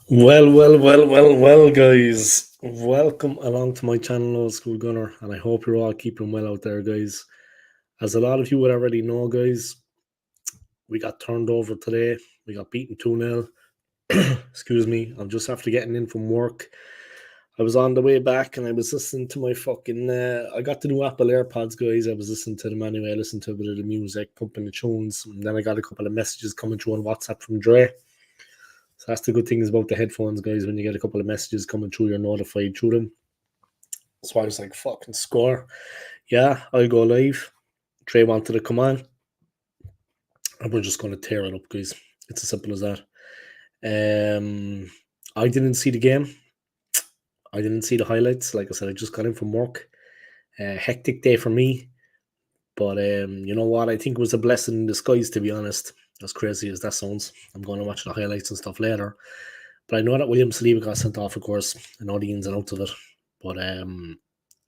Well, guys. Welcome along to my channel, Old School Gunner, and I hope you're all keeping well out there, guys. As a lot of you would already know, guys, we got turned over today. We got beaten 2-0. Excuse me. I'm just after getting in from work. I was on the way back and I was listening to my fucking. I got the new Apple AirPods, guys. I was listening to them anyway. I listened to a bit of the music, pumping the tunes, and then I got a couple of messages coming through on WhatsApp from Dre. So that's the good things about the headphones, guys. When you get a couple of messages coming through, you're notified through them. So I was like, fucking score. Yeah, I'll go live. Trey wanted to come on. And we're just going to tear it up, guys. It's as simple as that. I didn't see the game. I didn't see the highlights. Like I said, I just got in from work. Hectic day for me. But you know what? I think it was a blessing in disguise, to be honest. As crazy as that sounds. I'm going to watch the highlights and stuff later. But I know that William Saliba got sent off, of course. I know the ins and outs of it. But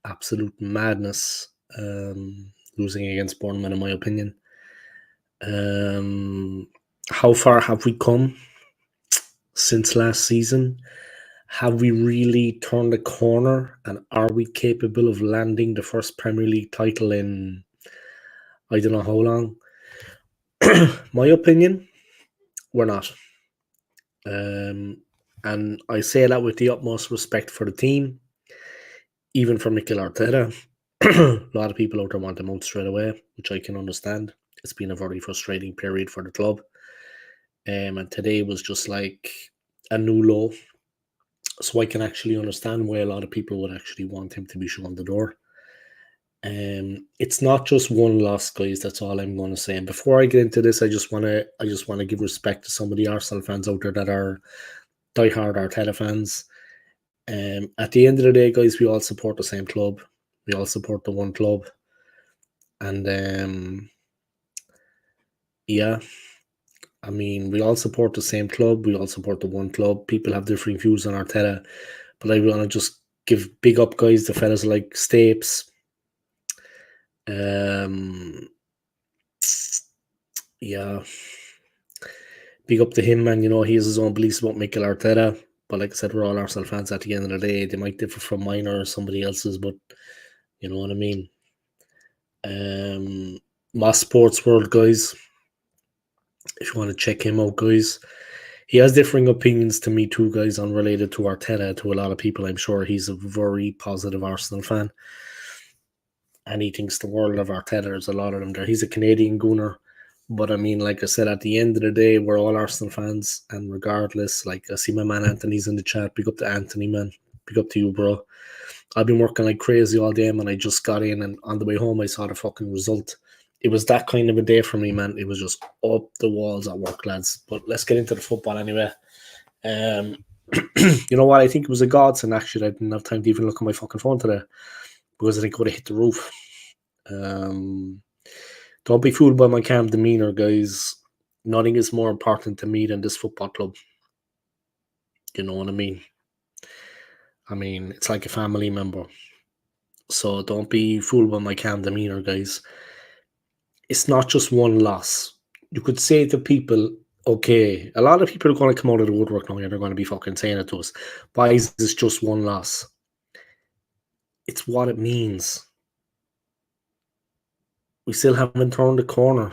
absolute madness losing against Bournemouth, in my opinion. How far have we come since last season? Have we really turned the corner? And are we capable of landing the first Premier League title in I don't know how long? My opinion, we're not. And I say that with the utmost respect for the team, even for Mikel Arteta. A lot of people out there want him out straight away, which I can understand. It's been a very frustrating period for the club. And today was just like a new low. So I can actually understand why a lot of people would actually want him to be shown the door. It's not just one loss, guys. That's all I'm going to say. And before I get into this, I just want to give respect to some of the Arsenal fans out there that are diehard Arteta fans. At the end of the day, guys, we all support the same club. We all support the one club. And yeah, I mean, we all support the same club. We all support the one club. People have different views on Arteta, but I want to just give big up, guys, the fellas like Stapes. Yeah, big up to him, man. You know, he has his own beliefs about Mikel Arteta. But like I said, we're all Arsenal fans at the end of the day. They might differ from mine or somebody else's, but you know what I mean. My Sports World, guys. If you want to check him out, guys. He has differing opinions to me too, guys, unrelated to Arteta. To a lot of people, I'm sure he's a very positive Arsenal fan. And he thinks the world of Arteta. There's a lot of them there. He's a Canadian gooner. But I mean, like I said, at the end of the day, we're all Arsenal fans. And regardless, like I see my man Anthony's in the chat. Big up to Anthony, man. Big up to you, bro. I've been working like crazy all day, man. I just got in, and on the way home, I saw the fucking result. It was that kind of a day for me, man. It was just up the walls at work, lads. But let's get into the football anyway. You know what? I think it was a godsend, actually. I didn't have time to even look at my fucking phone today because I think it would have hit the roof. Don't be fooled by my calm demeanor, guys. Nothing is more important to me than this football club. You know what I mean? I mean, it's like a family member. So don't be fooled by my calm demeanor, guys. It's not just one loss. You could say to people, okay, a lot of people are going to come out of the woodwork now and they're going to be fucking saying it to us. Why is this just one loss? It's what it means. We still haven't turned the corner.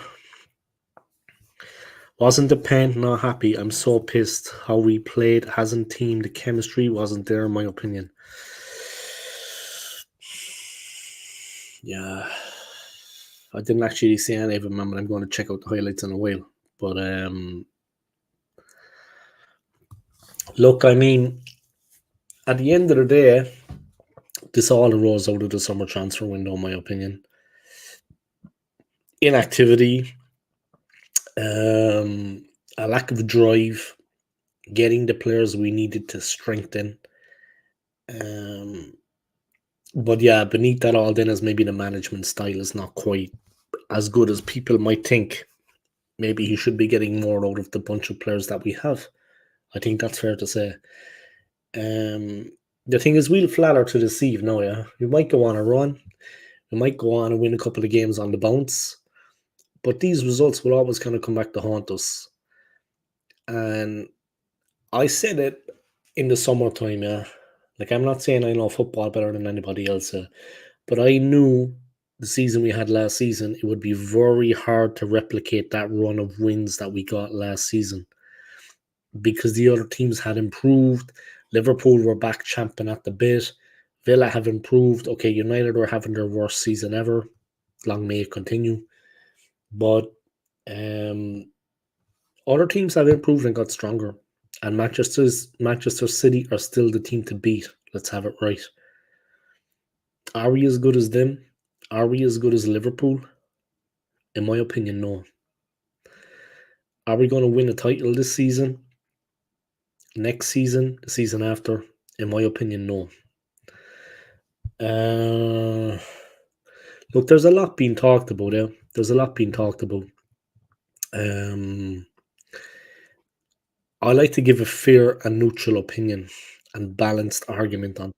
Wasn't the paint not happy? I'm so pissed. How we played hasn't teamed. The chemistry wasn't there, in my opinion. Yeah. I didn't actually see any of them, but I'm going to check out the highlights in a while. But look, I mean, at the end of the day, this all arose out of the summer transfer window, in my opinion. Inactivity, a lack of drive, getting the players we needed to strengthen. But yeah, beneath that all then is maybe the management style is not quite as good as people might think. Maybe he should be getting more out of the bunch of players that we have. I think that's fair to say. The thing is, we'll flatter to deceive now, yeah. We might go on a run. We might go on and win a couple of games on the bounce. But these results will always kind of come back to haunt us. And I said it in the summertime, yeah. Like, I'm not saying I know football better than anybody else, but I knew the season we had last season, it would be very hard to replicate that run of wins that we got last season because the other teams had improved. Liverpool were back champion at the bit. Villa have improved. Okay, United were having their worst season ever. Long may it continue. But other teams have improved and got stronger. And Manchester City are still the team to beat. Let's have it right. Are we as good as them? Are we as good as Liverpool? In my opinion, no. Are we going to win a title this season? Next season? The season after? In my opinion, no. Look, there's a lot being talked about. Yeah, there's a lot being talked about. I like to give a fair and neutral opinion and balanced argument on.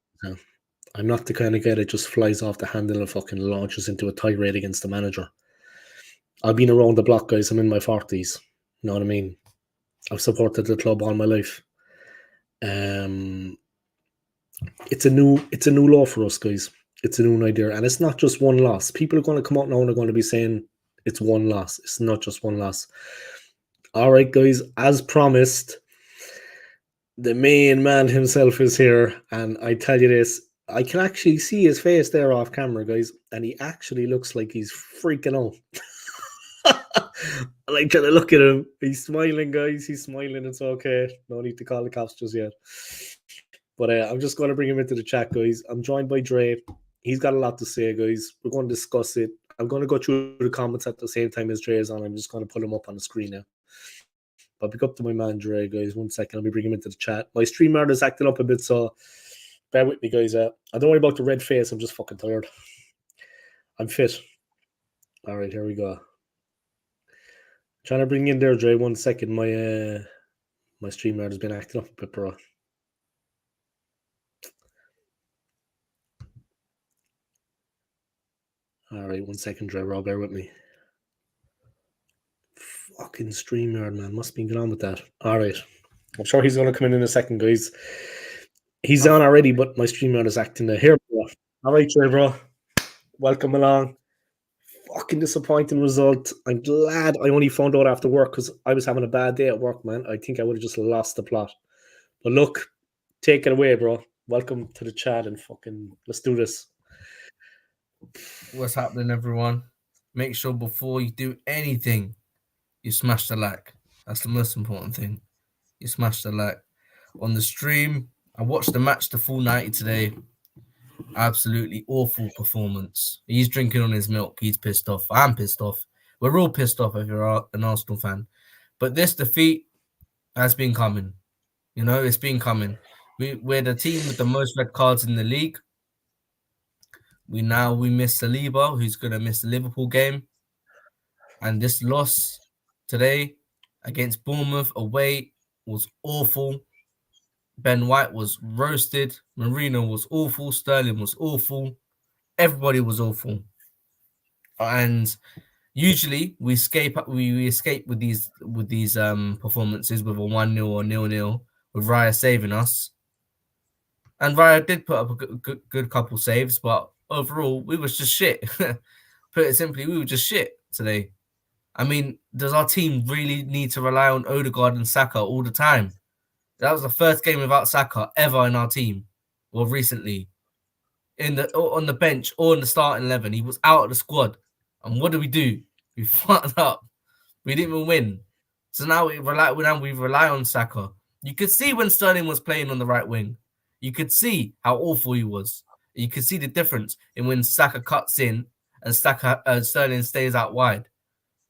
I'm not the kind of guy that just flies off the handle and fucking launches into a tirade against the manager. I've been around the block, guys. I'm in my 40s. You know what I mean? I've supported the club all my life. It's a new law for us, guys. It's a new idea, and it's not just one loss. People are going to come out now and they're going to be saying it's one loss. It's not just one loss. All right, guys. As promised, the main man himself is here, and I tell you this, I can actually see his face there off camera, guys, and he actually looks like he's freaking out. I like trying to look at him. He's smiling, guys. He's smiling. It's okay. No need to call the cops just yet. But I'm just going to bring him into the chat, guys. I'm joined by Dre. He's got a lot to say, guys. We're going to discuss it. I'm going to go through the comments at the same time as Dre is on. I'm just going to put him up on the screen now. But pick up to my man, Dre, guys. 1 second. Let me bring him into the chat. My streamer is acting up a bit, so bear with me, guys. I don't worry about the red face. I'm just fucking tired. I'm fit. All right, here we go. Trying to bring in there, Dre. 1 second. My streamer has been acting up a bit, bro. All right, 1 second, Dre. Rob, bear with me. Fucking StreamYard, man. Must be going on with that. All right. I'm sure he's going to come in a second, guys. He's on already, but my StreamYard is acting here, bro. All right, Dre, bro. Welcome along. Fucking disappointing result. I'm glad I only found out after work because I was having a bad day at work, man. I think I would have just lost the plot. But look, take it away, bro. Welcome to the chat and fucking let's do this. What's happening, everyone? Make sure before you do anything, you smash the like. That's the most important thing. You smash the like. On the stream, I watched the match the full 90 today. Absolutely awful performance. He's drinking on his milk. He's pissed off. I'm pissed off. We're all pissed off if you're an Arsenal fan. But this defeat has been coming. You know, it's been coming. We're the team with the most red cards in the league. We miss Saliba, who's going to miss the Liverpool game. And this loss today against Bournemouth away was awful. Ben White was roasted. Marino was awful. Sterling was awful. Everybody was awful. And usually we escape with these performances with a 1-0 or 0-0 with Raya saving us. And Raya did put up a good couple saves, but overall we was just shit. Put it simply, we were just shit today. I mean, does our team really need to rely on Odegaard and Saka all the time? That was the first game without Saka ever in our team, well, recently. On the bench or in the starting 11, he was out of the squad. And what do? We fucked up. We didn't even win. So now we rely on Saka. You could see when Sterling was playing on the right wing. You could see how awful he was. You could see the difference in when Saka cuts in and Sterling stays out wide.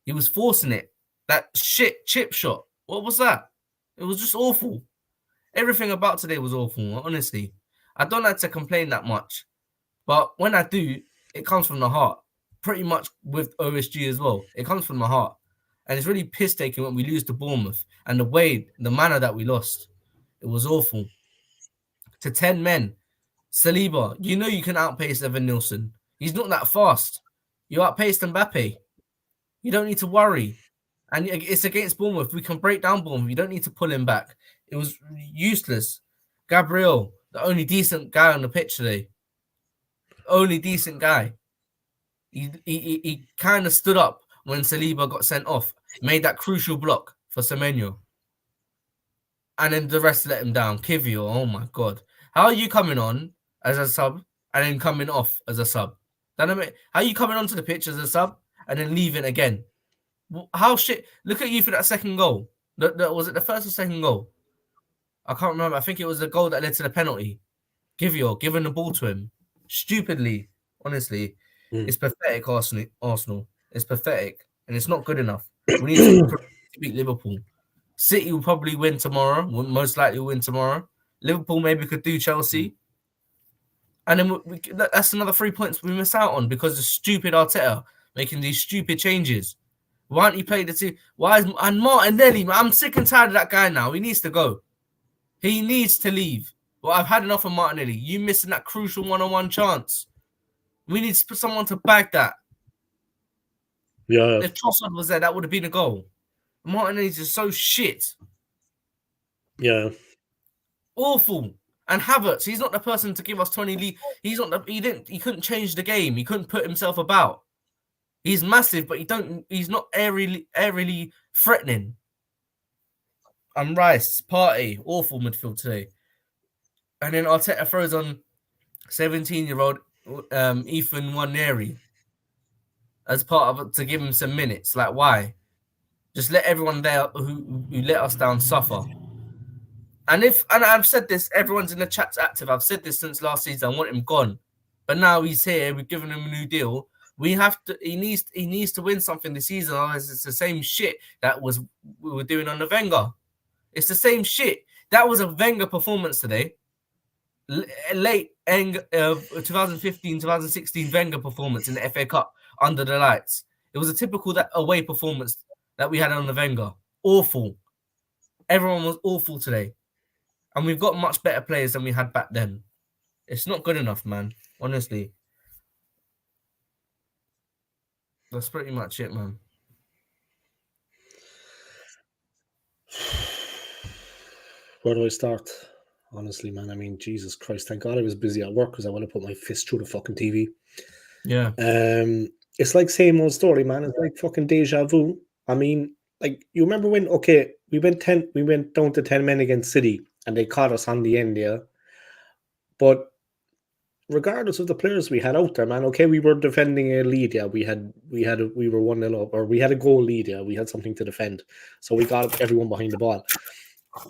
He was forcing it. That shit chip shot. What was that? It was just awful. Everything about today was awful, honestly. I don't like to complain that much. But when I do, it comes from the heart. Pretty much with OSG as well. It comes from the heart. And it's really piss-taking when we lose to Bournemouth. And the manner that we lost. It was awful. To 10 men. Saliba, you know you can outpace Evan Nilsson. He's not that fast. You outpaced Mbappe. You don't need to worry. And it's against Bournemouth. We can break down Bournemouth. You don't need to pull him back. It was useless. Gabriel, the only decent guy on the pitch today. Only decent guy. He kind of stood up when Saliba got sent off, made that crucial block for Semenyo. And then the rest let him down. Kivio, oh my God. How are you coming on as a sub and then coming off as a sub? How are you coming onto the pitch as a sub and then leaving again? How shit? Look at you for that second goal. Was it the first or second goal? I can't remember. I think it was the goal that led to the penalty. Kivio giving the ball to him. Stupidly, honestly. It's pathetic, Arsenal. It's pathetic. And it's not good enough. We need to beat Liverpool. City will probably win tomorrow. Will most likely win tomorrow. Liverpool maybe could do Chelsea. And then that's another 3 points we miss out on because of stupid Arteta making these stupid changes. Why don't you play the team? And Martinelli, I'm sick and tired of that guy now. He needs to go. He needs to leave. Well, I've had enough of Martinelli. You missing that crucial one-on-one chance. We need to put someone to bag that. Yeah. If Trossard was there, that would have been a goal. Martinelli's just so shit. Yeah. Awful. And Havertz, he's not the person to give us 20 lead. He couldn't change the game. He couldn't put himself about. He's massive, but he's not aerially threatening. And Rice, Partey, awful midfield today. And then Arteta throws on 17-year-old Ethan Nwaneri as part of it to give him some minutes. Like, why? Just let everyone there who let us down suffer. And I've said this, everyone's in the chat's active. I've said this since last season. I want him gone, but now he's here. We've given him a new deal. We have to. He needs to win something this season. Otherwise, it's the same shit that we were doing on the Wenger. It's the same shit. That was a Wenger performance today. Late 2015, 2016 Wenger performance in the FA Cup under the lights. It was a typical that away performance that we had on the Wenger. Awful. Everyone was awful today. And we've got much better players than we had back then. It's not good enough, man. Honestly. That's pretty much it, man. Where do I start? Honestly, man. I mean, Jesus Christ. Thank God I was busy at work because I want to put my fist through the fucking TV. Yeah. It's like same old story, man. It's like fucking deja vu. I mean, like, you remember when, we went down to 10 men against City and they caught us on the end, yeah? But regardless of the players we had out there, man, we were defending a lead, yeah. We were 1-0 up, or we had a goal lead, yeah. We had something to defend. So we got everyone behind the ball.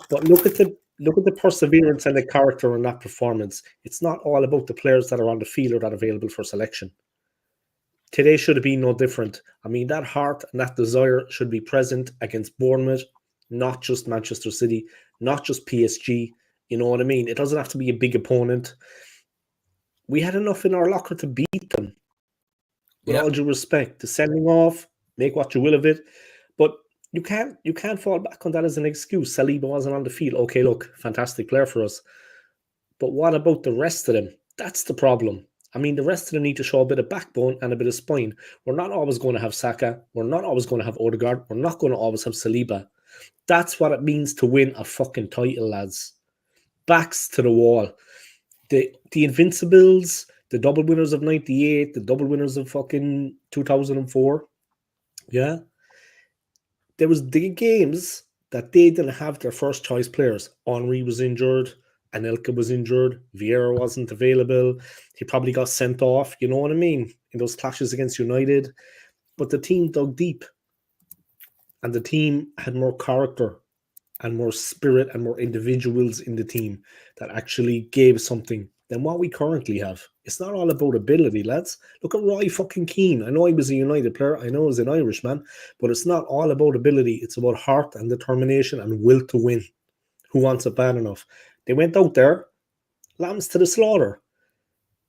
But look at the perseverance and the character in that performance. It's not all about the players that are on the field or that are available for selection. Today should have been no different. I mean, that heart and that desire should be present against Bournemouth, not just Manchester City, not just PSG. You know what I mean? It doesn't have to be a big opponent. We had enough in our locker to beat them. With all due respect, the sending off, make what you will of it. But you can't fall back on that as an excuse. Saliba wasn't on the field. Okay, look, fantastic player for us. But what about the rest of them? That's the problem. I mean, the rest of them need to show a bit of backbone and a bit of spine. We're not always going to have Saka. We're not always going to have Odegaard. We're not going to always have Saliba. That's what it means to win a fucking title, lads. Backs to the wall. The Invincibles, the double winners of 98, the double winners of fucking 2004. Yeah. There was the games that they didn't have their first choice players. Henry was injured. Anelka was injured. Vieira wasn't available. He probably got sent off. You know what I mean? In those clashes against United. But the team dug deep. And the team had more character and more spirit and more individuals in the team that actually gave something than what we currently have. It's not all about ability, lads. Look at Roy fucking Keane. I know he was a United player. I know he's an Irishman. But it's not all about ability. It's about heart and determination and will to win. Who wants it bad enough? They went out there, lambs to the slaughter.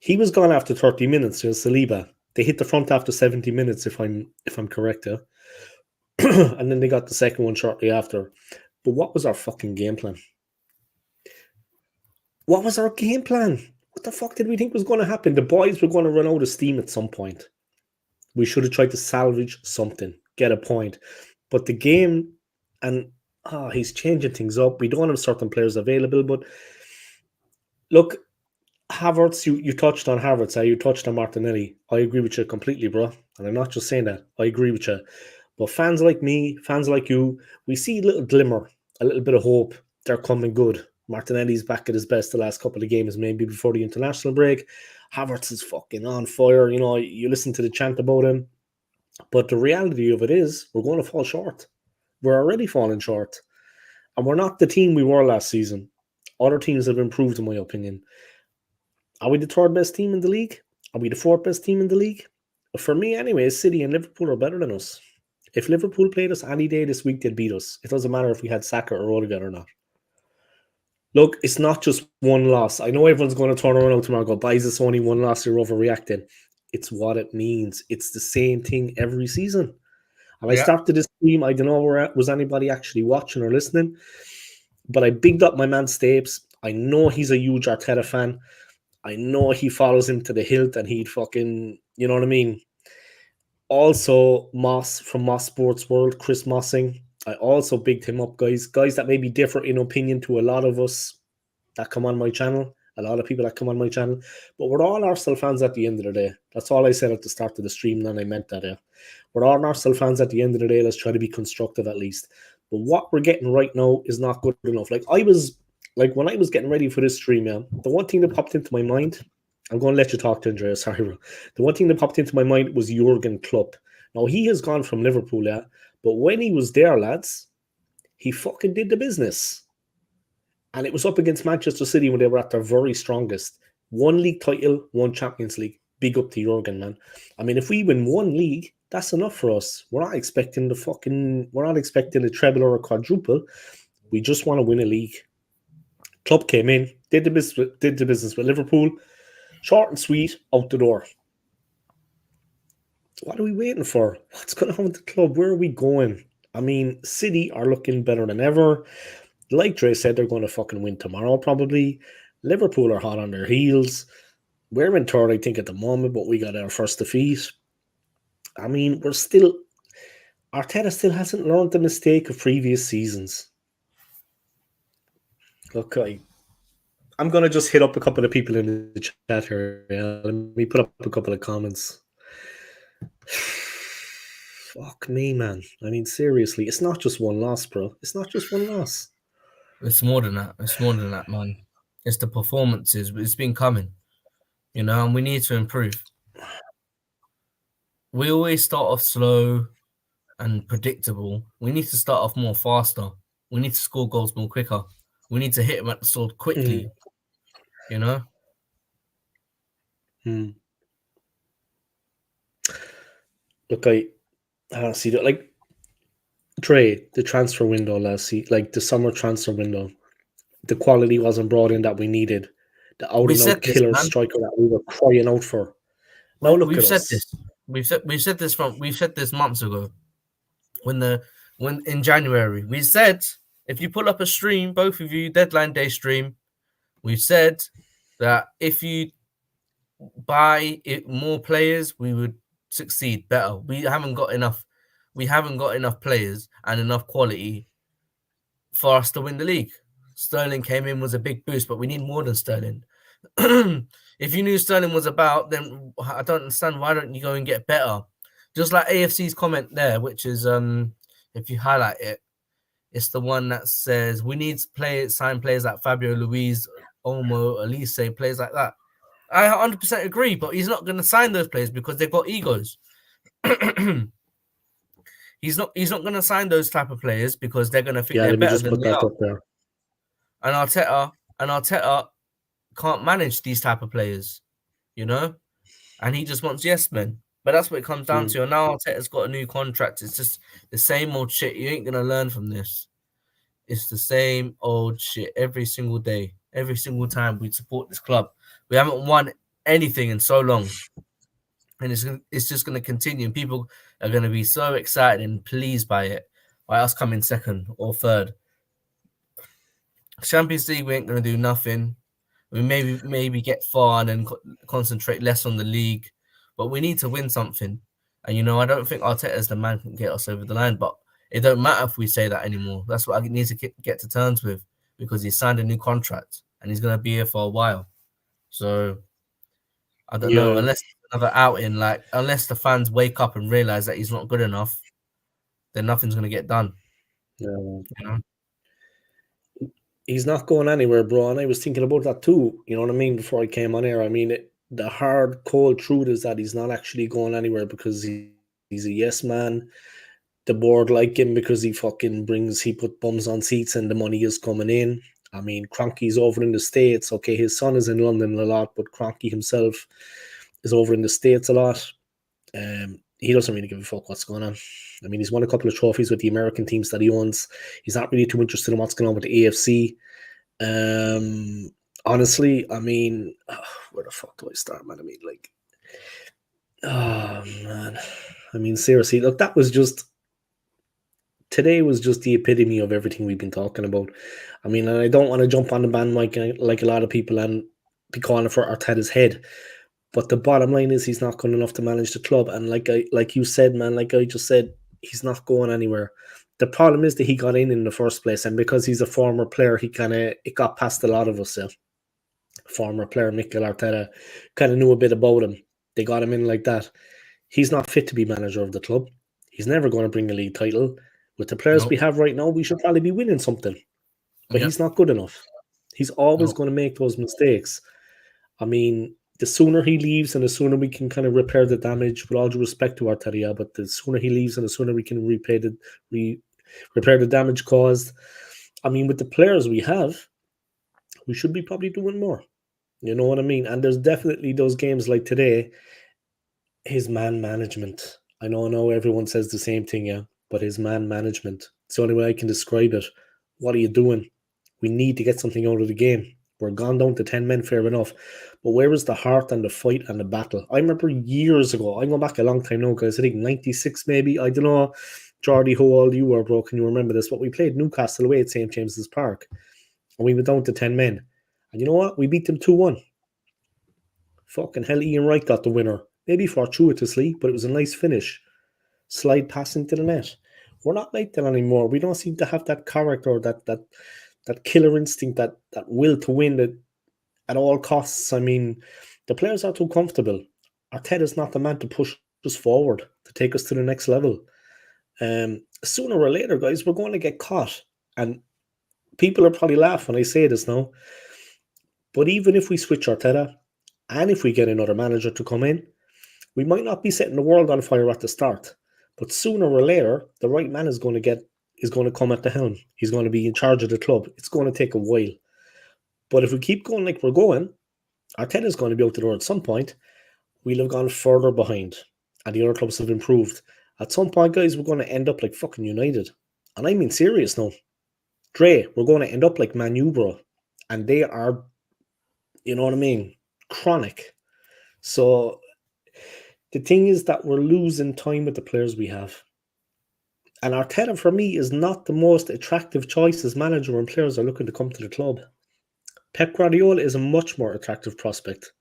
He was gone after 30 minutes, Saliba. They hit the front after 70 minutes, if I'm correct, yeah? And then they got the second one shortly after. But what was our fucking game plan? What was our game plan? What the fuck did we think was going to happen? The boys were going to run out of steam at some point. We should have tried to salvage something, get a point. But the game, and he's changing things up. We don't have certain players available, but look, Havertz, you touched on Havertz, you touched on Martinelli. I agree with you completely, bro. And I'm not just saying that. I agree with you. But fans like me, fans like you, we see a little glimmer, a little bit of hope. They're coming good. Martinelli's back at his best the last couple of games, maybe before the international break. Havertz is fucking on fire. You know, you listen to the chant about him. But the reality of it is, we're going to fall short. We're already falling short. And we're not the team we were last season. Other teams have improved, in my opinion. Are we the third best team in the league? Are we the fourth best team in the league? For me, anyway, City and Liverpool are better than us. If Liverpool played us any day this week, they'd beat us. It doesn't matter if we had Saka or Odegaard or not. Look, it's not just one loss. I know everyone's going to turn around tomorrow and go, "Buys this only one loss, you're overreacting." It's what it means. It's the same thing every season. And I started this stream. I don't know where was anybody actually watching or listening, but I bigged up my man Stapes. I know he's a huge Arteta fan. I know he follows him to the hilt and he'd fucking, you know what I mean? Also, Moss from Moss Sports World, Chris Mossing. I also bigged him up, guys. Guys that maybe differ in opinion to a lot of us that come on my channel, a lot of people that come on my channel. But we're all Arsenal fans at the end of the day. That's all I said at the start of the stream, and I meant that, yeah. We're all Arsenal fans at the end of the day. Let's try to be constructive at least. But what we're getting right now is not good enough. When I was getting ready for this stream, yeah, the one thing that popped into my mind, I'm going to let you talk to Andrea, sorry, bro. The one thing that popped into my mind was Jurgen Klopp. Now, he has gone from Liverpool, yeah, but when he was there, lads, he fucking did the business. And it was up against Manchester City when they were at their very strongest. One league title, one Champions League. Big up to Jurgen, man. I mean, if we win one league, that's enough for us. We're not expecting a treble or a quadruple. We just want to win a league. Klopp came in, did the business with Liverpool. Short and sweet, out the door. What are we waiting for? What's going on with the club? Where are we going? I mean, City are looking better than ever. Like Dre said, they're going to fucking win tomorrow, probably. Liverpool are hot on their heels. We're in third, I think, at the moment, but we got our first defeat. I mean, Arteta still hasn't learned the mistake of previous seasons. Look, I'm going to just hit up a couple of people in the chat here. Yeah? Let me put up a couple of comments. Fuck me, man. I mean, seriously, it's not just one loss, bro. It's not just one loss. It's more than that. It's more than that, man. It's the performances. It's been coming, you know, and we need to improve. We always start off slow and predictable. We need to start off more faster. We need to score goals more quicker. We need to hit them at the sword quickly, you know? Look, I see that, like, Dre, the transfer window the summer transfer window, the quality wasn't brought in that we needed. The out-and-out killer striker that we were crying out for. Now look at us. We've said this months ago. When in January, we said, if you pull up a stream, both of you, deadline day stream, we said that if you buy more players, we would succeed better. We haven't got enough players and enough quality for us to win the league. Sterling came in, was a big boost, but we need more than Sterling. If you knew Sterling was about, then I don't understand, why don't you go and get better? Just like AFC's comment there, which is, if you highlight it, it's the one that says we need sign players like Fabio Luiz, Olmo, Elise, players like that. I 100% agree, but he's not going to sign those players because they've got egos. He's not going to sign those type of players because they're going to think they're better than they are. And Arteta can't manage these type of players, you know, and he just wants yes men. But that's what it comes down to. And now Arteta's got a new contract. It's just the same old shit. You ain't gonna learn from this. It's the same old shit every single day, every single time we support this club. We haven't won anything in so long, and it's just gonna continue. And people are gonna be so excited and pleased by it, by us coming second or third. Champions League, we ain't gonna do nothing. We maybe get far and then concentrate less on the league, but we need to win something. And you know, I don't think Arteta is the man who can get us over the line. But it don't matter if we say that anymore. That's what I need to get to terms with, because he signed a new contract and he's gonna be here for a while. So I don't know, Yeah, unless another outing, like unless the fans wake up and realize that he's not good enough, then nothing's gonna get done. yeah. You know? He's not going anywhere, bro. And I was thinking about that too. You know what I mean? Before I came on air, I mean, the hard, cold truth is that he's not actually going anywhere because he's a yes man. The board like him because he put bums on seats and the money is coming in. I mean, Kroenke's over in the States. Okay, his son is in London a lot, but Kroenke himself is over in the States a lot. He doesn't really give a fuck what's going on. I mean, he's won a couple of trophies with the American teams that he owns. He's not really too interested in what's going on with the AFC. Honestly, I mean, where the fuck do I start, man? I mean, like, oh man, I mean, seriously, look, today was just the epitome of everything we've been talking about. I mean, and I don't want to jump on the bandwagon like a lot of people and be calling for Arteta's head. But the bottom line is he's not good enough to manage the club. And like you said, man, like I just said, he's not going anywhere. The problem is that he got in the first place, and because he's a former player, it got past a lot of us. Former player Mikel Arteta kind of knew a bit about him. They got him in like that. He's not fit to be manager of the club. He's never going to bring a league title. With the players Nope. we have right now, we should probably be winning something. But Yep. he's not good enough. He's always Nope. going to make those mistakes. I mean, the sooner he leaves and the sooner we can kind of repair the damage, with all due respect to Arteta, but the sooner he leaves and the sooner we can repair the damage caused. I mean, with the players we have, we should be probably doing more. You know what I mean? And there's definitely those games like today, his man management. I know everyone says the same thing, yeah, but his man management. It's the only way I can describe it. What are you doing? We need to get something out of the game. We're gone down to 10 men, fair enough. But where is the heart and the fight and the battle? I remember years ago, I'm going back a long time now, guys. I think 96 maybe. I don't know, Jordy, how old you were, bro. Can you remember this? But we played Newcastle away at St. James's Park. And we went down to 10 men. And you know what? We beat them 2-1. Fucking hell, Ian Wright got the winner. Maybe fortuitously, but it was a nice finish. Slide pass into the net. We're not like that anymore. We don't seem to have that character, that killer instinct, that will to win at all costs. I mean, the players are too comfortable. Arteta's not the man to push us forward, to take us to the next level. Sooner or later, guys, we're going to get caught. And people are probably laughing when I say this now. But even if we switch Arteta, and if we get another manager to come in, we might not be setting the world on fire at the start. But sooner or later, the right man is going to come at the helm. He's going to be in charge of the club. It's going to take a while. But if we keep going like we're going, Arteta is going to be out the door at some point. We'll have gone further behind, and the other clubs have improved. At some point, guys, we're going to end up like fucking United. And I mean serious now. Dre, we're going to end up like Man U, bro. And they are, you know what I mean, chronic. So the thing is that we're losing time with the players we have. And Arteta, for me, is not the most attractive choice as manager when players are looking to come to the club. Pep Guardiola is a much more attractive prospect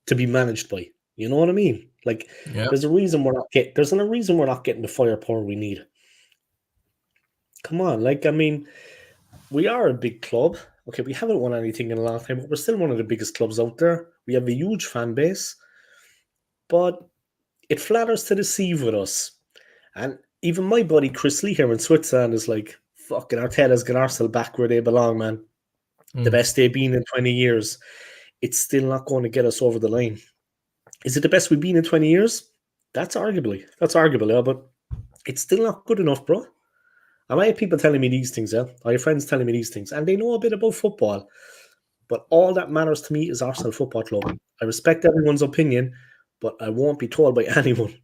to be managed by. You know what I mean? Like, there's a reason we're not getting the firepower we need. Come on, like, I mean, we are a big club. Okay, we haven't won anything in a long time, but we're still one of the biggest clubs out there. We have a huge fan base, but it flatters to deceive with us. And even my buddy Chris Lee here in Switzerland is like, fucking Arteta's got Arsenal back where they belong, man. The best they've been in 20 years. It's still not going to get us over the line. Is it the best we've been in 20 years? That's arguable, yeah, but it's still not good enough, bro. And I have people telling me these things, yeah. I have friends telling me these things, and they know a bit about football. But all that matters to me is Arsenal Football Club. I respect everyone's opinion, but I won't be told by anyone.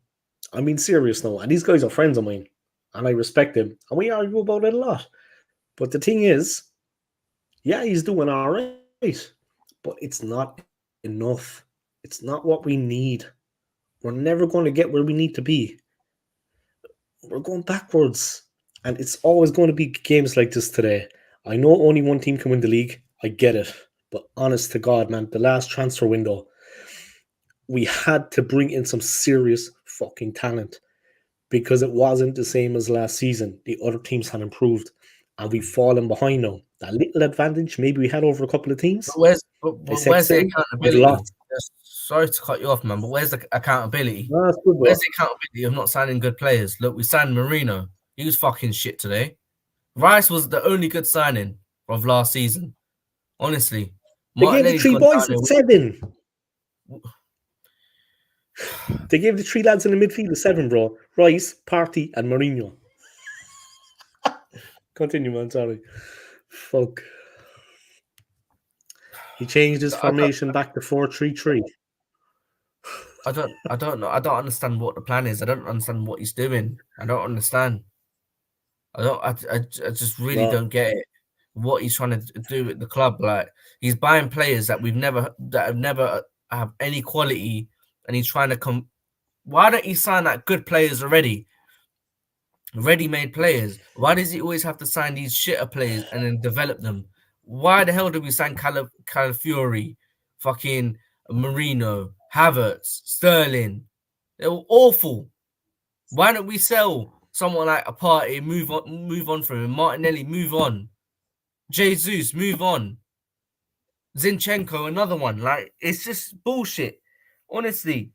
I'm being serious now. And these guys are friends of mine, and I respect them. And we argue about it a lot. But the thing is, yeah, he's doing all right, but it's not enough. It's not what we need. We're never going to get where we need to be. We're going backwards. And it's always going to be games like this today. I know only one team can win the league. I get it. But honest to God, man, the last transfer window, we had to bring in some serious fucking talent. because it wasn't the same as last season. The other teams had improved, and we've fallen behind now. That little advantage maybe we had over a couple of teams. But I said where's the City, we've accountability? lost. Sorry to cut you off, man, but where's the accountability? No, that's good, Where's bro. the accountability of not signing good players? Look, we signed Marino. He was fucking shit today. Rice was the only good signing of last season. Honestly. They gave the Martinelli's 3 gone boys down a 7. They gave the 3 lads in the midfield a 7, bro. Rice, Partey, and Mourinho. Continue, man. Sorry. Fuck. He changed his formation back to 4-3-3. I don't know. I don't understand what the plan is. I don't understand what he's doing. I don't understand. I just really don't get it. What he's trying to do at the club. Like, he's buying players that have never have any quality, and he's trying to come. Why don't he sign that good players already? Ready-made players. Why does he always have to sign these shitter players and then develop them? Why the hell did we sign Calafiori, fucking Marino, Havertz, Sterling? They were awful. Why don't we sell someone like a Partey, move on from him? Martinelli, move on. Jesus, move on. Zinchenko, another one. Like, it's just bullshit. Honestly,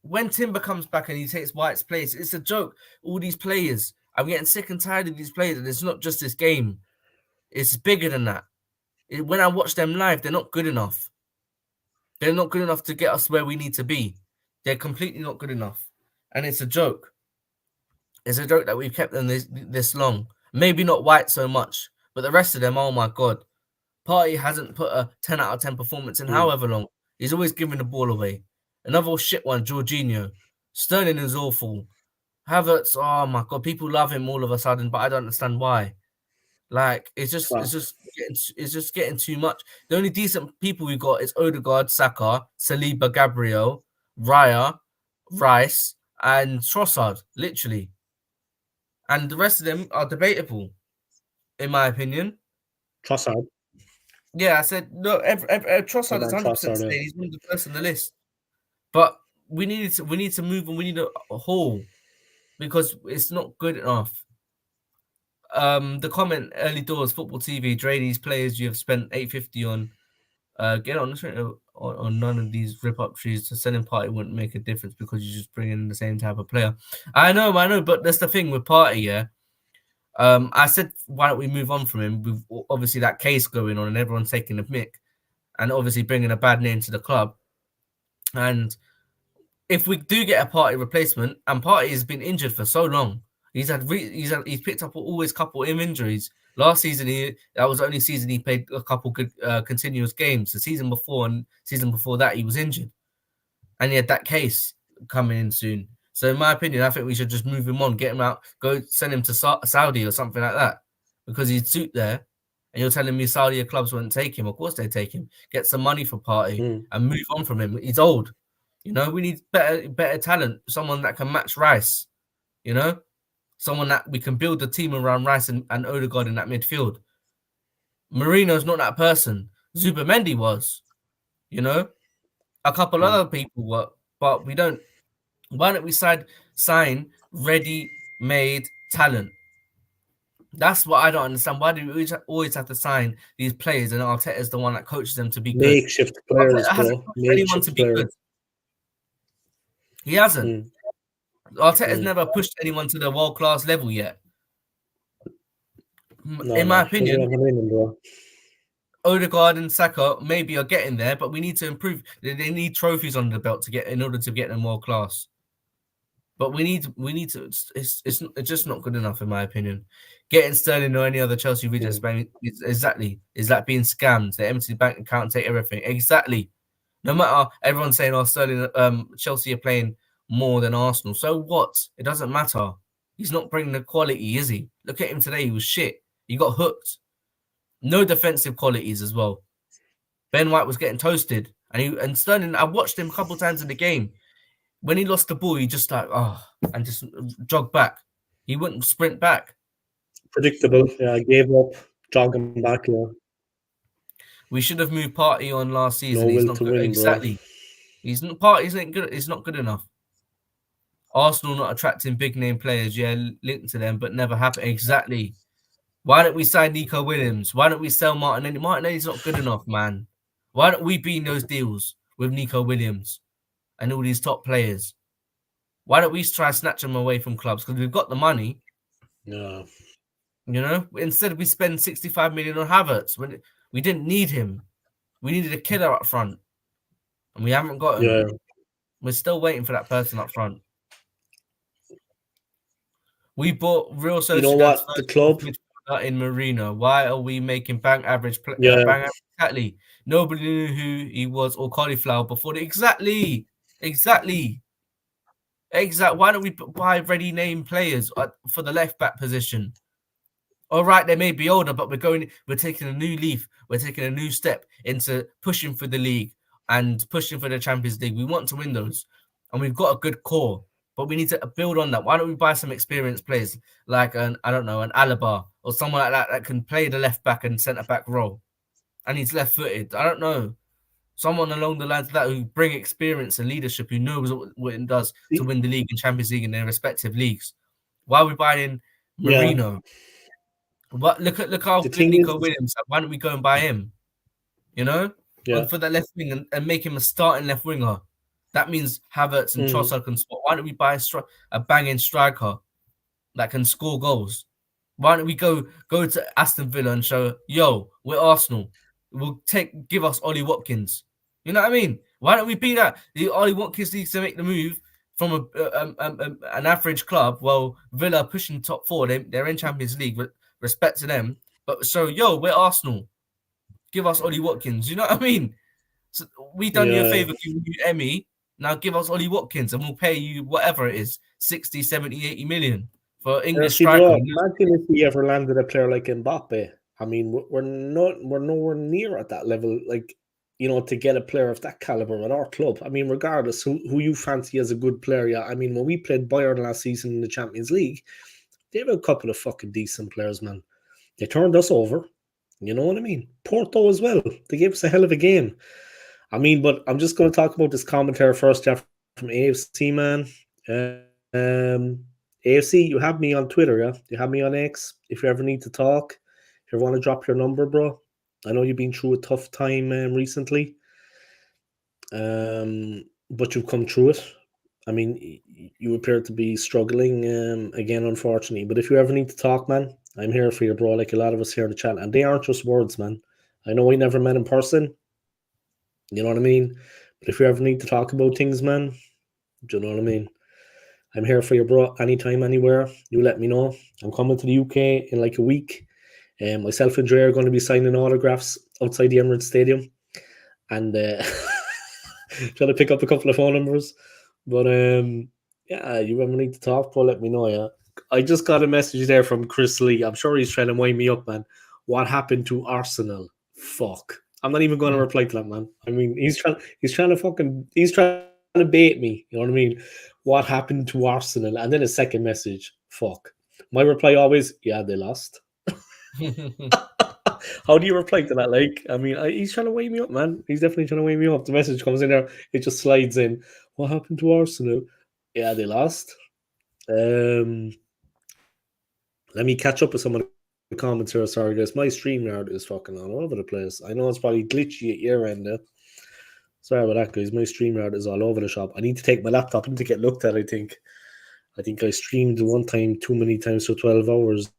when Timber comes back and he takes White's place, it's a joke. All these players, I'm getting sick and tired of these players, and it's not just this game. It's bigger than that. When I watch them live, they're not good enough. They're not good enough to get us where we need to be. They're completely not good enough. And it's a joke. It's a joke that we've kept them this long. Maybe not White so much, but the rest of them, oh my God. Partey hasn't put a 10 out of 10 performance in however long. He's always giving the ball away. Another shit one, Jorginho. Sterling is awful. Havertz, oh my God, people love him all of a sudden, but I don't understand why. Like, it's just getting too much. The only decent people we got is Odegaard, Saka, Saliba, Gabriel, Raya, Rice, and Trossard, literally. And the rest of them are debatable, in my opinion. Trossard. Yeah, I said no. Trossard is 100% staying. He's one of the first on the list. But we need to move and we need a haul because it's not good enough. The comment early doors football TV, Dre, these players you have spent $850 on. Get on none of these rip up trees. To selling Partey wouldn't make a difference because you just bring in the same type of player. I know, but that's the thing with Partey, yeah. I said, why don't we move on from him? With obviously that case going on and everyone's taking a mick, and obviously bringing a bad name to the club. And if we do get a Partey replacement, and Partey has been injured for so long, he's picked up always couple of injuries. Last season, that was the only season he played a couple good continuous games. The season before and season before that, he was injured, and he had that case coming in soon. So in my opinion, I think we should just move him on, get him out, go send him to Saudi or something like that, because he'd suit there. And you're telling me Saudi clubs wouldn't take him? Of course they take him. Get some money for Partey and move on from him. He's old. You know, we need better talent. Someone that can match Rice. You know, someone that we can build a team around Rice and Odegaard in that midfield. Marino's not that person. Zubimendi was. You know, a couple other people were, but we don't. Why don't we sign ready-made talent? That's what I don't understand. Why do we always have to sign these players and Arteta's the one that coaches them to be good? Makeshift players, bro. Anyone to be good. He hasn't. Arteta's never pushed anyone to the world-class level yet. In my opinion, Odegaard and Saka maybe are getting there, but we need to improve. They need trophies under the belt in order to get them world-class. But we need to. It's just not good enough, in my opinion. Getting Sterling or any other Chelsea readers, exactly. Is that being scammed? They empty the bank account and take everything. Exactly. No matter everyone's saying, "Oh, Sterling, Chelsea are playing more than Arsenal." So what? It doesn't matter. He's not bringing the quality, is he? Look at him today. He was shit. He got hooked. No defensive qualities as well. Ben White was getting toasted, and Sterling. I watched him a couple of times in the game. When he lost the ball, he just and just jogged back. He wouldn't sprint back. Predictable. Yeah, gave up, jogging back. Yeah. We should have moved Partey on last season. No He's will not to good. win, Exactly. Bro. He's not Partey's ain't good. He's not good enough. Arsenal not attracting big name players, linked to them, but never happen. Exactly. Why don't we sign Nico Williams? Why don't we sell Martinelli? Martinelli's not good enough, man. Why don't we be in those deals with Nico Williams and all these top players? Why don't we try and snatch them away from clubs? Because we've got the money. No. You know, instead we spend 65 million on Havertz when we didn't need him. We needed a killer up front, and we haven't got him. Yeah. We're still waiting for that person up front. We bought Real Sociedad's You know what? The club in Marino. Why are we making bang average? Exactly. Nobody knew who he was or cauliflower before. Exactly. Why don't we buy ready name players for the left back position? All right, they may be older, but we're taking a new leaf. We're taking a new step into pushing for the league and pushing for the Champions League. We want to win those, and we've got a good core, but we need to build on that. Why don't we buy some experienced players like an Alaba or someone like that can play the left back and centre back role, and he's left footed. I don't know. Someone along the lines of that who bring experience and leadership, who knows what it does to win the league and Champions League in their respective leagues. Why are we buying Marino? Yeah. But look how good Nico Williams. Why don't we go and buy him? You know, for the left wing and make him a starting left winger. That means Havertz and Trossard can score. Why don't we buy a banging striker that can score goals? Why don't we go to Aston Villa and show, yo, we're Arsenal. We'll give us Ollie Watkins. You know what I mean? Why don't we be that? The Ollie Watkins needs to make the move from an average club. Well, Villa pushing top four. They're in Champions League. Respect to them. But so, yo, we're Arsenal. Give us Ollie Watkins. You know what I mean? So we done you a favour giving you Emmy. Now give us Ollie Watkins and we'll pay you whatever it is, 60, 70, 80 million for English striker. Imagine if we ever landed a player like Mbappe. I mean, we're nowhere near at that level, like, you know, to get a player of that caliber at our club. I mean, regardless who you fancy as a good player, yeah. I mean, when we played Bayern last season in the Champions League, they have a couple of fucking decent players, man. They turned us over. You know what I mean? Porto as well. They gave us a hell of a game. I mean, but I'm just going to talk about this commentary first, Jeff, from AFC, man. AFC, you have me on Twitter, yeah? You have me on X. If you ever need to talk, if you ever want to drop your number, bro. I know you've been through a tough time recently. But you've come through it. I mean, you appear to be struggling again, unfortunately. But if you ever need to talk, man, I'm here for you, bro, like a lot of us here in the chat. And they aren't just words, man. I know we never met in person. You know what I mean? But if you ever need to talk about things, man, do you know what I mean? I'm here for you, bro. Anytime, anywhere. You let me know. I'm coming to the UK in like a week. Myself and Dre are going to be signing autographs outside the Emirates Stadium. And trying to pick up a couple of phone numbers. But yeah, you ever need to talk, bro, let me know, yeah. I just got a message there from Chris Lee. I'm sure he's trying to wind me up, man. What happened to Arsenal? Fuck. I'm not even going to reply to that, man. I mean, he's trying to bait me. You know what I mean? What happened to Arsenal? And then a second message. Fuck. My reply always, yeah, they lost. How do you reply to that? Like, I mean, he's trying to weigh me up, man. He's definitely trying to weigh me up. The message comes in there. It just slides in. What happened to Arsenal? Yeah, they lost. Let me catch up with some of the comments here. Sorry, guys. My StreamYard is fucking all over the place. I know it's probably glitchy at your end there. Sorry about that, guys. My StreamYard is all over the shop. I need to take my laptop in to get looked at, I think. I streamed one time too many times for 12 hours.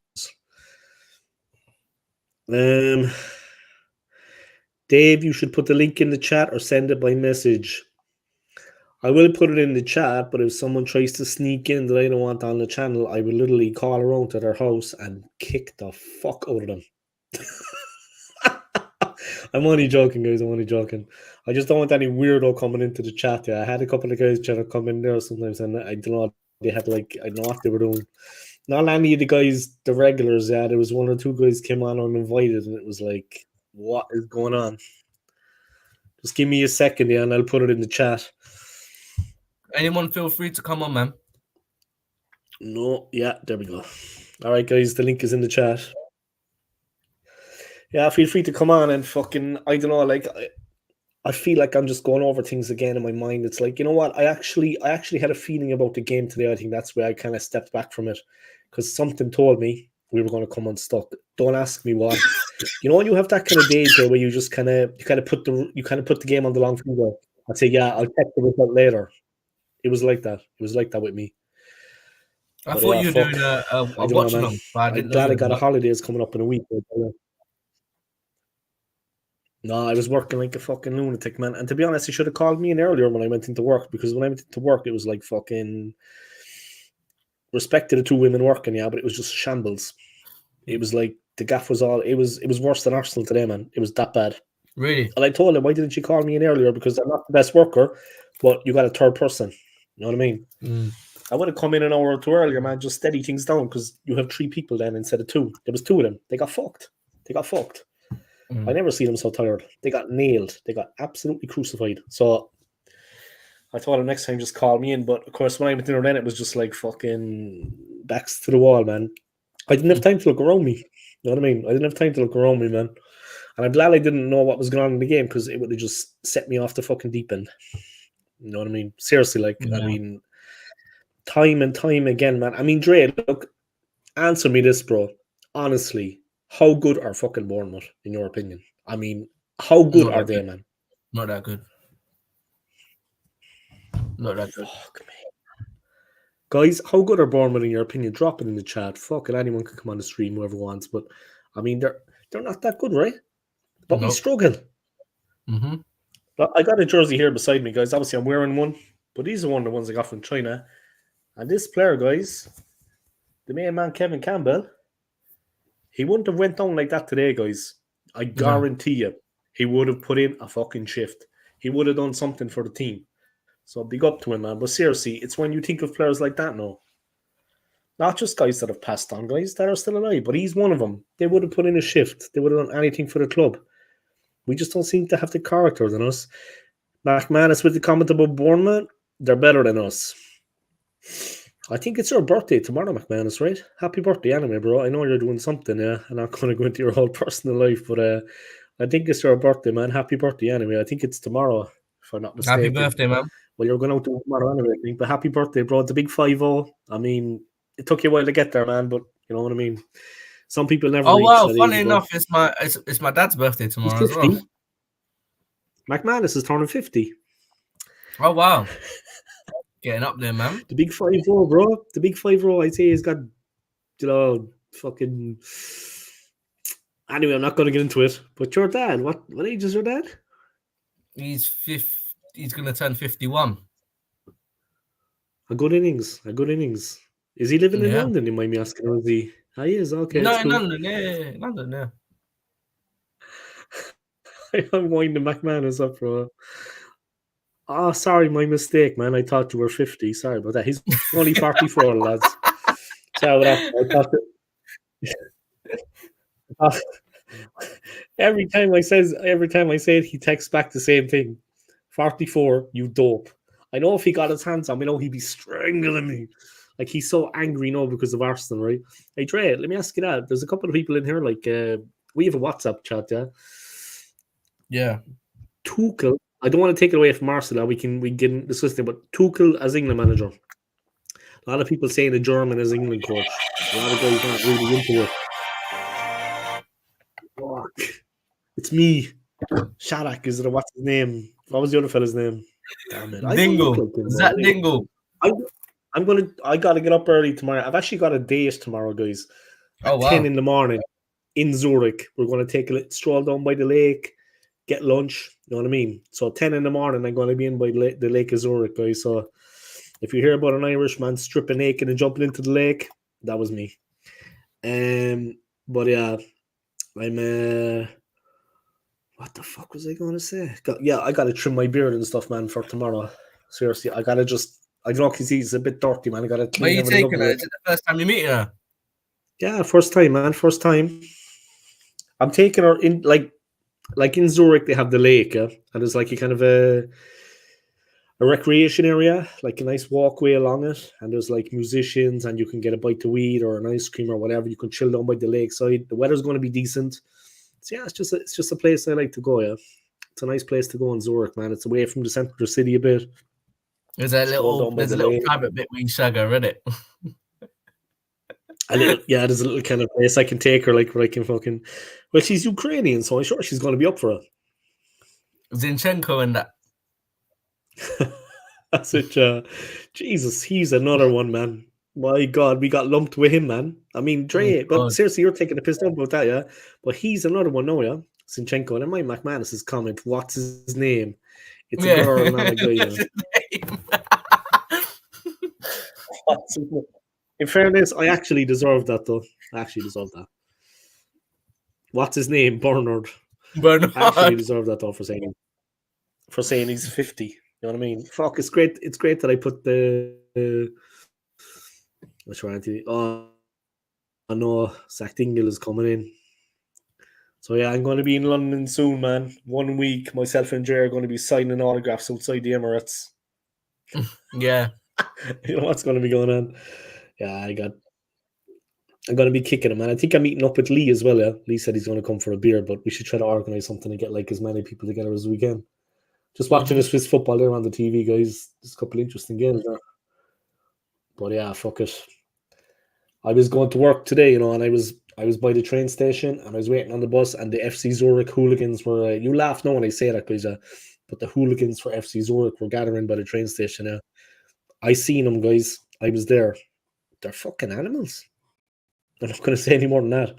Dave, you should put the link in the chat or send it by message. I will put it in the chat, but if someone tries to sneak in that I don't want on the channel, I will literally call around to their house and kick the fuck out of them. I'm only joking, guys. I'm only joking. I just don't want any weirdo coming into the chat. Yeah, I had a couple of guys trying to come in there sometimes, and I don't know. They had I don't know what they were doing. Not any of the guys, the regulars. Yeah, there was one or two guys came on uninvited, and it was like, what is going on? Just give me a second, yeah, and I'll put it in the chat. Anyone feel free to come on, man. No, yeah, there we go. All right, guys, the link is in the chat. Yeah, feel free to come on and fucking, I don't know, like, I feel like I'm just going over things again in my mind. It's like, you know what? I actually had a feeling about the game today. I think that's where I kind of stepped back from it because something told me we were going to come unstuck. Don't ask me what. You know when you have that kind of day, Jay, where you just kind of put the game on the long finger. I'd say, yeah, I'll check the result later. It was like that. It was like that with me. I But thought yeah, you were fuck. doing I a don't know, watch man. along, but I I'm didn't know glad you I were got a work. holidays coming up in a week. No, I was working like a fucking lunatic, man. And to be honest, you should have called me in earlier when I went into work because when I went into work, it was like fucking respect to the two women working, yeah, but it was just shambles. It was like the gaff was all. It was worse than Arsenal today, man. It was that bad. Really? And I told him, why didn't you call me in earlier? Because I'm not the best worker, but you got a third person. You know what I mean? I would have come in an hour or two earlier, man. Just steady things down because you have 3 people then instead of 2. There was 2 of them. They got fucked. I never seen them so tired. They got nailed. They got absolutely crucified. So I told him next time just call me in. But of course, when I went in there then, it was just like fucking backs to the wall, man. I didn't have time to look around me. You know what I mean? I didn't have time to look around me, man. And I'm glad I didn't know what was going on in the game because it would have just set me off the fucking deep end. You know what I mean? Seriously, like, I mean, time and time again, man. I mean, Dre, look, answer me this, bro. Honestly, how good are fucking Bournemouth, in your opinion? I mean, how good Not are that they, good. man? Not that good. Not that good. Fuck me. Guys, how good are Bournemouth in your opinion? Drop it in the chat. Fuck it, anyone can come on the stream, whoever wants. But I mean, they're not that good, right? But we Nope. struggle. Mm-hmm. I got a jersey here beside me, guys. Obviously, I'm wearing one, but these are one of the ones I got from China. And this player, guys, the main man Kevin Campbell, he wouldn't have went down like that today, guys. I guarantee you, he would have put in a fucking shift. He would have done something for the team. So big up to him, man. But seriously, it's when you think of players like that, no. Not just guys that have passed on, guys that are still alive, but he's one of them. They would have put in a shift. They would have done anything for the club. We just don't seem to have the character than us. McManus with the comment about Bournemouth, they're better than us. I think it's your birthday tomorrow, McManus, right? Happy birthday anyway, bro. I know you're doing something, yeah. I'm not going to go into your whole personal life, but I think it's your birthday, man. Happy birthday anyway. I think it's tomorrow, if I'm not mistaken. Happy birthday, man. Well, you're going out tomorrow anyway, I think. But happy birthday, bro. It's a big 5-0. I mean, it took you a while to get there, man, but you know what I mean? Some people never reach that Funny age, enough, it's my dad's birthday tomorrow as well. McManus is turning 50. Oh wow. Getting up there, man. The big 5-0, bro. The big 5-0, I'd say, he's got, you know, fucking. Anyway, I'm not going to get into it. But your dad, what age is your dad? He's going to turn 51. A good innings. Is he living in London? You might be asking, or is he? He is. Okay. No, that's in cool. London. Yeah, London. Yeah. I'm winding McManus up, bro. Oh, sorry, my mistake, man. I thought you were 50. Sorry about that. He's only 44, lads. Sorry about that. Every time I say it, he texts back the same thing. 44, you dope. I know if he got his hands on me, he'd be strangling me. Like, he's so angry now because of Arsenal, right? Hey, Dre, let me ask you that. There's a couple of people in here, like, we have a WhatsApp chat, yeah? Yeah. Tuchel, I don't want to take it away from Arsenal. We can discuss it, but Tuchel as England manager. A lot of people saying the German as England coach. A lot of guys aren't really into it. Fuck. It's me. Shadak, is it? What's his name? What was the other fella's name? Damn it. Dingle. Is that Dingle? I gotta get up early tomorrow. I've actually got a date tomorrow, guys. At 10 in the morning in Zurich. We're gonna take a little stroll down by the lake, get lunch. You know what I mean? So 10 in the morning, I'm gonna be in by the lake of Zurich, guys. So if you hear about an Irishman stripping naked and jumping into the lake, that was me. But yeah, I'm what the fuck was I going to say? I got to trim my beard and stuff, man, for tomorrow. Seriously, I got to I don't know, because he's a bit dirty, man. I got to clean everything up. Are you taking her? Is it the first time you meet her? Yeah, first time, man. First time. I'm taking her in, like in Zurich, they have the lake, and there's like a kind of a recreation area, like a nice walkway along it, and there's like musicians, and you can get a bite to eat or an ice cream or whatever. You can chill down by the lakeside. The weather's going to be decent. So yeah, it's just a place I like to go. Yeah, It's a nice place to go in Zurich, man. It's away from the centre of the city a bit. There's a little private bit where you shag her, isn't it? There's a little kind of place I can take her, like where I can fucking. Well, she's Ukrainian, so I'm sure she's going to be up for it. Zinchenko and that. That's it. Jesus, he's another one, man. My God, we got lumped with him, man. I mean, Dre, but seriously, you're taking a piss down about that, yeah? But he's another one now, yeah? Zinchenko. And in my McManus's comment, what's his name? It's a girl, not a guy. Yeah. In fairness, I actually deserve that, though. I actually deserve that. What's his name? Bernard. I actually deserve that, though, for saying he's 50. You know what I mean? Fuck, it's great. It's great that I put the what's your Anthony? Oh, I know Zach Dingle is coming in. So yeah, I'm going to be in London soon, man. 1 week, myself and Jay are going to be signing autographs outside the Emirates. Yeah. You know what's going to be going on? Yeah, I'm going to be kicking him, man. I think I'm meeting up with Lee as well, yeah? Lee said he's going to come for a beer, but we should try to organise something to get like as many people together as we can. Just watching the Swiss football there on the TV, guys. There's a couple of interesting games there. But yeah, fuck it. I was going to work today, you know, and I was by the train station and I was waiting on the bus, and the FC Zurich hooligans were. You laugh now when I say that, guys, but the hooligans for FC Zurich were gathering by the train station. Yeah, I seen them, guys. I was there. They're fucking animals. I'm not going to say any more than that.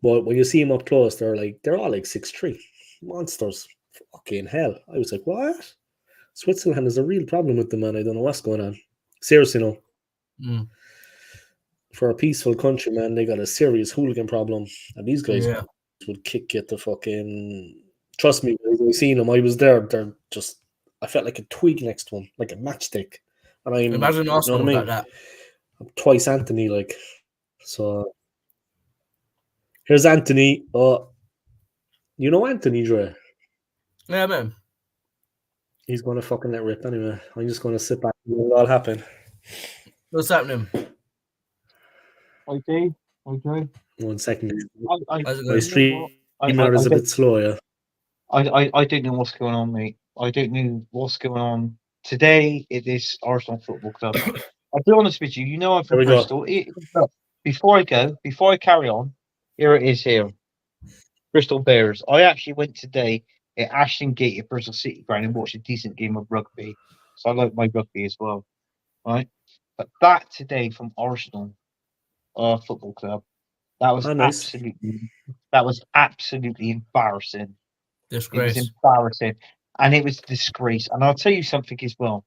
But when you see them up close, they're all like 6'3", monsters. Fucking hell! I was like, what? Switzerland has a real problem with them, man. I don't know what's going on. Seriously, no. For a peaceful country, man, they got a serious hooligan problem, and these guys would kick you to fucking. Trust me, I seen them. I was there. They're just. I felt like a twig next to them, like a matchstick. And I imagine Arsenal got that. I'm twice Anthony, like. So here's Anthony. You know Anthony, Dre? Yeah, man. He's going to fucking let rip anyway. I'm just going to sit back and let it all happen. What's happening? Okay. 1 second. My streamer is a bit slow, yeah. I don't know what's going on, mate. I don't know what's going on. Today, it is Arsenal Football Club. I'll be honest with you. You know I'm from Bristol. Before I carry on, here it is here. Bristol Bears. I actually went today at Ashton Gate at Bristol City Ground and watched a decent game of rugby. So I like my rugby as well. Right? But that today from Arsenal Football Club, that was absolutely embarrassing. Disgrace. It was embarrassing. And it was a disgrace. And I'll tell you something as well.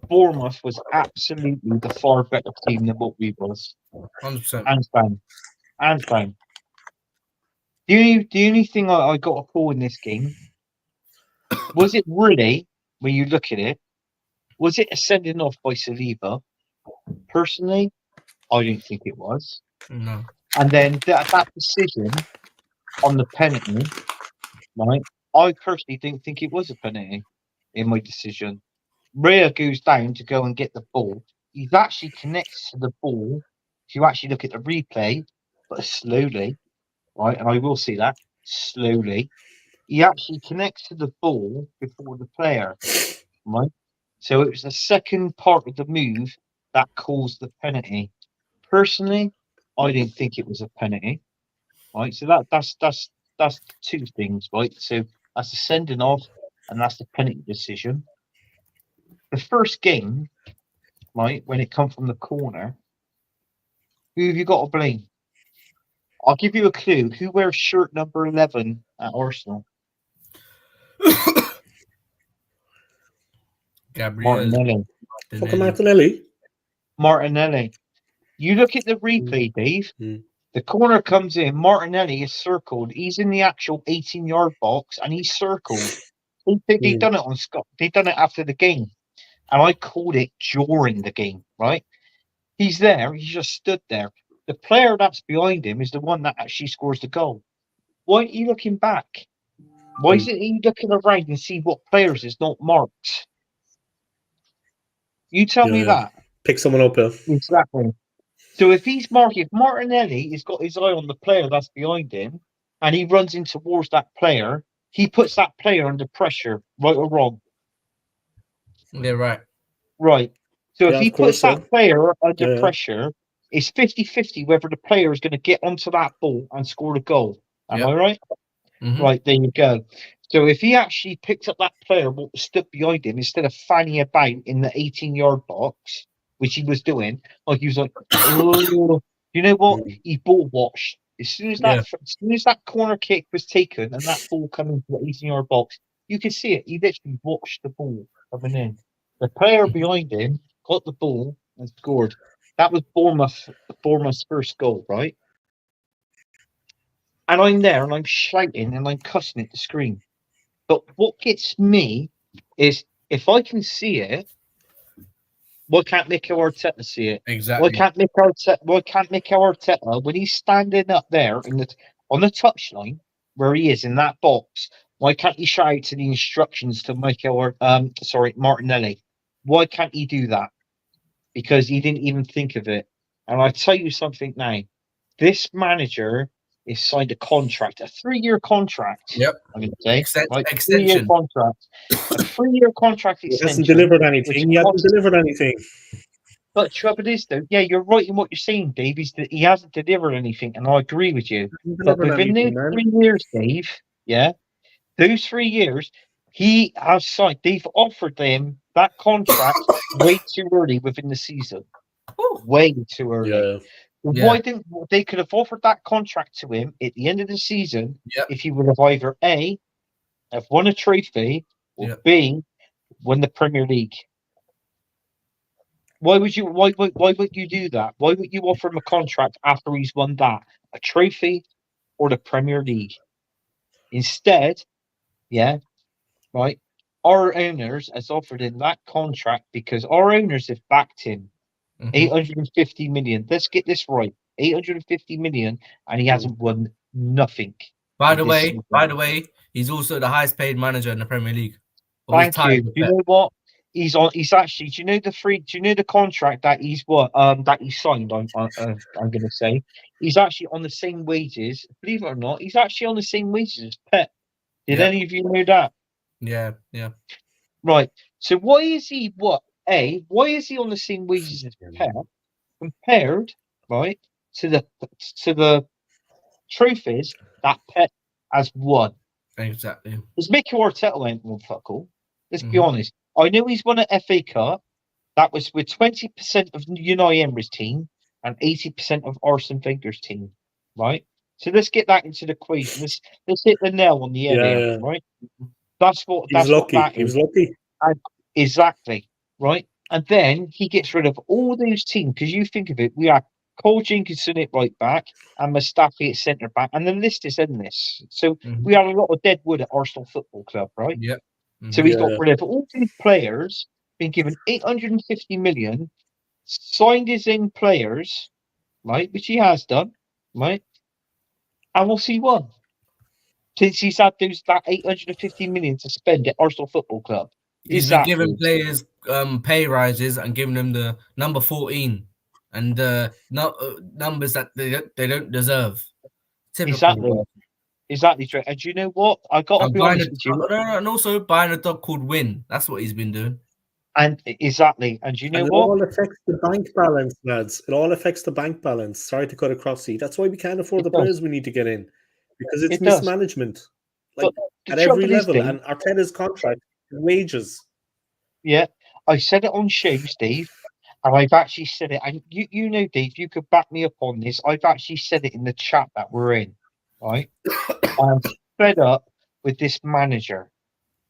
Bournemouth was absolutely the far better team than what we was. 100%. And fine. The only thing I got a call in this game, was it really, when you look at it, was it a sending off by Saliba? Personally, I don't think it was. No. And then that decision on the penalty, right? I personally didn't think it was a penalty in my decision. Rhea goes down to go and get the ball. He actually connects to the ball. If you actually look at the replay, but slowly, right? And I will see that slowly. He actually connects to the ball before the player, right? So it was the second part of the move that caused the penalty. Personally, I didn't think it was a penalty, right? So that's two things, right? So that's the sending off, and that's the penalty decision. The first game, right, when it comes from the corner, who have you got to blame? I'll give you a clue. Who wears shirt number 11 at Arsenal? Gabriel. Martinelli. You look at the replay, Dave. The corner comes in. Martinelli is circled. He's in the actual 18-yard box, and he's circled. They done it on Scott. They done it after the game, and I called it during the game. Right? He's there. He just stood there. The player that's behind him is the one that actually scores the goal. Why aren't you looking back? Why isn't he looking around and see what players is not marked? You tell me that. Pick someone up here. Exactly. So if he's marking, if Martinelli has got his eye on the player that's behind him, and he runs in towards that player, he puts that player under pressure, right or wrong. Yeah, right. Right. So if Yeah, he of course, puts that player under Yeah. pressure, it's 50-50 whether the player is going to get onto that ball and score the goal. Am I right? Mhm. Right, there you go. So if he actually picked up that player what was stood behind him instead of fanning about in the 18-yard box, which he was doing, like he was like, oh, you know what? Mm. He ball watched. As soon as that corner kick was taken and that ball coming into the 18-yard box, you could see it. He literally watched the ball coming in. The player behind him got the ball and scored. That was Bournemouth's first goal, right? And I'm there and I'm shouting and I'm cussing at the screen. But what gets me is if I can see it, why can't Mikel Arteta see it? Exactly. Why can't Mikel Arteta, when he's standing up there on the touchline where he is in that box, why can't he shout to the instructions to Martinelli? Why can't he do that? Because he didn't even think of it. And I tell you something now, this manager is signed a contract, a 3-year contract. Yep. I'm going to say, right? 3-year Extension. contract, a 3-year contract He extension. hasn't delivered anything. He hasn't delivered anything. But trouble is, though, yeah, you're right in what you're saying, Dave. Is that he hasn't delivered anything, and I agree with you. But within those 3 years, Dave, yeah, those 3 years, he has signed. They've offered them that contract way too early within the season. Way too early. Yeah. Why didn't they could have offered that contract to him at the end of the season if he would have either A, have won a trophy, or B, won the Premier League? Why would you do that? Why would you offer him a contract after he's won that? A trophy or the Premier League? Instead, right, our owners has offered him that contract because our owners have backed him. 850 million. Let's get this right. 850 million, and he hasn't won nothing. By the way, he's also the highest paid manager in the Premier League. Thank you. Do you know what? He's actually. Do you know the contract that he's signed? I'm going to say he's actually on the same wages. Believe it or not, he's actually on the same wages as Pep. Did any of you know that? Yeah. Right. So why is he why is he on the same wages as Pep compared, right, to the trophies that Pep has won? Exactly. Because Mikel Arteta ain't won fuck all. Let's be honest. I know he's won an FA Cup. That was with 20% of Unai Emery's team and 80% of Arsene Wenger's team, right? So let's get that into the equation. Let's hit the nail on the head here, right? That's what He was lucky. And exactly, right? And then he gets rid of all those teams because you think of it, we have Cole Jenkinson at right back and Mustafi at centre back, and the list is endless. So we had a lot of dead wood at Arsenal Football Club, right? Yep. So he's got rid of all these players, been given 850 million, signed his own players, right, which he has done, right? And we'll see one. Since he's had that 850 million to spend at Arsenal Football Club. He's been giving players pay rises and giving them the number 14 and numbers that they don't deserve. Typical. Exactly true. And do you know what? I got to be honest with you. And also buying a dog called Win. That's what he's been doing. And exactly. And you know what? It all affects the bank balance, lads. It all affects the bank balance. Sorry to cut across you. That's why we can't afford the players we need to get in. Because it's mismanagement. Like at every level. And Arteta's contract, wages. Yeah. I said it on shows, Dave. And I've actually said it. And you know, Dave, you could back me up on this. I've actually said it in the chat that we're in. Right? I'm fed up with this manager.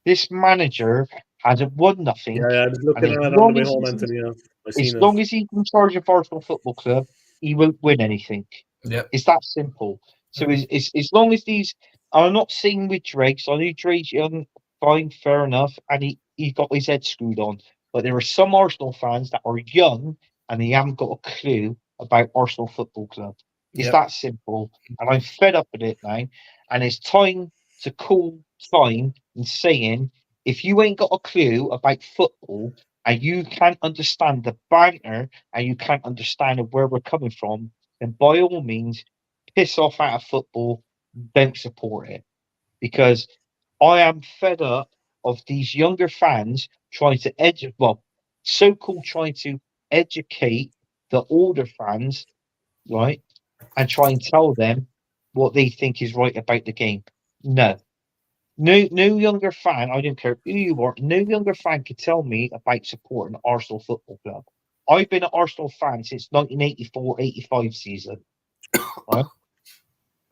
This manager hasn't won nothing. Yeah, I was looking at it on the way home, Anthony. As long as he's in charge of Arsenal Football Club, he won't win anything. Yeah, it's that simple. So as long as these, I'm not saying with Drake. So I know Drake's young, fine, fair enough, and he got his head screwed on. But there are some Arsenal fans that are young and they haven't got a clue about Arsenal Football Club. It's that simple, and I'm fed up with it now. And it's time to call time and saying, if you ain't got a clue about football and you can't understand the banter and you can't understand where we're coming from, then by all means, piss off out of football. Don't support it, because I am fed up of these younger fans trying to so-called trying to educate the older fans, right, and try and tell them what they think is right about the game. No, no younger fan. I don't care who you are. No younger fan can tell me about supporting Arsenal Football Club. I've been an Arsenal fan since 1984-85 season. Right,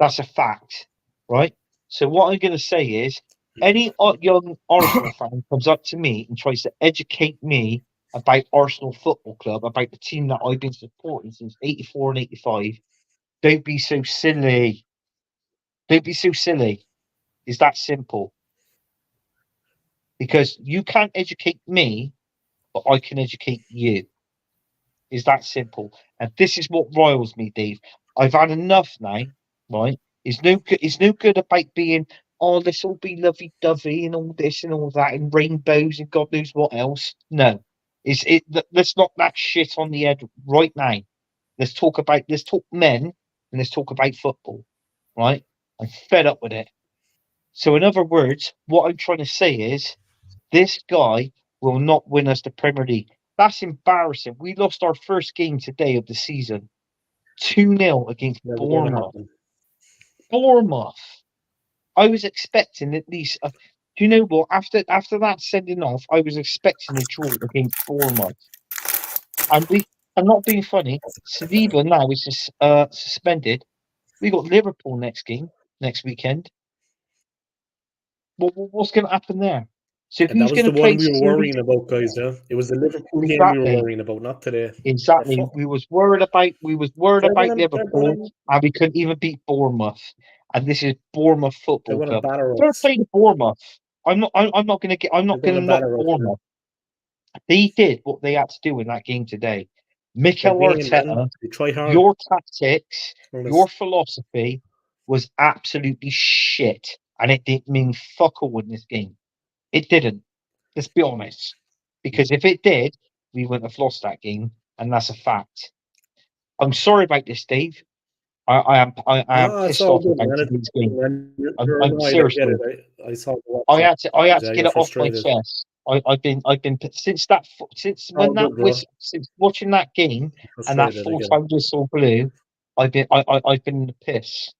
that's a fact. Right. So what I'm going to say is, any young Arsenal fan comes up to me and tries to educate me about Arsenal Football Club, about the team that I've been supporting since 84 and 85, don't be so silly. Don't be so silly. It's that simple. Because you can't educate me, but I can educate you. It's that simple. And this is what riles me, Dave. I've had enough now, right? It's no good. It's no good about being, oh, let's all be lovey dovey and all this and all that and rainbows and God knows what else. No, let's knock that shit on the head right now. Let's talk men and let's talk about football, right? I'm fed up with it. So in other words, what I'm trying to say is, this guy will not win us the Premier League. That's embarrassing. We lost our first game today of the season, 2-0 against Never gonna Bournemouth. happen. Bournemouth. I was expecting at least. Do you know what? After that sending off, I was expecting a draw against Bournemouth. And I'm not being funny. Saliba now is just suspended. We got Liverpool next weekend. What's going to happen there? So And that who's was going the to play one we were Saliba? worrying about, guys. Yeah, it was the Liverpool game we were Exactly. worrying about, not today. Exactly. We was worried about Liverpool, They're and we couldn't even beat Bournemouth. And this is Bournemouth Football gonna Club. batter Fair us. play to Bournemouth. I'm not going to They're gonna knock batter us. Bournemouth. They did what they had to do in that game today. Mikel Their game, man. Arteta, They try hard. your tactics, Honest. your philosophy was absolutely shit, and it didn't mean fuck all in this game. It didn't. Let's be honest. Because if it did, we wouldn't have lost that game, and that's a fact. I'm sorry about this, Dave. I am No, it's pissed all off good, about man. today's game. Man, you're I'm annoyed. I seriously. get it. I saw the I WhatsApp. had to Yeah, get you're it off my frustrated. chest. I've been since All good, bro. since watching that game and that Frustrated. I get it. full-time whistle blew, I've been in the piss,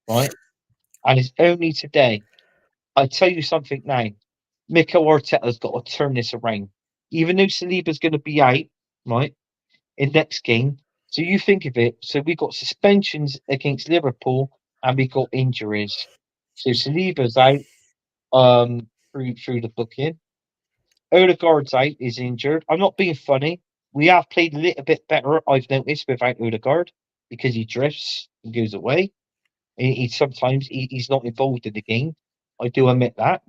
right? And it's only today. I tell you something now. Mikel Arteta's got to turn this around. Even though Saliba's going to be out, right, in next game. So you think of it. So we got suspensions against Liverpool and we got injuries. So Saliba's out through the booking. Odegaard's out, is injured. I'm not being funny. We have played a little bit better, I've noticed, without Odegaard because he drifts and goes away. He's not involved in the game. I do admit that.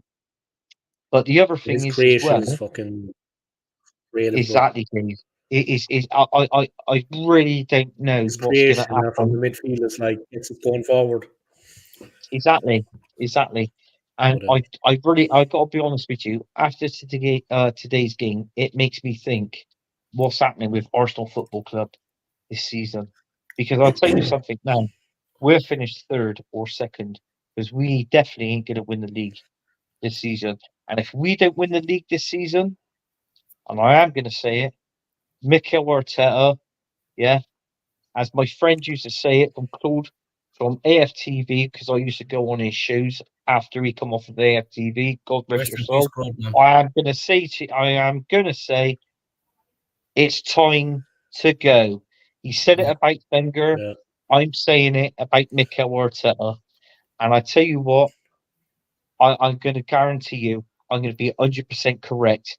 But the other thing His is as creation well, is fucking real, bro. exactly, Dave. I really don't know His what's going to creation from the happen. midfield is like it's going forward. Exactly. And But, I got to be honest with you. After today's game, it makes me think what's happening with Arsenal Football Club this season. Because I'll tell you something now, we're finished third or second because we definitely ain't going to win the league this season. And if we don't win the league this season, and I am going to say it, Mikel Arteta, yeah, as my friend used to say it from Claude from AFTV, because I used to go on his shows after he come off of AFTV. God rest Rest your in peace, soul. Claude, man. I am gonna say it's time to go. He said it about Wenger. yeah. I'm saying it about Mikel Arteta. And I tell you what, I'm going to guarantee you, I'm going to be 100% correct.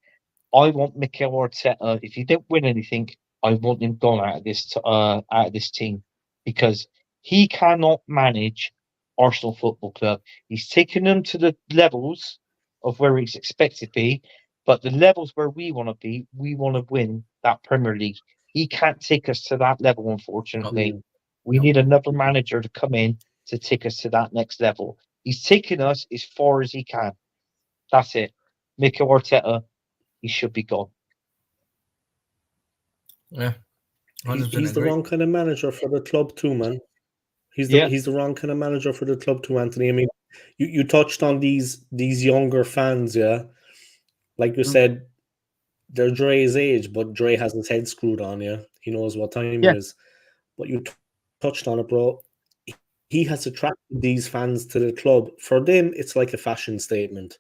I want Mikel Arteta. If he don't win anything, I want him gone out of this team because he cannot manage Arsenal Football Club. He's taken them to the levels of where he's expected to be, but the levels where we want to be, we want to win that Premier League. He can't take us to that level, unfortunately. We need another manager to come in to take us to that next level. He's taken us as far as he can. That's it. Mikel Arteta, he should be gone. Yeah, 100% He's the agree. wrong kind of manager for the club too, man. He's Yeah. the wrong kind of manager for the club too, Anthony. I mean, You touched on these younger fans, yeah. Like you Mm. said, they're Dre's age, but Dre has his head screwed on, yeah. He knows what time Yeah. it is. But you touched on it, bro. He has attracted these fans to the club. For them, it's like a fashion statement.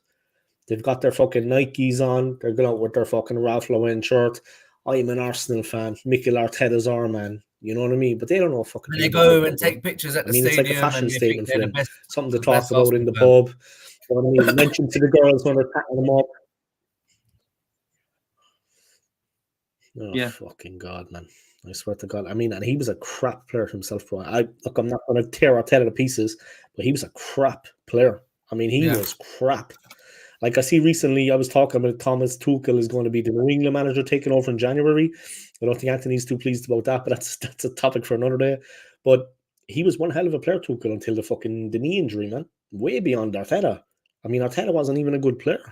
They've got their fucking Nikes on. They're going out with their fucking Ralph Lauren shirt. I'm an Arsenal fan. Mikel Arteta's our man. You know what I mean? But they don't know fucking And thing they about go football, and bro. take pictures at I the mean, it's like a stadium, fashion and they think statement for they're them. the best. Something to the talk best about in the Arsenal fan. pub. You know what I mean? Mention to the girls when they're patting them up. Oh, Yeah. fucking God, man. I swear to God. I mean, and he was a crap player himself, bro. Look, I'm not going to tear Arteta to pieces, but he was a crap player. I mean, he Yeah. was crap. Like I see recently, I was talking about Thomas Tuchel is going to be the New England manager taking over in January. I don't think Anthony's too pleased about that, but that's a topic for another day. But he was one hell of a player, Tuchel, until the knee injury, man. Way beyond Arteta. I mean, Arteta wasn't even a good player.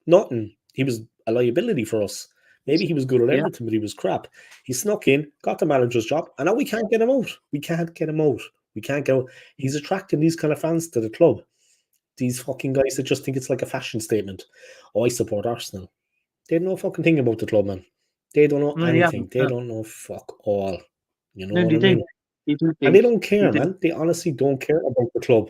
Nothing. He was a liability for us. Maybe he was good at Yeah. everything, but he was crap. He snuck in, got the manager's job, and now we can't get him out. We can't get him out. We can't get out. He's attracting these kind of fans to the club. These fucking guys that just think it's like a fashion statement. Oh, I support Arsenal. They know fucking thing about the club, man. They don't know No, they anything. haven't. They don't know fuck all. You know No, what they I mean? do. They do. And they don't care, do. man. They honestly don't care about the club.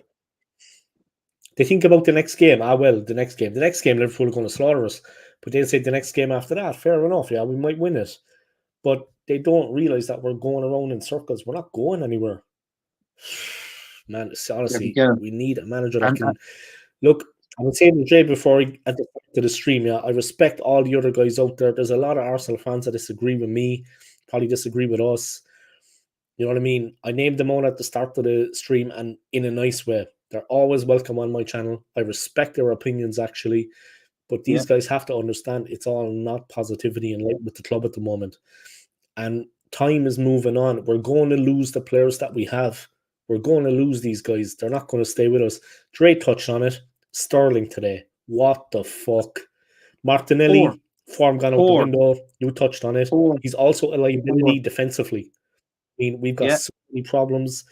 They think about the next game. The next game. The next game, Liverpool are going to slaughter us. But they'll say the next game after that, fair enough, yeah, we might win it. But they don't realise that we're going around in circles. We're not going anywhere. Man, honestly, go. we need a manager that And, can... Look, I was saying to Jay before at the start of the stream, yeah, I respect all the other guys out there. There's a lot of Arsenal fans that disagree with me, probably disagree with us. You know what I mean? I named them all at the start of the stream and in a nice way. They're always welcome on my channel. I respect their opinions, actually. But these guys have to understand it's all not positivity and light with the club at the moment. And time is moving on. We're going to lose the players that we have. We're going to lose these guys. They're not going to stay with us. Dre touched on it. Sterling today. What the fuck? Martinelli, form gone out the window. You touched on it. He's also a liability defensively. I mean, we've got so many problems.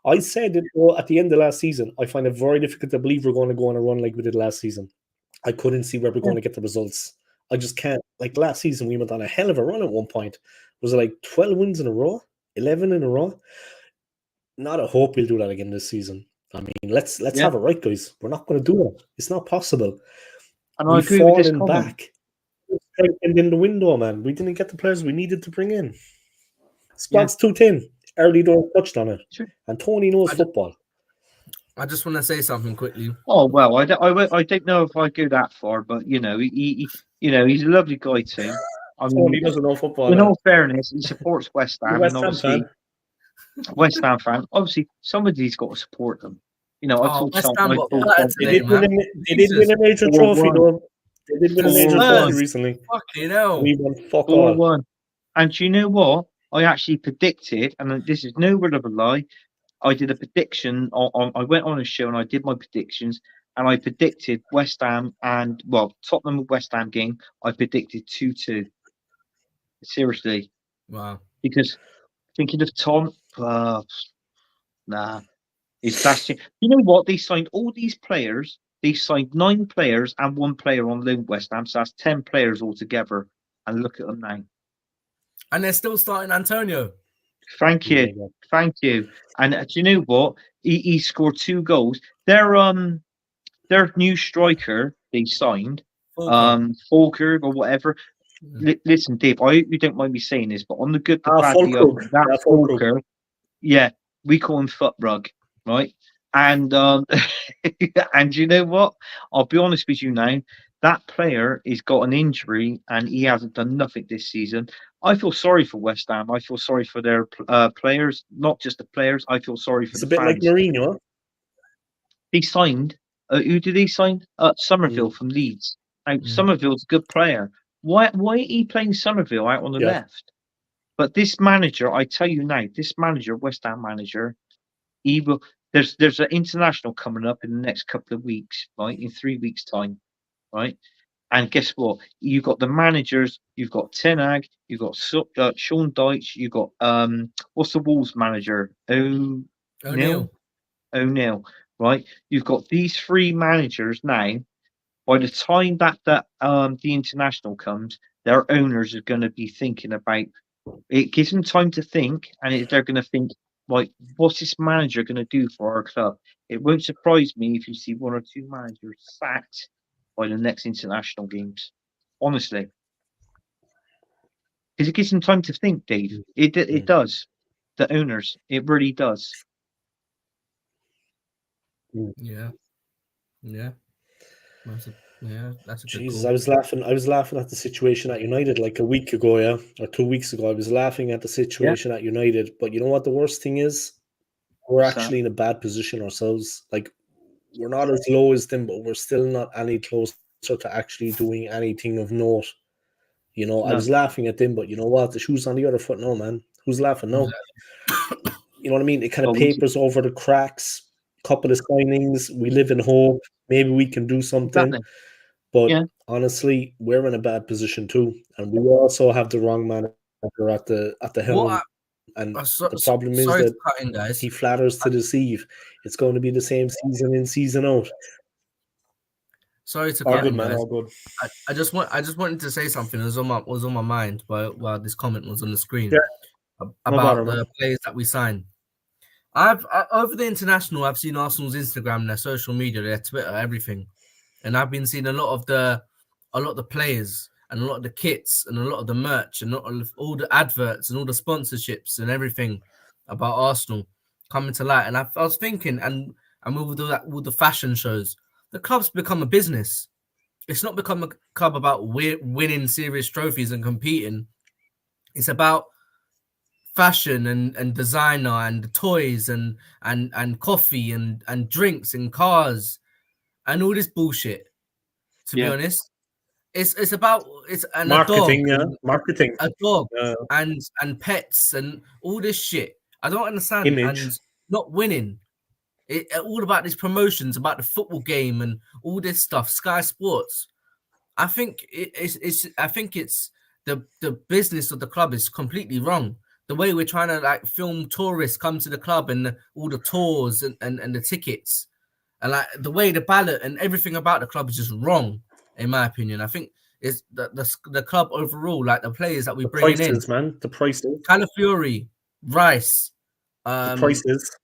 I said it at the end of last season. I find it very difficult to believe we're going to go on a run like we did last season. I couldn't see where we're going to get the results. I just can't. Like last season, we went on a hell of a run at one point. Was it like 12 wins in a row? 11 in a row? Not a hope we'll do that again this season. I mean, let's have it right, guys. We're not going to do it. It's not possible. And I agree with this comment. Back. And in the window, man. We didn't get the players we needed to bring in. Squad's too thin. Early door touched on it. Sure. And Tony knows football. I just want to say something quickly. Oh well, I don't know if I go that far, but you know, he's a lovely guy too. I mean, Tony doesn't know football. In all fairness, he supports West Ham, West and Ham obviously West Ham fan. Obviously, somebody's got to support them. You know, I told West Tom, Ham got battered they today, man. did win a major trophy, though. They did win a major trophy recently. Fucking hell. We won fuck all. 4-1. And do you know what? I actually predicted, and this is no word of a lie. I did a prediction I went on a show and I did my predictions, and I predicted West Ham and Tottenham West Ham game. I predicted 2-2. Seriously. Wow. Because thinking of Tom, nah. You know what? They signed all these players. They signed 9 players and 1 player on loan West Ham, so that's 10 players altogether. And look at them now. And they're still starting Antonio. Thank you. And do you know what? He scored 2 goals. Their new striker they signed, Falker or whatever. Listen, Dave, I hope you don't mind me saying this, but on the good, the bad, the ugly, that Falker, we call him foot rug, right? And and you know what? I'll be honest with you now. That player has got an injury and he hasn't done nothing this season. I feel sorry for West Ham. I feel sorry for their players, not just the players. I feel sorry for the fans. It's a bit like Mourinho. He signed. Who did he sign? Somerville from Leeds. Now, Somerville's a good player. Why ain't he playing Somerville out on the left? But this manager, I tell you now, West Ham manager, he will. There's an international coming up in the next couple of weeks, right? In 3 weeks' time, right? And guess what? You've got the managers. You've got Ten Hag. You've got Sean Dyche. You've got what's the Wolves manager? O'Neill. right? You've got these 3 managers now. By the time that the international comes, their owners are going to be thinking about. It gives them time to think, and they're going to think, like, what's this manager going to do for our club? It won't surprise me if you see 1 or 2 managers sacked by the next international games. Honestly, because it gives them time to think, Dave. It does. The owners, it really does. Yeah. That's a good Jesus, call. I was laughing at the situation at United like a week ago, or 2 weeks ago. I was laughing at the situation at United. But you know what the worst thing is? We're actually in a bad position ourselves. Like, we're not as low as them, but we're still not any closer to actually doing anything of note. You know, I was laughing at them, but you know what? The shoe's on the other foot now, man. Who's laughing now? You know what I mean? It kind of papers over the cracks. Couple of signings. We live in hope. Maybe we can do something. But honestly, we're in a bad position too, and we also have the wrong manager at the helm. And the problem is that he flatters to deceive. It's going to be the same season in, season out. Sorry to cut in, man. All good. I just wanted to say something. It was on my mind while this comment was on the screen about the players that we signed. I've over the international, I've seen Arsenal's Instagram, their social media, their Twitter, everything, and I've been seeing a lot of the players and a lot of the kits and a lot of the merch and all the adverts and all the sponsorships and everything about Arsenal coming to light. And I was thinking, and with all the fashion shows, the club's become a business. It's not become a club about winning serious trophies and competing. It's about fashion and designer and the toys and coffee and drinks and cars and all this bullshit. To be honest, it's about marketing, a dog and pets and all this shit. I don't understand. Image. And not winning. All about these promotions, about the football game and all this stuff. Sky Sports. I think it's the business of the club is completely wrong. The way we're trying to like film tourists come to the club and all the tours and the tickets and like the way the ballot and everything about the club is just wrong, in my opinion. I think it's the club overall, like the players that we bring in, man. The prices, Calafiori, Rice, the prices.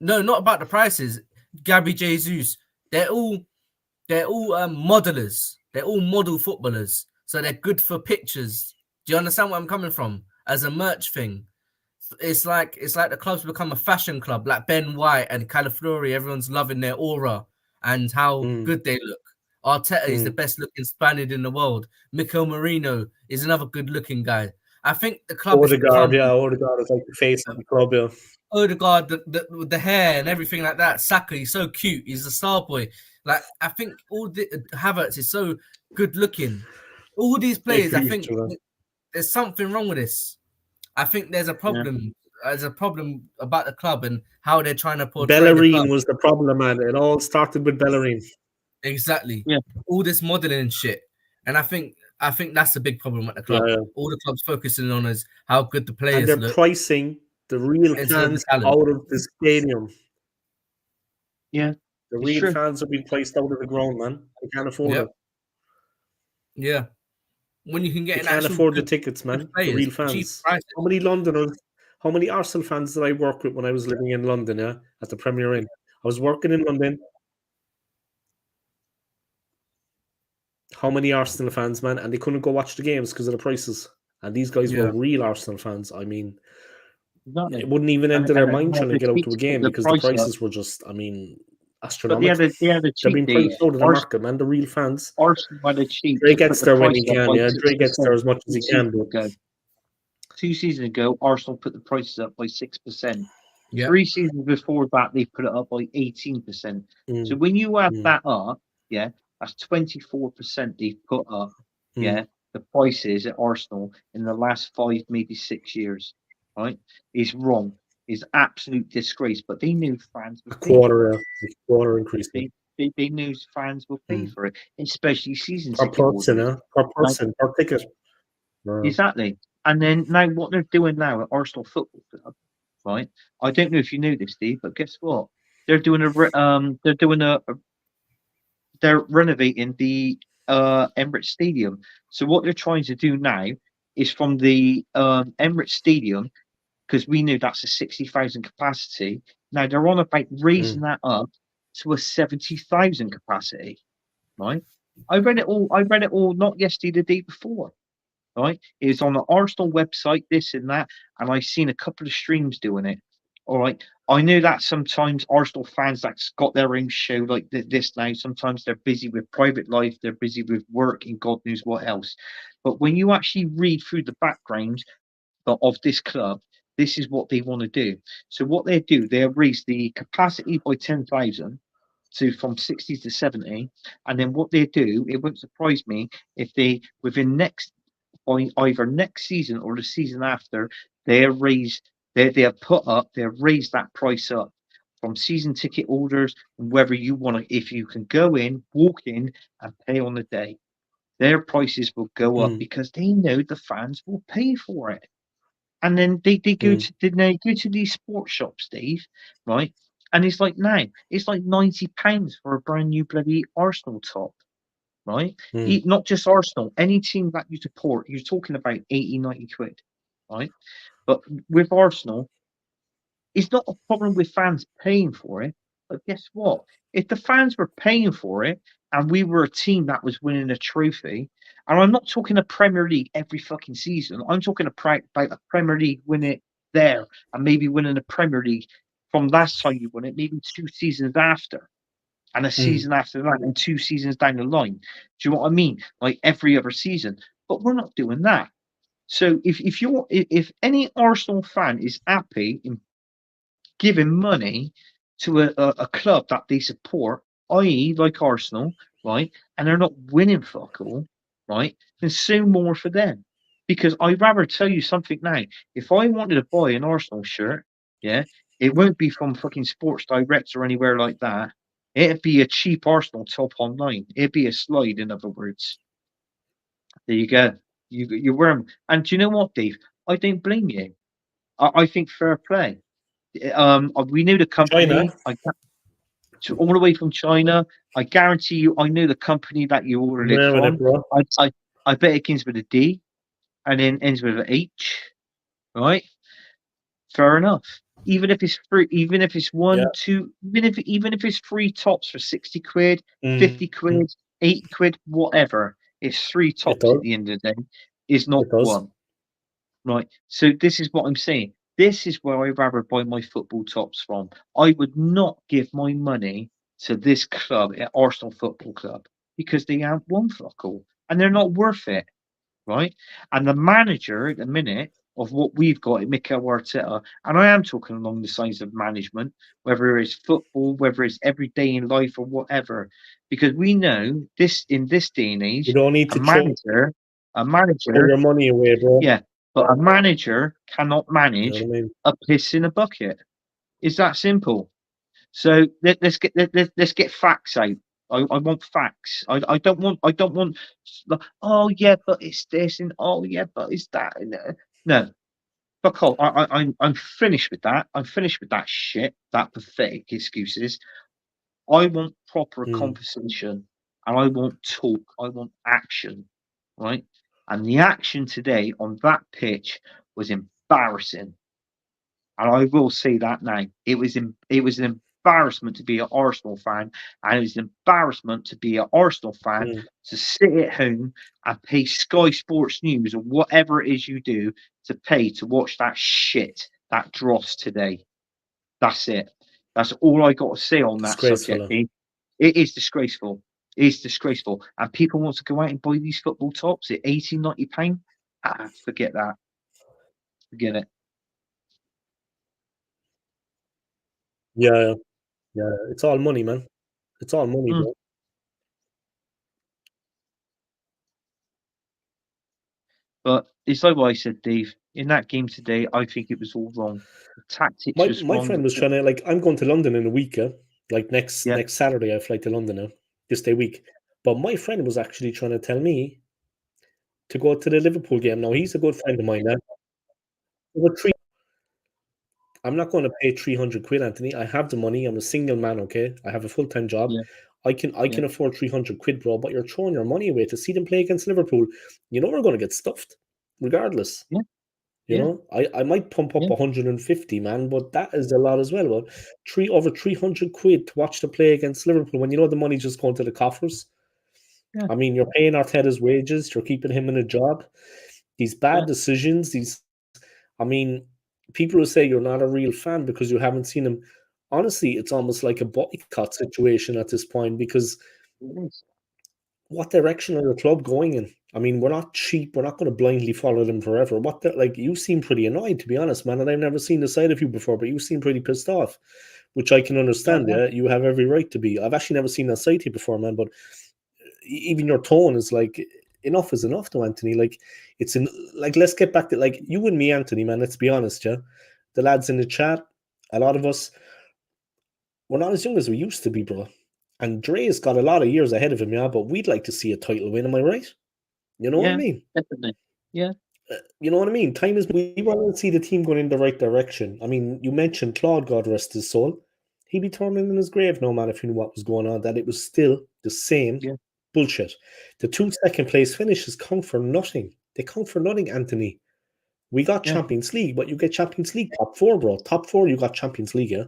No, not about the prices. Gabby Jesus, they're all modelers. They're all model footballers, so they're good for pictures. Do you understand where I'm coming from? As a merch thing, it's like the club's become a fashion club, like Ben White and Calafiori. Everyone's loving their aura and how good they look. Arteta is the best looking Spaniard in the world. Mikel Merino is another good looking guy. I think the club Odegaard is like the face of the club. Yeah. Odegaard, with the hair and everything like that. Saka, he's so cute. He's a star boy. Like, I think all the Havertz is so good looking. All these players, I think there's something wrong with this. I think there's a problem. Yeah. There's a problem about the club and how they're trying to portray. Bellerin was the problem, man. It all started with Bellerin. Exactly. Yeah. All this modeling and shit. And I think that's the big problem at the club. Yeah. All the club's focusing on is how good the players and they're pricing the real fans out of the stadium. Yeah. The real fans are being priced out of the ground, man. They can't afford it. Yeah. When you can get they can't afford the tickets, man. The real fans. How many Londoners, how many Arsenal fans did I work with when I was living in London, at the Premier Inn? I was working in London. How many Arsenal fans, man? And they couldn't go watch the games because of the prices. And these guys were real Arsenal fans. I mean, it wouldn't even enter their mind trying to get out to a game because the prices were just, I mean, astronomical. They're being priced out of the market, man. The real fans. Arsenal by the cheap. Dre gets there when he can, Dre gets there as much as he can. 2 seasons ago, Arsenal put the prices up by 6%. 3 seasons before that, they put it up by 18%. So when you add that up, that's 24% they've put up, the prices at Arsenal in the last 5, maybe 6 years, right? Is wrong. Is absolute disgrace. But they knew fans would pay for it. A quarter increase. They knew fans would pay for it, especially season per person, per ticket. Exactly. And then now what they're doing now at Arsenal Football Club, right? I don't know if you know this, Steve, but guess what? they're doing they're renovating the Emirates Stadium. So what they're trying to do now is from the Emirates Stadium, because we knew that's a 60,000 capacity. Now they're on about raising that up to a 70,000 capacity. Right? I read it all. I read it all not yesterday, the day before. Right? It's on the Arsenal website, this and that, and I've seen a couple of streams doing it. All right. I know that sometimes Arsenal fans that's got their own show like this now. Sometimes they're busy with private life, they're busy with work, and God knows what else. But when you actually read through the background of this club, this is what they want to do. So what they do, they raise the capacity by 10,000 to from 60 to 70, and then what they do, it won't surprise me if they within next or either next season or the season after, they raise they have put up, they have raised that price up from season ticket holders, and whether you want to, if you can go in, walk in, and pay on the day, their prices will go up because they know the fans will pay for it. And then they go to these sports shops, Steve, right? And it's like now, it's like £90 for a brand new bloody Arsenal top. Right? Not just Arsenal, any team that you support, you're talking about 80, 90 quid, right? But with Arsenal, it's not a problem with fans paying for it. But guess what? If the fans were paying for it and we were a team that was winning a trophy, and I'm not talking a Premier League every fucking season, I'm talking about a Premier League winning it there and maybe winning a Premier League from last time you won it, maybe 2 seasons after. And a season after that, and 2 seasons down the line. Do you know what I mean? Like every other season. But we're not doing that. So if any Arsenal fan is happy in giving money to a club that they support, i.e., like Arsenal, right, and they're not winning fuck all, right, then so more for them. Because I'd rather tell you something now. If I wanted to buy an Arsenal shirt, yeah, it won't be from fucking Sports Direct or anywhere like that. It'd be a cheap Arsenal top online. It'd be a slide, in other words. There you go. You wear them. And do you know what, Dave? I don't blame you. I think fair play. We knew the company. All the way from China. I guarantee you, I knew the company that you ordered it from. I bet it begins with a D and then ends with an H. Right? Fair enough. Even if it's free, even if it's even if it's 3 tops for 60 quid, 50 quid, 80 quid, whatever, it's 3 tops at the end of the day. Is not one. Right. So this is what I'm saying. This is where I'd rather buy my football tops from. I would not give my money to this club at Arsenal Football Club because they haven't won fuck all and they're not worth it. Right. And the manager at the minute of what we've got at Mikel Arteta, and I am talking along the lines of management, whether it's football, whether it's everyday in life or whatever, because we know this in this day and age, you don't need to throw your money away, bro. Yeah, but a manager cannot manage a piss in a bucket. It's that simple. So let's get facts out. I want facts. I don't want. Oh yeah, but it's this and oh yeah, but it's that. No, fuck off. I'm finished with that. I'm finished with that shit. That pathetic excuses. I want proper conversation, and I want talk. I want action, right? And the action today on that pitch was embarrassing. And I will say that now. It was an embarrassment to be an Arsenal fan, and it was an embarrassment to be an Arsenal fan to sit at home and pay Sky Sports News or whatever it is you do to pay to watch that shit, that dross today. That's it. That's all I got to say on that subject. It is disgraceful. It is disgraceful. And people want to go out and buy these football tops at £80, £90. Forget that. Forget it. Yeah. It's all money, man. It's all money, bro. But it's like what I said, Dave. In that game today, I think it was all wrong. The tactics was wrong. My friend was trying to I'm going to London in a week, like next Saturday I fly to London now, this day week. But my friend was actually trying to tell me to go to the Liverpool game. Now he's a good friend of mine. I'm not going to pay 300 quid, Anthony. I have the money. I'm a single man, okay? I have a full-time job. Yeah. I can afford 300 quid, bro, but you're throwing your money away to see them play against Liverpool. You know we're going to get stuffed, regardless. Yeah. You Yeah. know, I might pump up Yeah. 150, man, but that is a lot as well. But over 300 quid to watch the play against Liverpool when you know the money's just going to the coffers. Yeah. I mean, you're paying Arteta's wages, you're keeping him in a job. These bad decisions, I mean, people who say you're not a real fan because you haven't seen him. Honestly, it's almost like a boycott situation at this point because what direction are the club going in? I mean, we're not cheap. We're not going to blindly follow them forever. You seem pretty annoyed, to be honest, man. And I've never seen the side of you before, but you seem pretty pissed off, which I can understand. Yeah, you have every right to be. I've actually never seen that side of you before, man. But even your tone is like, enough is enough, though, Anthony. Like, let's get back to like you and me, Anthony, man. Let's be honest, yeah. The lads in the chat, a lot of us, we're not as young as we used to be, bro. And Dre's got a lot of years ahead of him, yeah, but we'd like to see a title win, am I right? You know what I mean? Definitely. Yeah. You know what I mean? We want to see the team going in the right direction. I mean, you mentioned Claude, God rest his soul. He'd be turning in his grave no matter if he knew what was going on, that it was still the same bullshit. The 2 second place finishes count for nothing. They count for nothing, Anthony. We got Champions League, but you get Champions League top 4, bro. Top 4, you got Champions League, yeah?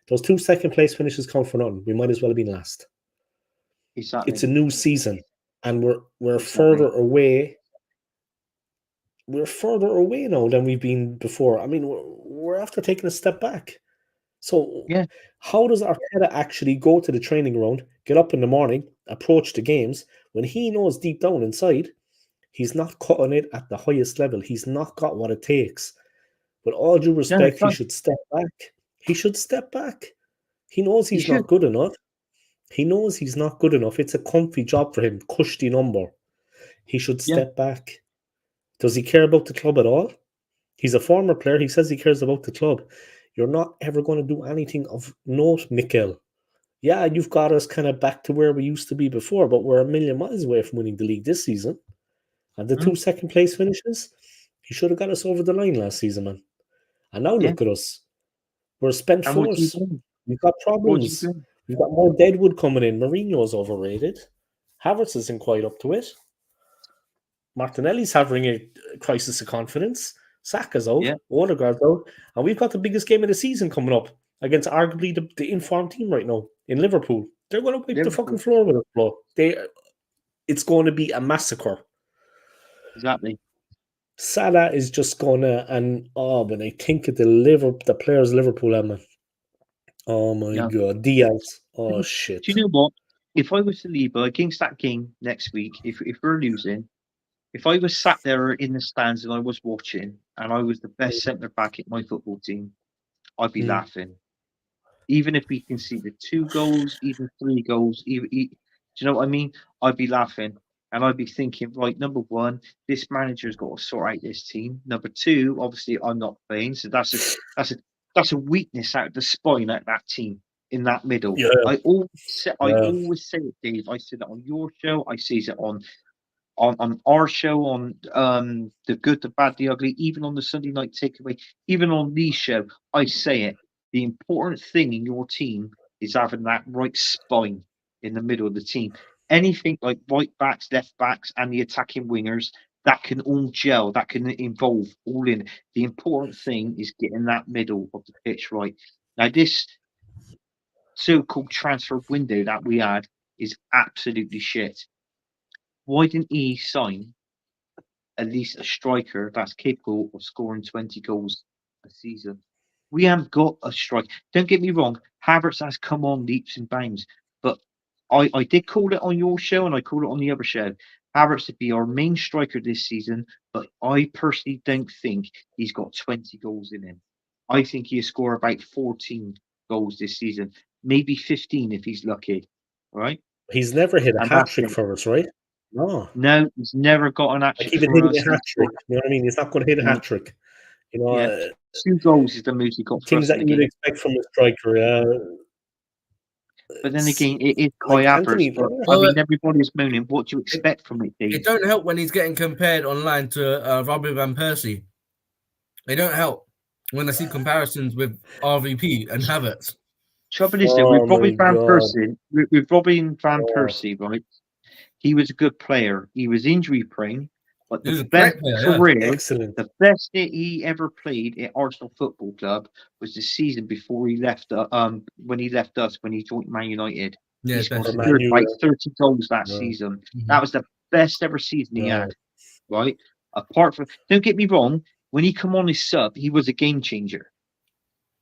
Those 2 second place finishes count for nothing. We might as well have been last. Exactly. It's a new season, and we're further away. We're further away now than we've been before. I mean, we're after taking a step back. So how does Arteta actually go to the training ground, get up in the morning, approach the games, when he knows deep down inside he's not cutting it at the highest level? He's not got what it takes. With all due respect, he should step back. He should step back. He knows he's not good enough. He knows he's not good enough. It's a comfy job for him, cushy number. He should step back. Does he care about the club at all? He's a former player. He says he cares about the club. You're not ever going to do anything of note, Mikel. Yeah, you've got us kind of back to where we used to be before, but we're a million miles away from winning the league this season. And the 2 second place finishes, he should have got us over the line last season, man. And now look at us. We're a spent force. We've got problems. We've got more deadwood coming in. Mourinho's overrated. Havertz isn't quite up to it. Martinelli's having a crisis of confidence. Saka's out. Odegaard's out. And we've got the biggest game of the season coming up against arguably the informed team right now in Liverpool. They're going to wipe the fucking floor with us, bro. It's going to be a massacre. Exactly. Salah is just gonna, when I think of the players Liverpool have, man. Oh my god, Diaz. Oh shit. Do you know what? If I was to leave against that game next week, if we're losing, if I was sat there in the stands and I was watching, and I was the best centre back at my football team, I'd be laughing. Even if we conceded 2 goals, even 3 goals, do you know what I mean? I'd be laughing. And I'd be thinking, right, number 1, this manager's got to sort out this team. Number 2, obviously, I'm not playing, so that's a weakness out of the spine at that team in that middle. Yeah. I always say it, Dave. I said it on your show. I say it on our show, on the good, the bad, the ugly. Even on the Sunday night takeaway, even on Lee's show, I say it. The important thing in your team is having that right spine in the middle of the team. Anything like right backs, left backs, and the attacking wingers, that can all gel, that can involve all in. The important thing is getting that middle of the pitch right. Now, this so-called transfer window that we had is absolutely shit. Why didn't he sign at least a striker that's capable of scoring 20 goals a season? We haven't got a strike. Don't get me wrong, Havertz has come on leaps and bounds, but I did call it on your show and I call it on the other show. Havertz would be our main striker this season, but I personally don't think he's got 20 goals in him. I think he'll score about 14 goals this season, maybe 15 if he's lucky. All right? He's never hit a hat-trick for us, right? No, he's never got an hat-trick. Even hitting a hat-trick, you know what I mean? He's not going to hit a hat-trick. You know, 2 goals is the most he got. Things that you would expect from a striker. But then again, it is Kai Havertz. I mean, everybody's moaning. What do you expect from it, Dave? It don't help when he's getting compared online to Robin van Persie. They don't help. when I see comparisons with RVP and Havertz. Trouble is, Oh with Robbie my Van God. Persie, with Robin Van Oh. Persie, right? He was a good player. He was injury prone, but He was the a best great player, yeah. career, Excellent. the best that he ever played at Arsenal Football Club was the season before he left. When he left us, when he joined Man United, Yeah, he scored definitely. Man U, like yeah. 30 goals that Yeah. season. Mhm. That was the best ever season he Yeah. had, right? Apart from, don't get me wrong, when he come on his sub, he was a game changer.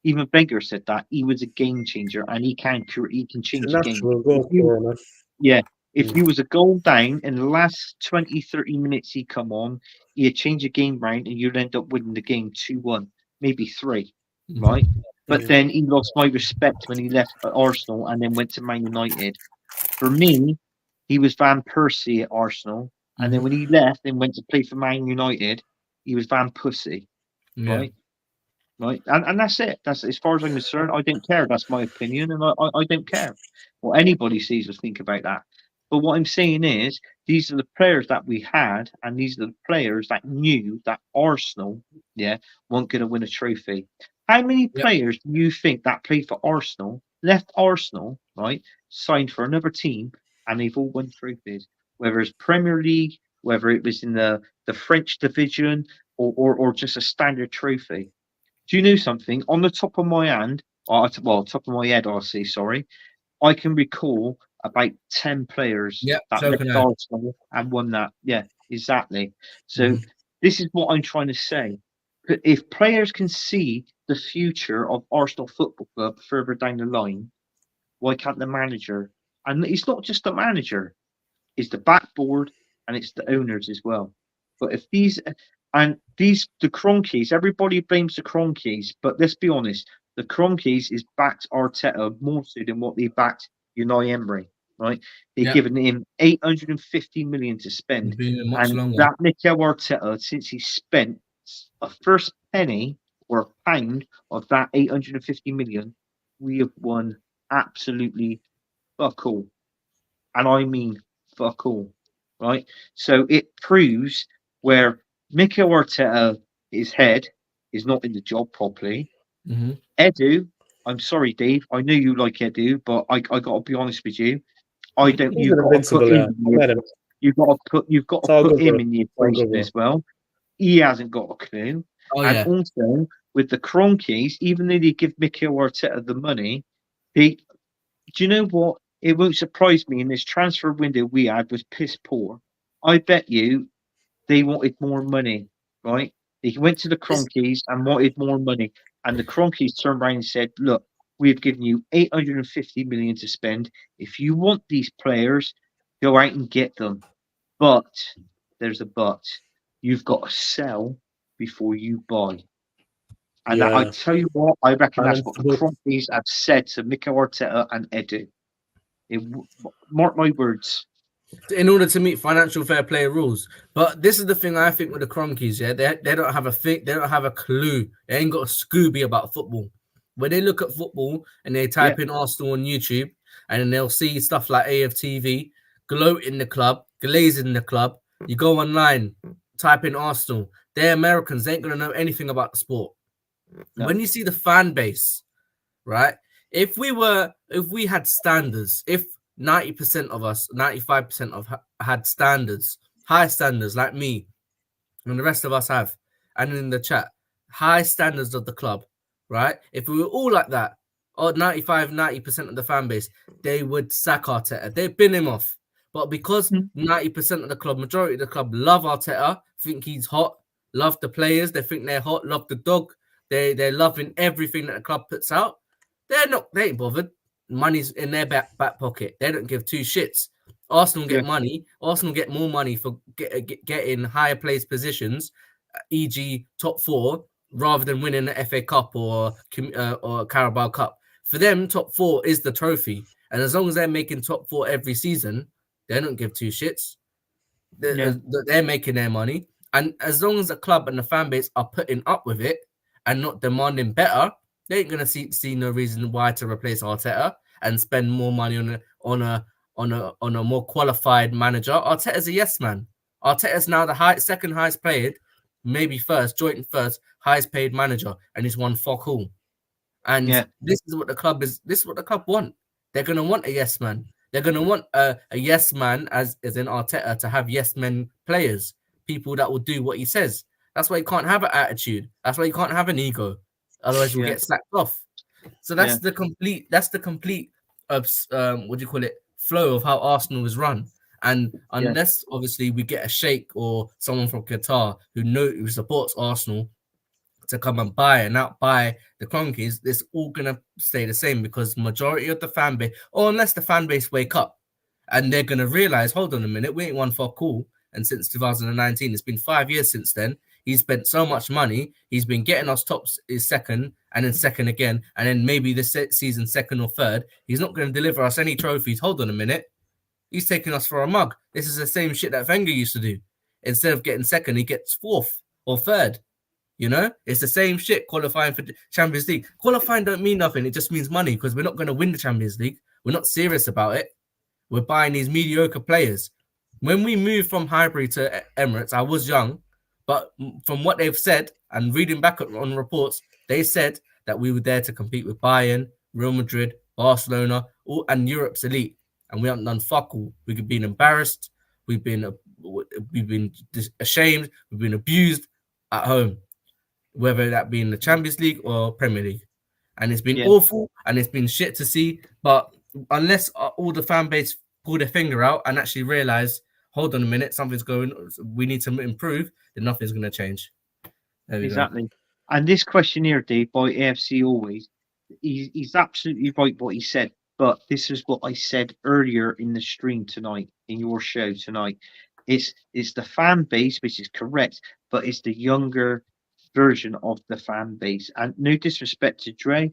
Even Wenger said that he was a game changer, and he can It's change a a game. natural goal If you, scorer, man. yeah, if Mm. you was a goal down in the last 20, 30 minutes he come on, he'd change a game round and you'd end up winning the game 2-1, maybe 3, Mhm. right? But Mhm. then he lost my respect when he left Arsenal and then went to Man United. For me, he was Van Persie at Arsenal, and then Mhm. when he left and went to play for Man United, he was Van Pussy, Yeah. right? Right, and that's it. That's as far as I'm concerned. I don't care. That's my opinion, and I don't care what anybody sees or think about that. But what I'm saying is, these are the players that we had, and these are the players that knew that Arsenal, yeah, weren't going to win a trophy. How many Yep. players do you think that played for Arsenal, left Arsenal, right, signed for another team, and they've all won trophies? Whether it's Premier League, whether it was in the French division, or just a standard trophy. Do you know something? On the top of my hand, well, top of my head, I say, sorry, I can recall about 10 players Yep. that So left can I. Arsenal and won that. Yeah, exactly. So Mhm. this is what I'm trying to say. If players can see the future of Arsenal Football Club further down the line, why can't the manager? And it's not just the manager, it's the backboard and it's the owners as well. But if the Cronkies, everybody blames the Cronkies, but let's be honest, the Cronkies is backed Arteta more so than what they backed Unai Emery, right? They've Yep. given him 850 million to spend, Been here much and longer. that Mikel Arteta, since he spent a first penny or a pound of that 850 million, we have won absolutely fuck all, and I mean fuck all, right? So it proves where Mikel Arteta, his head, is not in the job properly. Mhm. Edu, I'm sorry, Dave. I know you like Edu, but I got to be honest with you. I don't. He's You've been got to put invincible, yeah. him. I met him. You've got It's to all put good, bro. him in the It's all good, equation bro. as well. He hasn't got a clue. Oh And yeah. also with the Cronkies, even though they give Mikel Arteta the money, they do you know what? It won't surprise me in this transfer window we had was piss poor. I bet you they wanted more money, right? They went to the It's- Cronkies and wanted more money. And the Cronkies turned around and said, look, we've given you 850 million to spend. If you want these players, go out and get them. But there's a but. You've got to sell before you buy. And I Yeah. tell you what, I reckon that's Balance what the the book. Cronkies have said to Mikel Arteta and Edu. Mark my words. in order to meet financial fair play rules. But this is the thing I think with the Cronkies, yeah, they don't have a thing, they don't have a clue. They ain't got a Scooby about football. When they look at football and they Yeah. type in Arsenal on YouTube, and then they'll see stuff like AFTV, gloating the club, glazing the club. You go online, type in Arsenal. They're Americans, they ain't gonna know anything about the sport. No. When you see the fan base, right? If we had standards, if 90% of us, 95% of had standards, high standards like me, and the rest of us have, and in the chat, high standards of the club, right? If we were all like that, or 90% of the fan base, they would sack Arteta. They'd bin him off. But because 90% of the club, majority of the club love Arteta, think he's hot, love the players, they think they're hot, love the dog, they're loving everything that the club puts out. They ain't bothered. Money's in their back pocket. They don't give two shits. Arsenal get money. Arsenal get more money for getting higher placed positions, e.g., top 4, rather than winning the FA Cup or Carabao Cup. For them, top 4 is the trophy, and as long as they're making top 4 every season, they don't give two shits. They're making their money, and as long as the club and the fan base are putting up with it and not demanding better, they ain't gonna see no reason why to replace Arteta and spend more money on a more qualified manager. Arteta's a yes man. Arteta's now the second highest paid maybe first, joint first, highest paid manager, and he's won fuck all. And this is what the club is. This is what the club want. They're gonna want a yes man. They're gonna want a yes man, as in Arteta, to have yes men players, people that will do what he says. That's why you can't have an attitude. That's why you can't have an ego. Otherwise, you'll get sacked off. So that's the complete. That's the complete. What do you call it? Flow of how Arsenal is run. And unless obviously we get a sheikh or someone from Qatar who supports Arsenal to come and buy and outbuy the Cronkies, it's all gonna stay the same, because majority of the fan base, or unless the fan base wake up and they're gonna realize, hold on a minute, we ain't won for cool. And since 2019, it's been 5 years since then. He's spent so much money. He's been getting us tops is second, and then second again, and then maybe this season second or third. He's not going to deliver us any trophies. Hold on a minute. He's taking us for a mug. This is the same shit that Wenger used to do. Instead of getting second, he gets fourth or third. You know, it's the same shit qualifying for the Champions League. Qualifying don't mean nothing. It just means money, because we're not going to win the Champions League. We're not serious about it. We're buying these mediocre players. When we moved from Highbury to Emirates, I was young, but from what they've said and reading back on reports, they said that we were there to compete with Bayern, Real Madrid, Barcelona, and Europe's elite. And we haven't done fuck all. We've been embarrassed. We've been ashamed. We've been abused at home, whether that be in the Champions League or Premier League. And it's been awful, and it's been shit to see. But unless all the fan base pull their finger out and actually realize, hold on a minute, something's going, we need to improve, then nothing's going to change. Exactly. And this question here, Dave, by AFC Always, he's absolutely right what he said. But this is what I said earlier in the stream tonight, in your show tonight. It's the fan base, which is correct, but it's the younger version of the fan base. And no disrespect to Dre,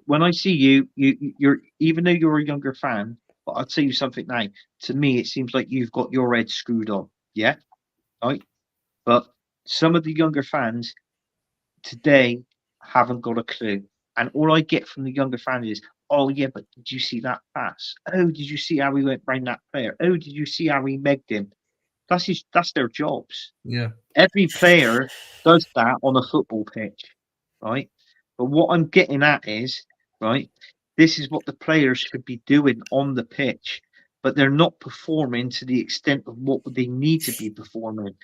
when I see you're even though you're a younger fan, but I'll tell you something now. To me, it seems like you've got your head screwed on. Yeah, right. But some of the younger fans today haven't got a clue, and all I get from the younger fans is, "Oh yeah, but did you see that pass? Oh, did you see how he went round that player? Oh, did you see how he megged him?" That's their jobs. Yeah. Every player does that on a football pitch, right? But what I'm getting at is, right, this is what the players should be doing on the pitch, but they're not performing to the extent of what they need to be performing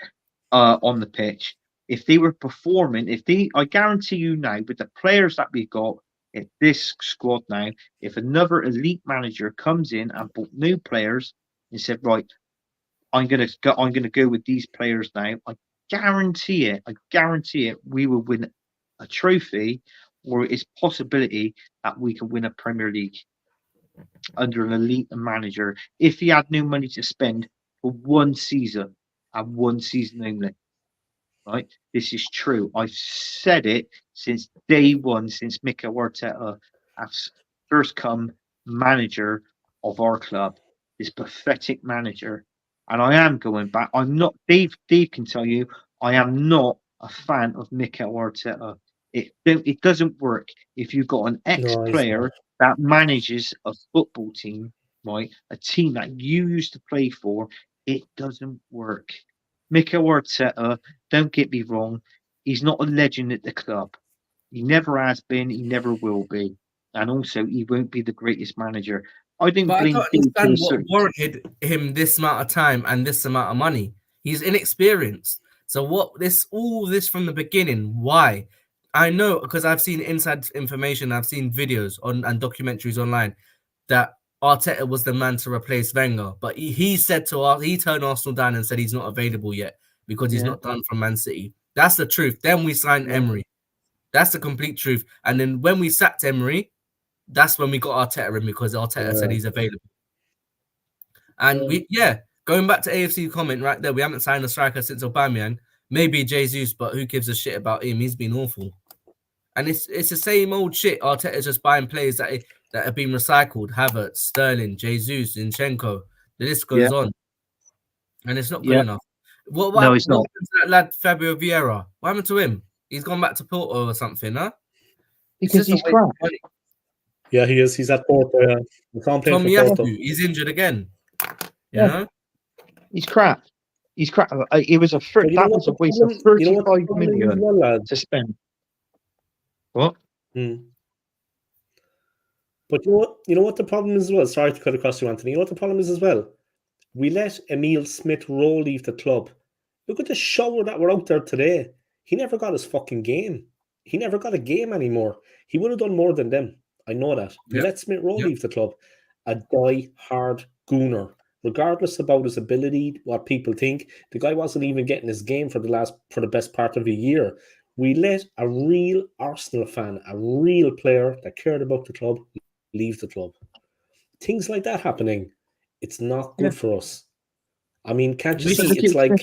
on the pitch. If they were performing, I guarantee you now, with the players that we've got in this squad now, if another elite manager comes in and bought new players and said, right, I'm gonna go with these players now, I guarantee it, we will win a trophy, or it's possibility that we can win a Premier League under an elite manager if he had no money to spend for one season and one season only. Right? This is true. I've said it since day one, since Mikel Arteta has first come manager of our club, this pathetic manager. And I am going back. I'm not, Dave can tell you, I am not a fan of Mikel Arteta. It doesn't work if you've got an ex-player that manages a football team, right? A team that you used to play for. It doesn't work. Mikel Arteta, don't get me wrong, he's not a legend at the club. He never has been, he never will be. And also, he won't be the greatest manager. I don't understand what warranted him this amount of time and this amount of money. He's inexperienced. So all this from the beginning, why? I know, because I've seen inside information, I've seen videos and documentaries online that Arteta was the man to replace Wenger, but he said to us, he turned Arsenal down and said he's not available yet because he's not done from Man City. That's the truth. Then we signed Emery. That's the complete truth. And then when we sacked Emery, that's when we got Arteta in, because Arteta said he's available. And going back to AFC comment right there, we haven't signed a striker since Aubameyang. Maybe Jesus, but who gives a shit about him? He's been awful. And it's the same old shit. Arteta's just buying players that have been recycled. Havertz, Sterling, Jesus, Zinchenko. The list goes on. And it's not good enough. What happened to that lad, Fabio Vieira? What happened to him? He's gone back to Porto or something, huh? Because he's crap. Yeah, he is. He's at Porto. Tomiyasu, he's injured again. You know? He's crap. He's crap. It was a But you know that what was a the waste of problem? You know what the 35 problem is as million well, lads. to spend. What? Hmm. But you know what the problem is as well. Sorry to cut across you, Anthony. You know what the problem is as well. We let Emile Smith Rowe leave the club. Look at the shower that were out there today. He never got his fucking game. He never got a game anymore. He would have done more than them. I know that. We Yep. let Smith Rowe Yep. leave the club. A die-hard gooner. Regardless about his ability, what people think, the guy wasn't even getting his game for the best part of a year. We let a real Arsenal fan, a real player that cared about the club, leave the club. Things like that happening, it's not good Yeah. for us. I mean, can't you We see? just- It's like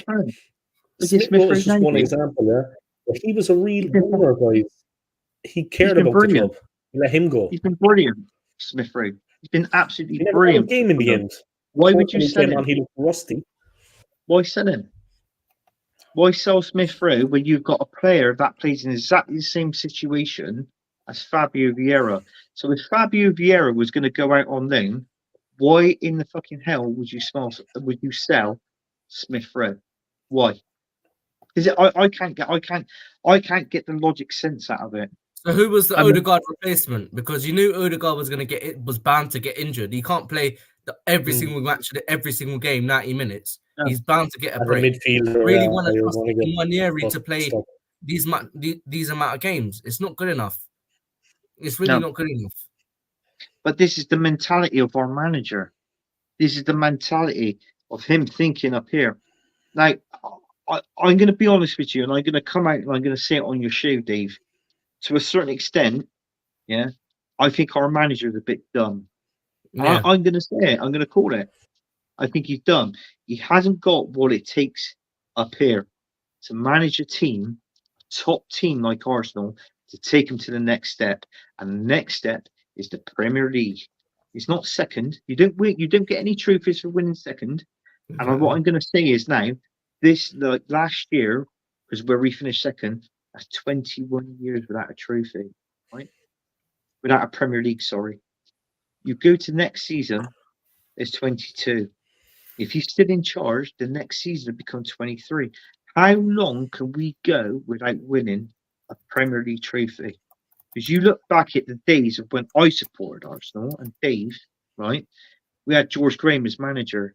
Smith Rowe is just one example, yeah. But he was a real winner, guys. He cared been about brilliant. the club. Let him go. He's been brilliant, Smith Rowe. He's been absolutely He never got a brilliant. game in the end. Why would you When he sell came him? on, he looked rusty. Why sell him? Why sell Smith Rowe when you've got a player that plays in exactly the same situation as Fabio Vieira? So if Fabio Vieira was going to go out on loan, why in the fucking hell would you sell Smith Rowe? Why? Because I can't get the logic sense out of it. So who was the I mean- Odegaard replacement? Because you knew Odegaard was bound to get injured. He can't play every single match, every single game, 90 minutes. No. He's bound to get a As a break. midfielder, Really want to you're trust gonna get Nwaneri to play stuck. these amount of games. It's not good enough. It's really No. not good enough. But this is the mentality of our manager. This is the mentality of him thinking up here. Now, I'm going to be honest with you, and I'm going to come out and I'm going to say it on your show, Dave. To a certain extent, yeah, I think our manager is a bit dumb. Yeah. I'm going to say it. I'm going to call it. I think he's dumb. He hasn't got what it takes up here to manage a team, a top team like Arsenal, to take him to the next step. And the next step is the Premier League. It's not second. You don't win. You don't get any trophies for winning second. And what I'm going to say is now, this last year, because where we finished second, that's 21 years without a trophy, right? Without a Premier League, sorry. You go to next season, it's 22. If he's still in charge, the next season will become 23. How long can we go without winning a Premier League trophy? Because you look back at the days of when I supported Arsenal and Dave, right? We had George Graham as manager.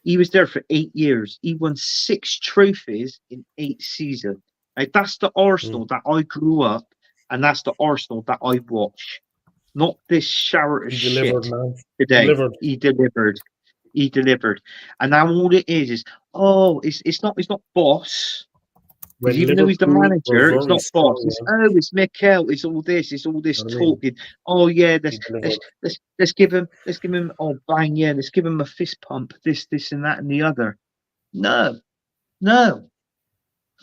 He was there for 8 years. He won 6 trophies in 8 seasons. Like, that's the Arsenal that I grew up, and that's the Arsenal that I watch. Not this shower of He delivered, shit man. today. He delivered. He delivered. And now all it is it's not boss. Because even though he's the Liverpool were manager, it's very not boss. strong, It's Mikel. It's all this You know what I mean? talking. Oh yeah, He delivered. let's give him oh bang yeah, let's give him a fist pump. This and that and the other. No,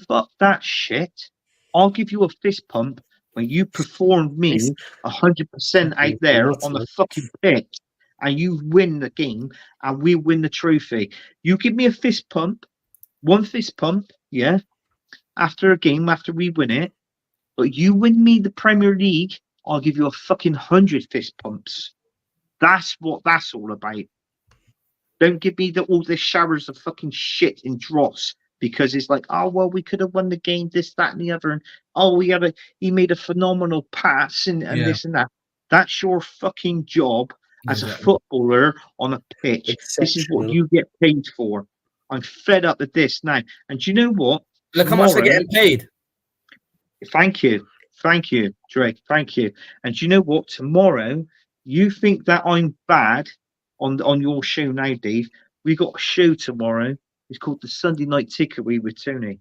fuck that shit. I'll give you a fist pump when you performed me 100% out there on the fucking pitch, and you win the game, and we win the trophy. You give me a fist pump, one fist pump, yeah, after a game, after we win it, but you win me the Premier League, I'll give you a fucking 100 fist pumps. That's what that's all about. Don't give me all this showers of fucking shit and dross, because it's like, oh well, we could have won the game, this, that, and the other, and oh he made a phenomenal pass and this and that. That's your fucking job as a footballer on a pitch. This is what you get paid for. I'm fed up with this now. And do you know what? Look how much they're getting paid. Thank you, Drake. Thank you. And do you know what? Tomorrow, you think that I'm bad on your show now, Dave? We got a show tomorrow. It's called the Sunday Night Takeaway with Tony.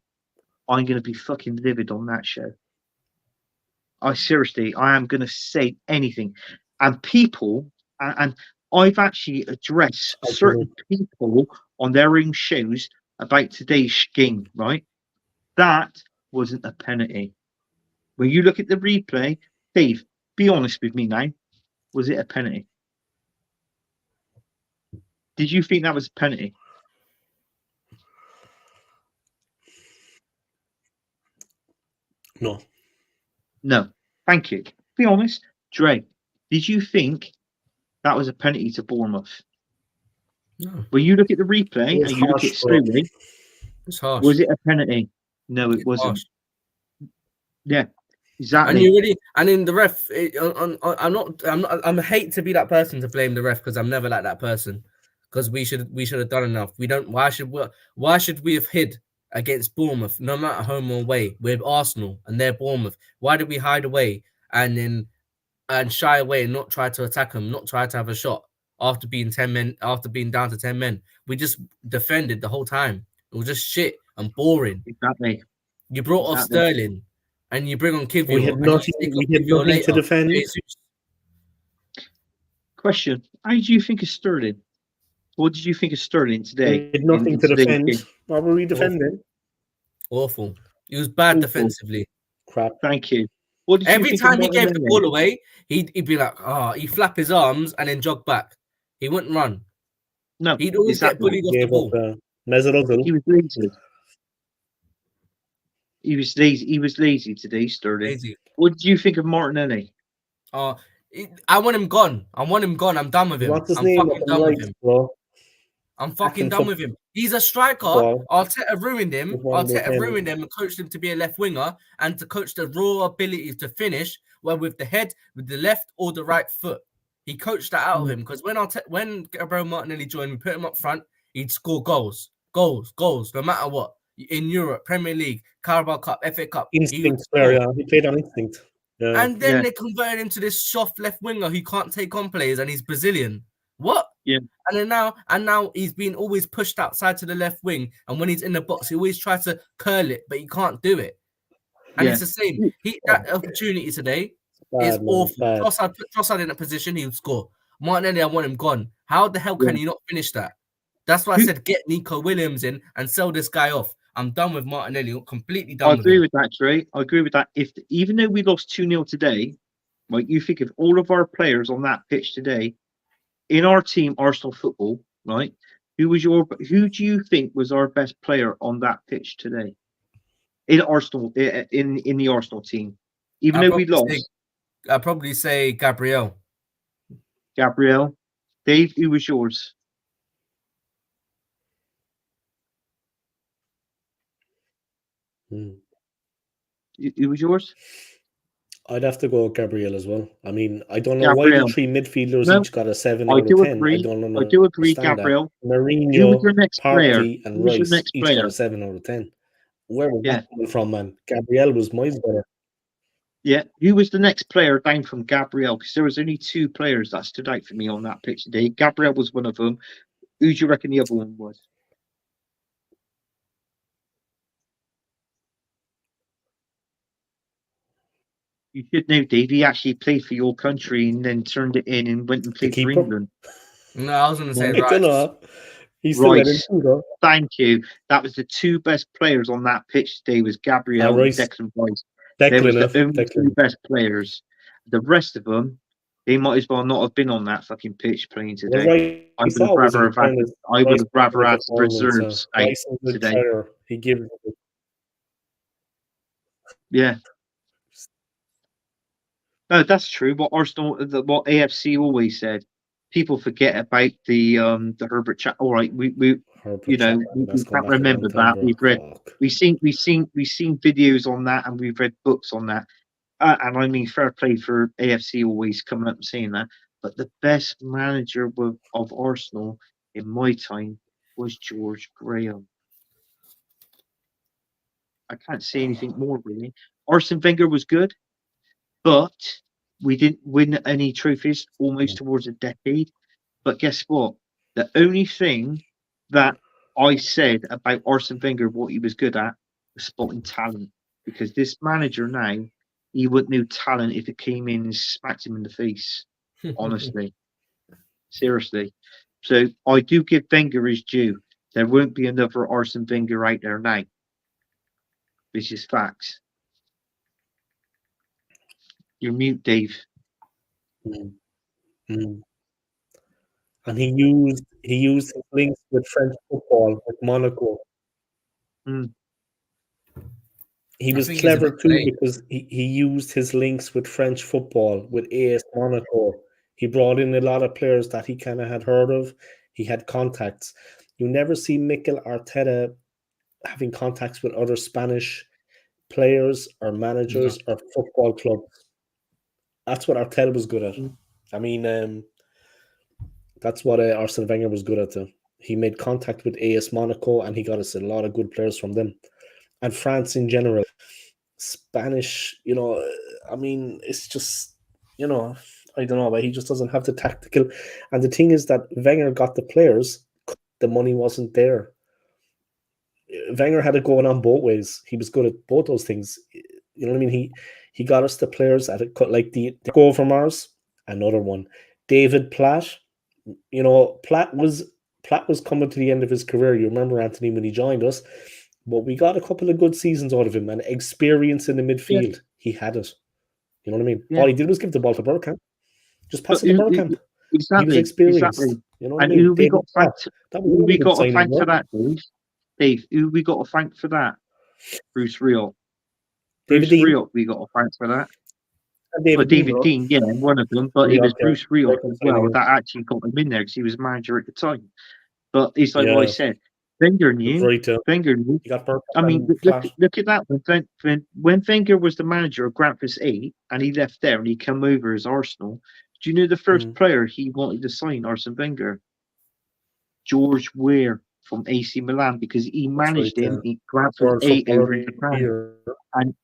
I'm going to be fucking livid on that show. I am going to say anything. And people, and I've actually addressed certain people on their own shows about today's game, right? That wasn't a penalty. When you look at the replay, Dave, be honest with me now. Was it a penalty? Did you think that was a penalty? No. Thank you. Be honest. Dre, did you think that was a penalty to Bournemouth? No. When you look at the replay and you look at it slowly, It's harsh. Was it a penalty? No, it It's wasn't. harsh. Yeah, And exactly. you really, and in the ref, I'm hate to be that person to blame the ref because I'm never like that person. Because we should have done enough. We don't. Why should we have hid against Bournemouth, no matter home or away? We're Arsenal and they're Bournemouth. Why did we hide away and shy away and not try to attack them, not try to have a shot after being 10 men, after being down to 10 men? We just defended the whole time. It was just shit and boring. Exactly. You brought off Exactly. Sterling and you bring on Kivior. We had and you nothing. take We off had Kivior nothing to later. defend. Jesus. Question: how do you think of Sterling? What did you think of Sterling today? We had nothing in to today's defend. game? What were we defending? Awful. He was bad Awful. defensively. Crap. Thank you. What did Every you think time of he gave the Martinelli? ball away, he'd be like, he'd flap his arms and then jog back. He wouldn't run. No, He'd always get exactly. bullied off the Gave ball. up Mesut He was lazy. He was lazy. He was lazy today, Sterling. Crazy. What did you think of Martinelli? I want him gone. I want him gone. I'm done with him. What's his I'm name? fucking done with him. Bro. I'm fucking Fucking done with him. He's a striker. football. Arteta ruined him. With one of Arteta those ruined him and coached him to be a left winger and to coach the raw ability to finish, where with the head, with the left or the right foot. He coached that out of him because when Gabriel Martinelli joined, we put him up front, he'd score goals, no matter what. In Europe, Premier League, Carabao Cup, FA Cup. Instinct player. Yeah. He played on instinct. Yeah. And then they converted him to this soft left winger who can't take on players and he's Brazilian. What? Yeah. And now he's been always pushed outside to the left wing. And when he's in the box, he always tries to curl it, but he can't do it. And it's the same. That opportunity today is awful. Trossard in a position, he would score. Martinelli, I want him gone. How the hell can he not finish that? That's why I said get Nico Williams in and sell this guy off. I'm done with Martinelli. Completely done. I agree with that, Trey. I agree with that. Even though we lost 2-0 today, like you think of all of our players on that pitch today, in our team, Arsenal football, right? Who do you think was our best player on that pitch today? In Arsenal, in the Arsenal team, even though we lost. I'd probably say Gabriel. Dave, who was yours? Who was yours? I'd have to go with Gabriel as well. I mean, I don't know why the three midfielders each got a 7 out of 10. Agree. I don't know. I do agree, Gabriel. Mourinho, who was your next Partey, player? and Rice each got a 7 out of 10. Where was that coming from, man? Gabriel was miles better. Yeah, who was the next player down from Gabriel? Because there was only 2 players that stood out for me on that pitch today. Gabriel was one of them. Who do you reckon the other one was? You should know, Dave. He actually played for your country and then turned it in and went and played for England. No, I was going to say Rice. He's Rice. Thank you. That was the 2 best players on that pitch today. Was Gabriel and Declan Rice. They were the only 2 best players. The rest of them, they might as well not have been on that fucking pitch playing today. I would have rather had reserves today. He gives. Yeah. No, that's true. What AFC always said. People forget about the Herbert chat. All right, we can't remember that. We've seen videos on that, and we've read books on that. And I mean, fair play for AFC always coming up and saying that. But the best manager of Arsenal in my time was George Graham. I can't say anything more really. Arsene Wenger was good, but we didn't win any trophies almost towards a decade. But guess what? The only thing that I said about Arsene Wenger, what he was good at, was spotting talent. Because this manager now, he wouldn't know talent if it came in and smacked him in the face. Honestly. Seriously. So I do give Wenger his due. There won't be another Arsene Wenger out there now. This is facts. You're mute, Dave. And he used his links with French football, with Monaco. He was clever too because he used his links with French football, with AS Monaco. He brought in a lot of players that he kind of had heard of. He had contacts. You never see Mikel Arteta having contacts with other Spanish players or managers or football clubs. That's what Arteta was good at. I mean, that's what Arsene Wenger was good at. He made contact with AS Monaco, and he got us a lot of good players from them. And France in general, Spanish, I mean, it's just, I don't know, but he just doesn't have the tactical. And the thing is that Wenger got the players, the money wasn't there. Wenger had it going on both ways. He was good at both those things. You know what I mean? He got us the players at it, like the goal from ours, another one. David Platt, Platt was coming to the end of his career. You remember, Anthony, when he joined us, but we got a couple of good seasons out of him and experience in the midfield. Yeah. He had it. You know what I mean? Yeah. All he did was give the ball to Bergkamp. Just pass it to Bergkamp. Exactly. He was experienced. Exactly. You know what I mean? Who we got to thank for that, Dave? Who we got to thank for that? Bruce Rioch. Bruce Rioch, we got to thank for that. David Dean, yeah, one of them. But it was Bruce Rioch as well that actually got him in there because he was manager at the time. But it's like what I said. Wenger knew. Wenger knew. I mean, look at that. When Wenger was the manager of Grandfist 8 and he left there and he came over as Arsenal, do you know the first player he wanted to sign, Arsene Wenger? George Weah from AC Milan, because he managed him. He Grandfist 8 over in Japan.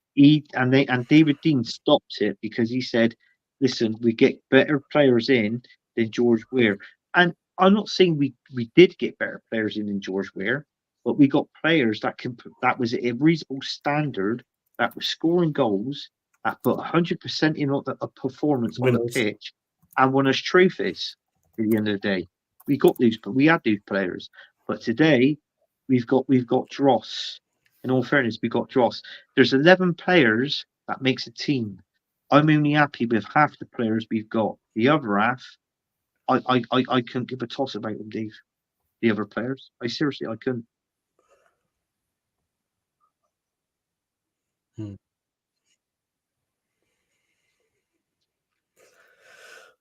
And David Dean stopped it because he said, listen, we get better players in than George Weah. And I'm not saying we did get better players in than George Weah, but we got players that was a reasonable standard, that was scoring goals, that put 100% in a performance on the pitch and won us trophies at the end of the day. We had these players. But today we've got dross. In all fairness, we got dross. There's 11 players that makes a team. I'm only happy with half the players we've got. The other half, I couldn't give a toss about them, Dave. The other players, I couldn't.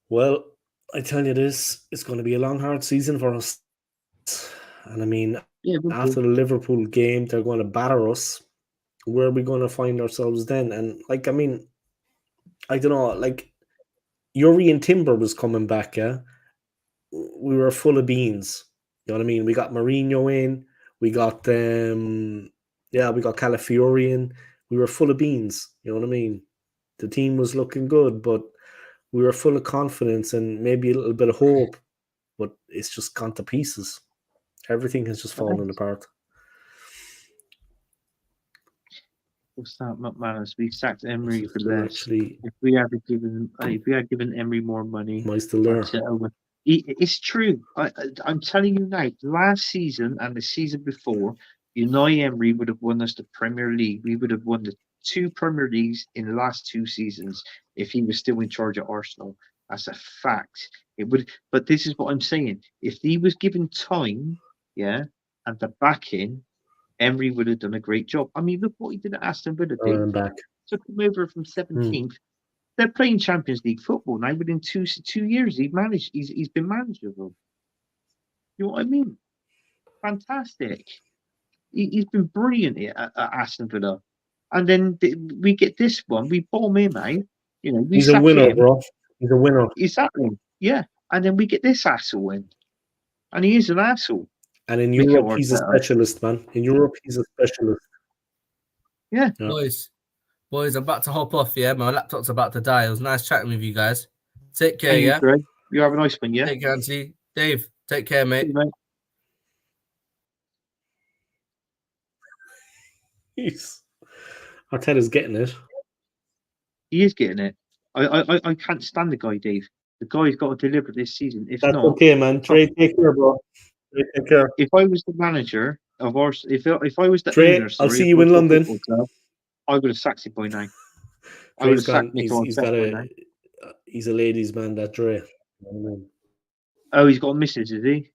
Well, I tell you this, it's going to be a long, hard season for us. And I mean, after the Liverpool game, they're going to batter us. Where are we going to find ourselves then? And I don't know, Yuri and Timber was coming back, yeah? We were full of beans. You know what I mean? We got Mourinho in. We got we got Calafiori in. We were full of beans. You know what I mean? The team was looking good, but we were full of confidence and maybe a little bit of hope. But it's just gone to pieces. Everything has just fallen apart. What's that, McManus? We sacked Emery for less. If we had given Emery more money, am I still there? It's true. I'm telling you now. Last season and the season before, Unai Emery would have won us the Premier League. We would have won the 2 Premier Leagues in the last 2 seasons if he was still in charge of Arsenal. That's a fact. It would. But this is what I'm saying. If he was given time, and the backing, Emery would have done a great job. I mean, look what he did at Aston Villa. Took him over from 17th. They're playing Champions League football now. Within 2 years, he's been manager of them. You know what I mean? Fantastic. He's been brilliant at Aston Villa. And then we get this one. We bomb him out. He's a winner, bro. He's a winner. Exactly. Yeah. And then we get this asshole in. And he is an asshole. And in Europe, he's a specialist, man. In Europe, he's a specialist. Yeah. Boys, I'm about to hop off, yeah? My laptop's about to die. It was nice chatting with you guys. Take care, yeah? Greg. You have a nice one, yeah? Take care, Anthony. Dave, take care, mate. Arteta's getting it. He is getting it. I can't stand the guy, Dave. The guy's got to deliver this season. If that's not, okay, man. Trey, take care, bro. Trey, take care. If I was the manager of ours, if I was the Trey, owner, I'll see you in London. Club, I would have sacked him by now. I would have sacked Nico. He's a ladies' man, that Dre. Oh, he's got a missus, is he?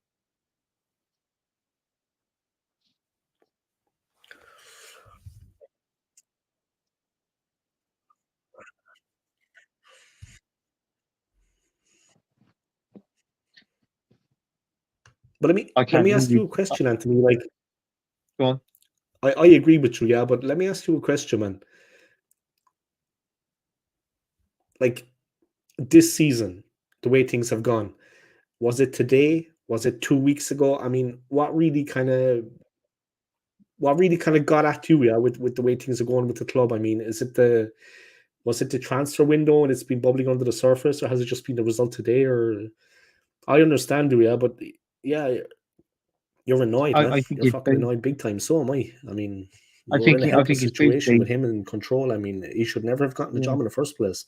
But let me ask you a question, Anthony. Go on. I agree with you, yeah, but let me ask you a question, man. Like this season, the way things have gone, was it today? Was it 2 weeks ago? I mean, what really kind of got at you, yeah, with the way things are going with the club? I mean, was it the transfer window and it's been bubbling under the surface, or has it just been the result today? Or I understand you, yeah, but yeah, you're annoyed, man. I think You're it's fucking both. annoyed big time. So am I. I mean, I we're in a think helpless it's both. situation Dave. with him in control. I mean, he should never have gotten the Yeah, job in the first place.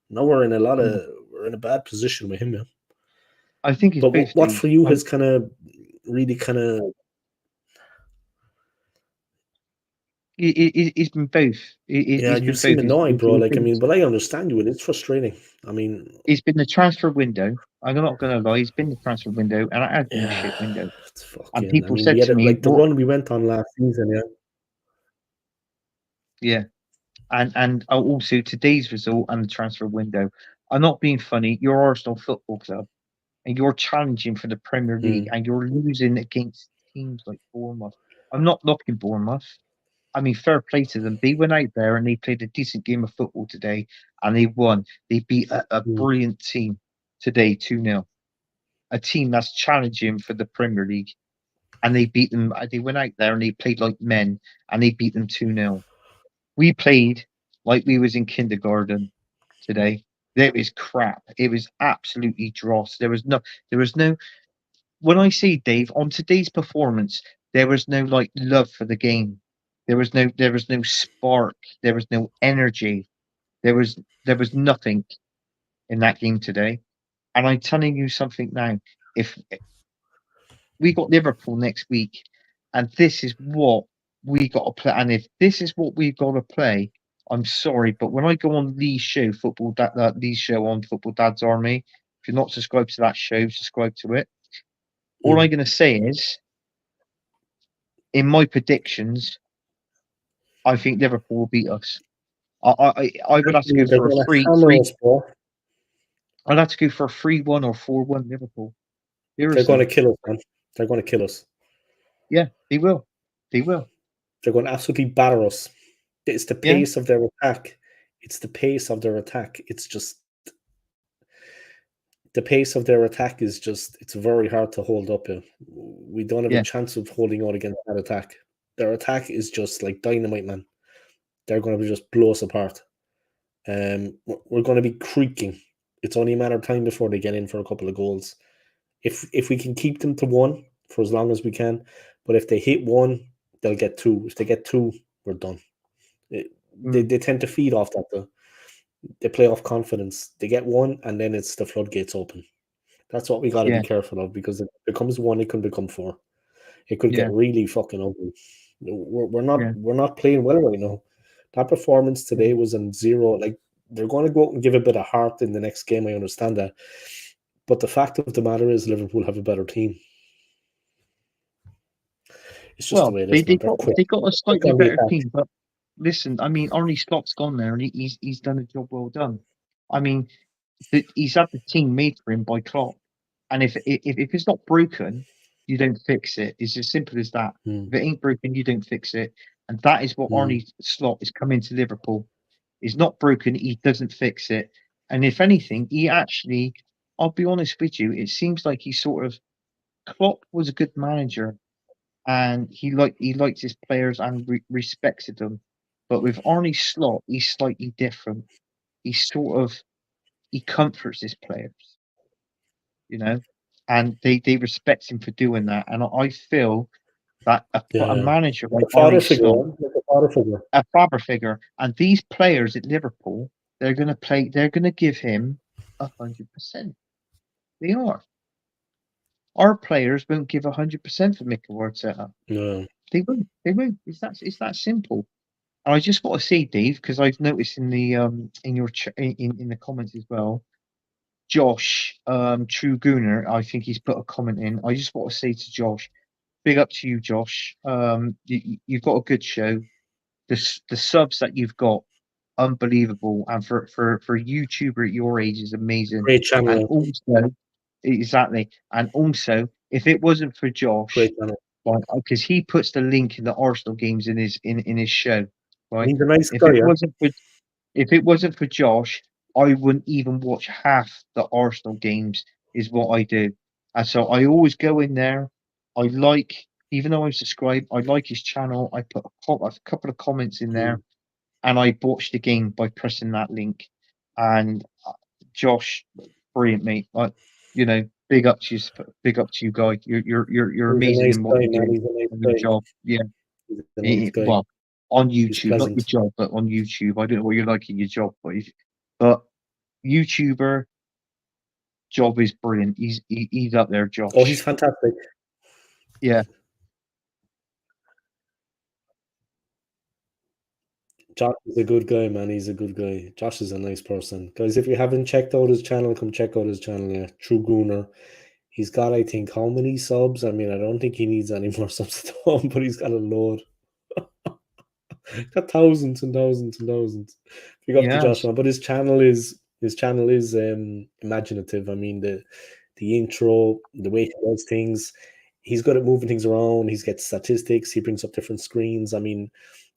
Now yeah. we're in a bad position with him, yeah. I think it's But both, what Dave. for you has kind of really kind of It's been both. yeah, It's you been seem both. annoyed, It's bro. all Like I been, mean, but I understand you, and it's frustrating. I mean, it's been the transfer window. I'm not going to lie. It's been the transfer window, and it has been a yeah, shit window. it's And fucking. I people mean, we said had to it me, like the "What?" run we went on last season, yeah. Yeah, and also today's result and the transfer window. I'm not being funny. You're Arsenal Football Club, and you're challenging for the Premier League, Mm, and you're losing against teams like Bournemouth. I'm not knocking Bournemouth. I mean, fair play to them. They went out there and they played a decent game of football today, and they won. They beat a mm, brilliant team today, 2-0. A team that's challenging for the Premier League, and they beat them. They went out there and they played like men, and they beat them 2-0. We played like we was in kindergarten today. It was crap. It was absolutely dross. There was no. When I say Dave on today's performance, there was no like love for the game. There was no spark. There was no energy. There was nothing in that game today. And I'm telling you something now. If we got Liverpool next week, and this is what we got to play, and if this is what we've got to play, I'm sorry, but when I go on Lee's show, Lee's show on Football Dad's Army, if you're not subscribed to that show, subscribe to it. All I'm mm. going to say is, in my predictions, I think Liverpool will beat us. I would have to go They're for a gonna free hammer three. us, bro. I'd have to go for a 3-1 or 4-1 Liverpool. They're gonna Seriously, kill us, man. They're gonna kill us. yeah, they will. They will. They're going to absolutely batter us. It's the Yeah, pace of their attack. It's the pace of their attack. It's just the pace of their attack is just it's very hard to hold up. We don't have a yeah, chance of holding out against that attack. Their attack is just like dynamite, man. They're going to just blow us apart. We're going to be creaking. It's only a matter of time before they get in for a couple of goals. If we can keep them to one for as long as we can, but if they hit one, they'll get two. If they get two, we're done. mm, They tend to feed off that though. They play off confidence. They get one, and then it's the floodgates open. That's what we got to be yeah, careful of because if it becomes one, it can become four. It could get yeah, really fucking ugly. yeah, We're not playing well right now. That performance yeah. today was on zero. Like they're going to go out and give a bit of heart in the next game. I understand that, but the fact of the matter is Liverpool have a better team. It's just the Well, way it is, man. They're they got a quick slightly on the better attack. team, but listen, I mean, Arnie Slot's gone there, and he's done a job well done. I mean, he's had the team made for him by Klopp, and if it's not broken, you don't fix it. It's as simple as that. Mm, If it ain't broken, you don't fix it, and that is what mm, Arnie Slot is coming to Liverpool. It's not broken, he doesn't fix it, and if anything, he actually. I'll be honest with you. It seems like he sort of Klopp was a good manager, and he liked his players and respected them. But with Arnie Slot, he's slightly different. He sort of he comforts his players, you know, and they respect him for doing that. And I feel that a yeah, manager like like a father Arnie figure, Slot, man. Like a father figure. a father figure, and these players at Liverpool, they're going to play. They're going to give him 100%. They are. Our players won't give 100% for Mikel Arteta. No, They won't. They won't. It's that simple. And I just want to say, Dave, because I've noticed in the in your in the comments as well, Josh True Gooner, I think he's put a comment in. I just want to say to Josh, big up to you, Josh. You've got a good show. The subs that you've got, unbelievable, and for a YouTuber at your age is amazing. great And channel. also, exactly, and also, if it wasn't for Great Josh, channel. because he puts the link in the Arsenal games in his show, right? He's a nice If guy, it yeah. wasn't for Josh, I wouldn't even watch half the Arsenal games. Is what I do, and so I always go in there. I like, even though I'm subscribed, I like his channel. I put a couple of comments in there, and I watch the game by pressing that link. And Josh, brilliant, mate. Big up to you, guy. You're He's a amazing nice in what guy, you man. do. He's a nice On your guy. job, yeah. He's a nice guy. Well, on He's YouTube, not your pleasant. job, but on YouTube. I don't know what you're like in your job, but YouTuber job is brilliant. He's up there, Josh. Oh, he's fantastic. Yeah. Josh is a good guy, man. He's a good guy. Josh is a nice person. Guys, if you haven't checked out his channel, come check out his channel, yeah. True Gooner. He's got, I think, how many subs? I mean, I don't think he needs any more subs at all, but he's got a load. Got thousands and thousands and thousands. Big up to Josh, man. But his channel is imaginative. I mean, the intro, the way he does things, he's good at moving things around. He's got statistics. He brings up different screens. I mean,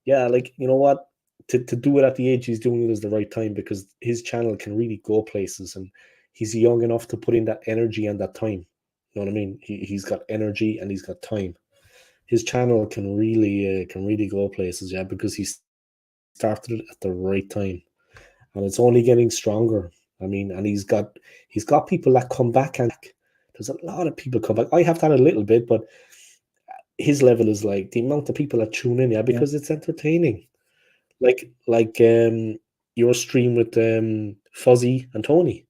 yeah, like, you know what? To do it at the age he's doing it is the right time, because his channel can really go places, and he's young enough to put in that energy and that time. You know what I mean? He's got energy and he's got time. His channel can really go places, yeah, because he started it at the right time, and it's only getting stronger. I mean, and he's got people that come back, and there's a lot of people come back. I have that a little bit, but his level is like the amount of people that tune in, yeah, because it's entertaining. Like your stream with Fuzzy and Tony,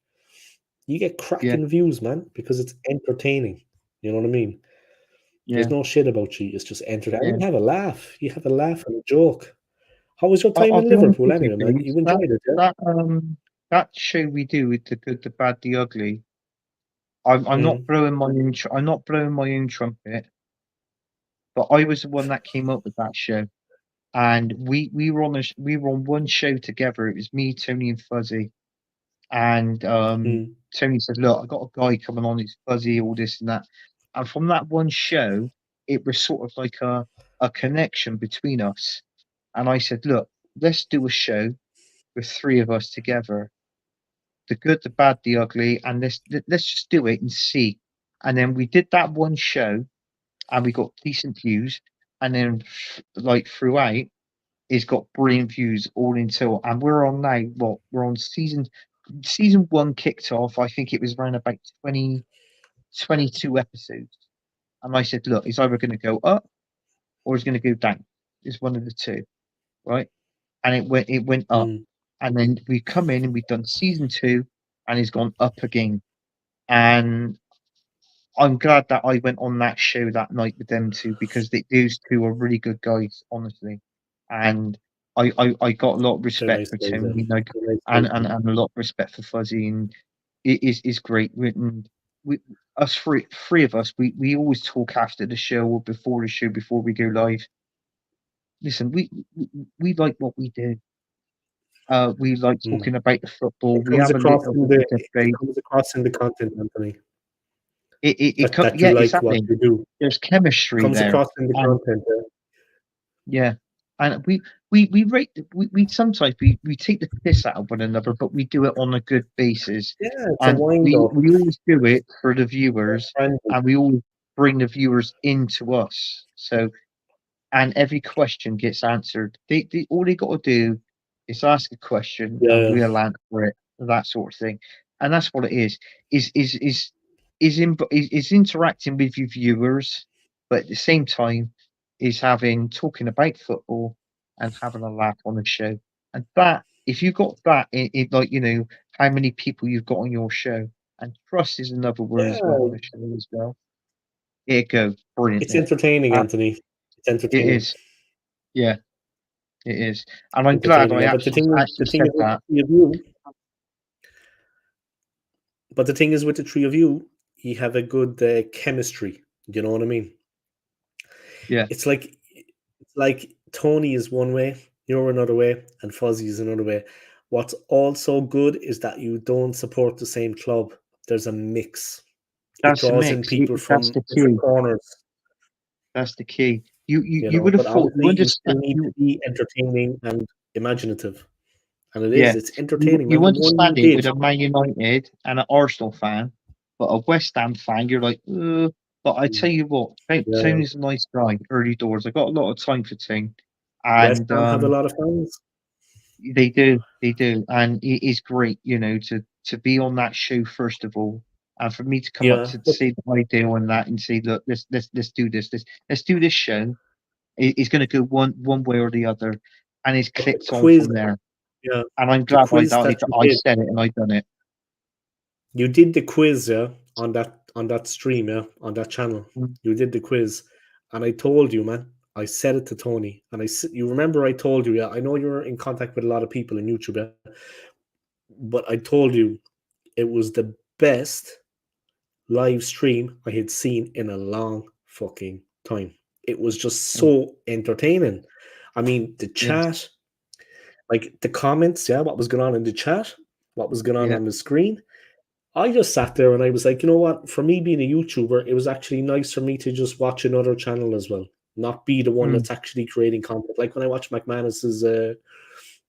you get cracking views, man, because it's entertaining. You know what I mean? There's no shit about you. It's just entertaining. You have a laugh. You have a laugh and a joke. How was your time in Liverpool anyway, man? You enjoyed it, yeah? That show we do with the good, the bad, the ugly. I'm not blowing my own. I'm not blowing my own trumpet, but I was the one that came up with that show, and we were on one show together. It was me, Tony, and Fuzzy, and Tony said, "Look, I got a guy coming on. It's Fuzzy, all this and that." And from that one show, it was sort of like a connection between us. And I said, "Look, let's do a show with three of us together. The good, the bad, the ugly, and let's just do it and see." And then we did that one show, and we got decent views. And then, like throughout, it's got brilliant views all until, and we're on now. What, we're on season one kicked off. I think it was around about 20, 22 episodes. And I said, look, it's either going to go up or it's going to go down. It's one of the two, right? And it went up. And then we come in and we've done season 2, and it's gone up again. And I'm glad that I went on that show that night with them two, because those two are really good guys, honestly. And I got a lot of respect for Tony, and a lot of respect for Fuzzy, and it is great. And us three of us, we always talk after the show or before the show, before we go live. Listen, we like what we do. We like talking about the football. We have a little bit of debate. It comes across in the content, Anthony. That you like exactly. what you do. There's chemistry comes there. across in the content. Yeah, and we sometimes we take the piss out of one another, but we do it on a good basis. Yeah, it's and a wind we up. always do it for the viewers, and we always bring the viewers into us. So, and every question gets answered. They all they got to do is ask a question, and we'll answer it. That sort of thing, and that's what it is. Is interacting with your viewers, but at the same time is talking about football and having a laugh on the show. And that, if you got that, it like, how many people you've got on your show, and trust is another word as well on the show as well. It goes brilliant. It's entertaining, Anthony. It's entertaining. It is. Yeah, it is. And I'm glad I actually said that. But the thing is, with the three of you, you have a good chemistry. You know what I mean? Yeah. It's like Tony is one way, you're another way, and Fuzzy is another way. What's also good is that you don't support the same club. There's a mix. That's it draws in people from different corners. That's the key. You you you know. would have But thought you obviously, you understand. still need to be entertaining and imaginative, and it is. Yeah, It's entertaining, man. you The one you understand it did, with a Man United and an Arsenal fan, but a West Ham fan, you're like, ugh. But I tell you what, yeah, Tony's a nice guy. Early doors, I got a lot of time for Tony, West and Ham have a lot of fans. they do, and it is great, to be on that show first of all, and for me to come up Yeah, to but say the idea on that and say, look, let's do this, let's do this show. It's going to go one way or the other, and it's but the clicked on quiz, from there. yeah, And I'm the glad quiz that you I did. said it and I done it. You did the quiz, yeah, on that stream, yeah, on that channel. Mm. You did the quiz, and I told you, man. I said it to Tony, and you remember I told you, yeah. I know you're in contact with a lot of people in YouTube, yeah, but I told you it was the best live stream I had seen in a long fucking time. It was just Mm. so entertaining. I mean, the Yes. chat, like the comments, yeah, what was going on in the chat, what was going Yeah. on the screen. I just sat there and I was like, you know what? For me being a YouTuber, it was actually nice for me to just watch another channel as well, not be the one Mm. that's actually creating content. Like when I watch McManus's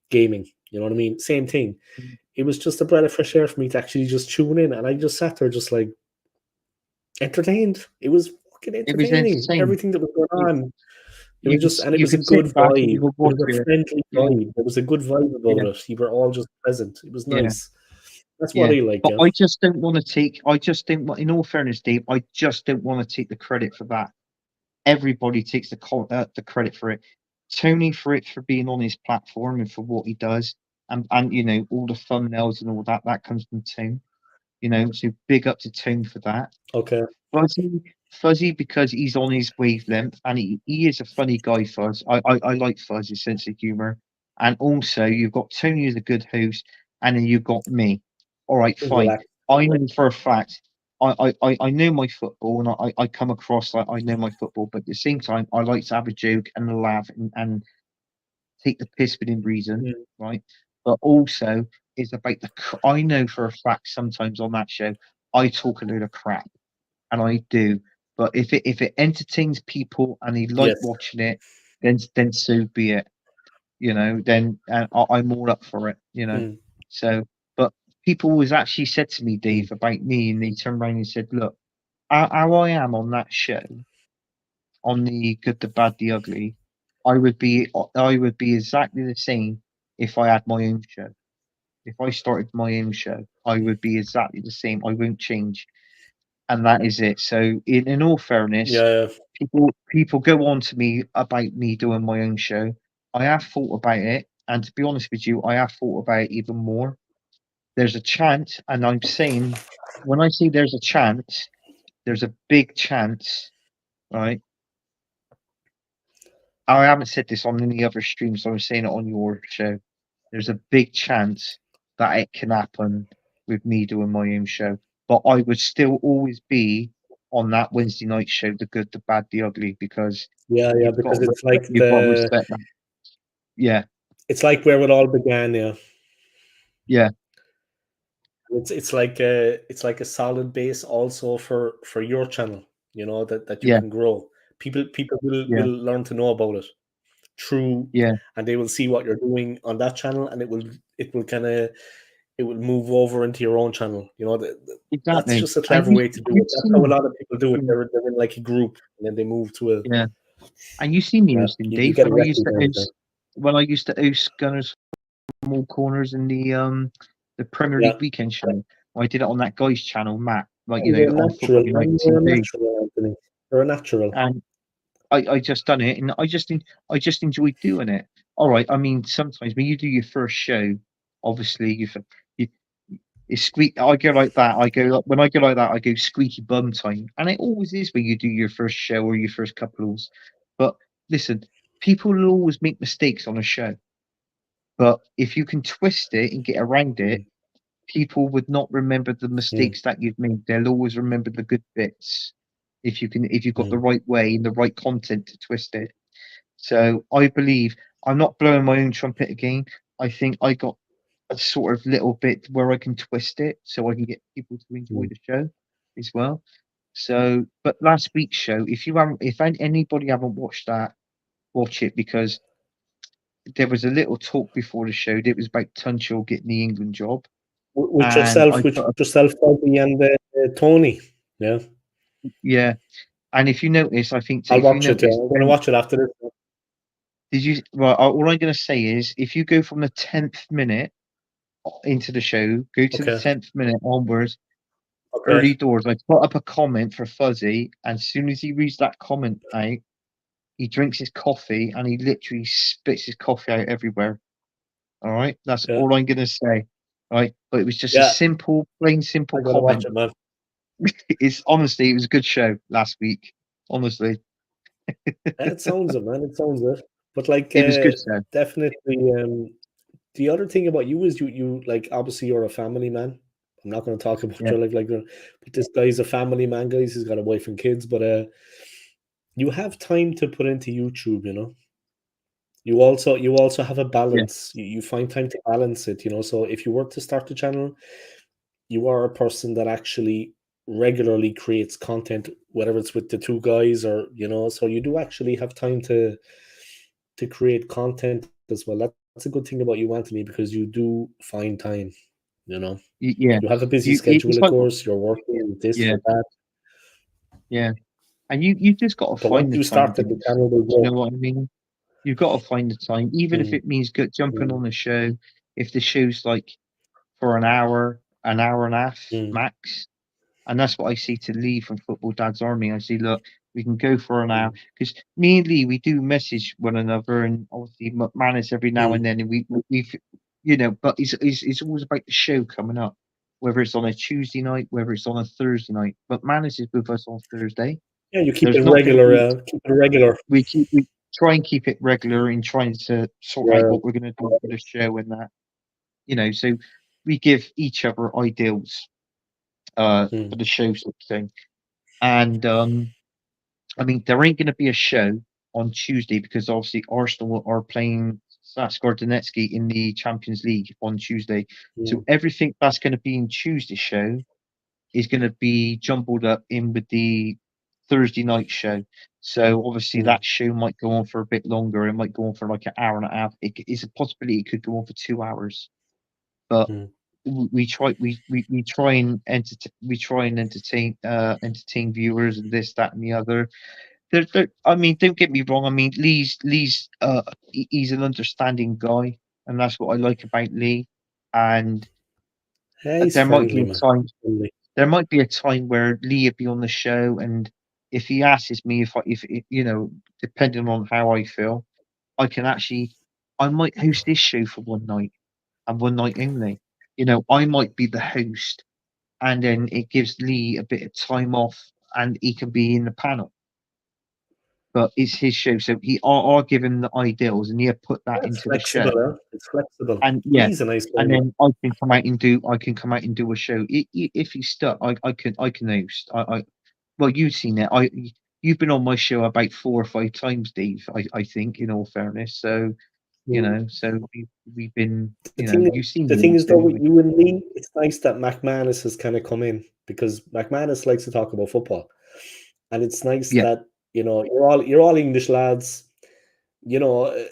gaming, you know what I mean? Same thing. Mm. It was just a breath of fresh air for me to actually just tune in, and I just sat there just like entertained. It was fucking It was entertaining. insane. Everything that was going You, on. It was just, and it you was a could sit good back and vibe. you would It watch was a it. friendly Yeah. vibe. There was a good vibe Yeah. about it. You were all just present. It was Yeah. nice. That's what Yeah. I like, But yeah. I just don't want to take. I just don't want. In all fairness, Dave, I just don't want to take the credit for that. Everybody takes the credit for it. Tony for it for being on his platform and for what he does, and all the thumbnails and all that comes from Tone. So big up to Tone for that. Okay. Fuzzy because he's on his wavelength and he is a funny guy, Fuzz. I like Fuzz's sense of humor. And also you've got Tony as a good host, and then you've got me. All right, fine. Relax. I know for a fact I know my football, and I come across like I know my football, but at the same time I like to have a joke and a laugh and take the piss within reason, Mm. right? But also it's about I know for a fact sometimes on that show I talk a load of crap, and I do. But if it entertains people and they like Yes. watching it, then so be it. Then I'm all up for it. Mm. So, but people always actually said to me, Mm. Dave, about me, and they turned around and said, "Look, how I am on that show, on the Good, the Bad, the Ugly, I would be exactly the same if I had my own show. If I started my own show, I would be exactly the same. I won't change." And that is it. So, in all fairness, Yeah. people go on to me about me doing my own show. I have thought about it, and to be honest with you, I have thought about it even more. There's a chance, and I'm saying, when I say there's a chance, there's a big chance, right? I haven't said this on any other streams, so I'm saying it on your show. There's a big chance that it can happen with me doing my own show, but I would still always be on that Wednesday night show, the good, the bad, the ugly, because Yeah. you've got Because it's like you've got to respect that. Yeah, it's like where it all began. Yeah. yeah, It's like a solid base also for your channel. You know that you yeah, can grow. People yeah, will learn to know about it through, yeah. and they will see what you're doing on that channel, and it will kind of it will move over into your own channel. You know that's Exactly. just a And clever way to do you it. That's how a see, lot of people do it. yeah, They're in like a group, and then they move to a yeah. And you see me yeah. hosting, You Dave, get a recognize that. when I used to host Gunners from all corners in the Premier Yeah. League weekend show. I did it on that guy's channel, Matt, like You're a on natural, Football man. United You're a TV. natural, Anthony. You're a natural. And I just done it, and I just enjoyed doing it. All right, I mean, sometimes when you do your first show, obviously you it's squeak. I go like that. When I go like that, I go squeaky bum time, and it always is when you do your first show or your first couples. But listen, people will always make mistakes on a show, but if you can twist it and get around it, Mm, people would not remember the mm, mistakes that you've made. They'll always remember the good bits if you've got the mm. right way and the right content to twist it. So I believe I'm not blowing my own trumpet again. I think I got a sort of little bit where I can twist it so I can get people to enjoy Mm. the show as well. So, but last week's show, if anybody haven't watched that, watch it, because there was a little talk before the show. It was about Tunchel getting the England job. With And yourself, Bobby, and Tony. Yeah. Yeah. And if you notice, I think I'll if you watch it. notice, I'm going to watch it after this. did you? Well, all I'm going to say is, if you go from the 10th minute into the show, go to the Okay. 10th minute onwards, Okay. early doors. I put up a comment for Fuzzy, and as soon as he reads that comment out, he drinks his coffee and he literally spits his coffee out everywhere. All right, that's Yeah. all I'm going to say. All right, but it was just a Yeah. simple, plain simple I'm going to watch comment. it, man. It's honestly, it was a good show last week. Honestly, It sounds it, man. It sounds it. But like, it was good show. definitely. The other thing about you is you like, obviously you're a family man. I'm not going to talk about Yeah. your life like that, but this guy's a family man, guys. He's got a wife and kids, but you have time to put into YouTube. You know, you also have a balance. You find time to balance it. You know, so if you were to start the channel, you are a person that actually regularly creates content, whether it's with the two guys or, you know, so you do actually have time to create content as well. That's a good thing about you, Anthony, because you do find time, you know. Yeah, You have a busy it's schedule, of like, course. You're working with this yeah, or that. yeah, and you just got to But find once the you time. started the channel, will You know grow. what I mean? You've got to find the time, even if it means jumping on the show. If the show's like for an hour and a half max, and that's what I see to Lee from Football Dad's Army. I see, look, we can go for an hour, because me and Lee, we do message one another, and obviously McManus every now and then, and we've, you know, but it's always about the show coming up, whether it's on a Tuesday night, whether it's on a Thursday night. But McManus is with us on Thursday. Yeah, you keep There's it not gonna regular. be, Keep it regular. we try and keep it regular in trying to sort out Yeah. what we're going to do for the show and that, you know. So we give each other ideals for the show sort of thing. And I mean, there ain't going to be a show on Tuesday because obviously Arsenal are playing Shakhtar Donetsk in the Champions League on Tuesday. So everything that's going to be in Tuesday's show is going to be jumbled up in with the Thursday night show. So obviously that show might go on for a bit longer. It might go on for like an hour and a half. It's a possibility it could go on for 2 hours. But we try and entertain entertain viewers and this, that, and the other. I mean, don't get me wrong. I mean, Lee's he's an understanding guy, and that's what I like about Lee. And He's there might friendly, be a man. time. There might be a time where Lee would be on the show, and if he asks me if you know, depending on how I feel, I might host this show for one night and one night only. You know, I might be the host, and then it gives Lee a bit of time off, and he can be in the panel. But it's his show, so I'll give him the ideals, and he'll put that It's into the flexible, show. huh? It's flexible. And yeah, He's a nice guy. and then I can come out and do a show. If he's stuck, I can host. Well, you've seen it. You've been on my show about 4 or 5 times, Dave. I think, in all fairness. So, you know, so we've been, you know, you've seen the thing is though, with you and Lee, it's nice that McManus has kind of come in, because McManus likes to talk about football, and it's nice that, you know, you're all English lads. You know,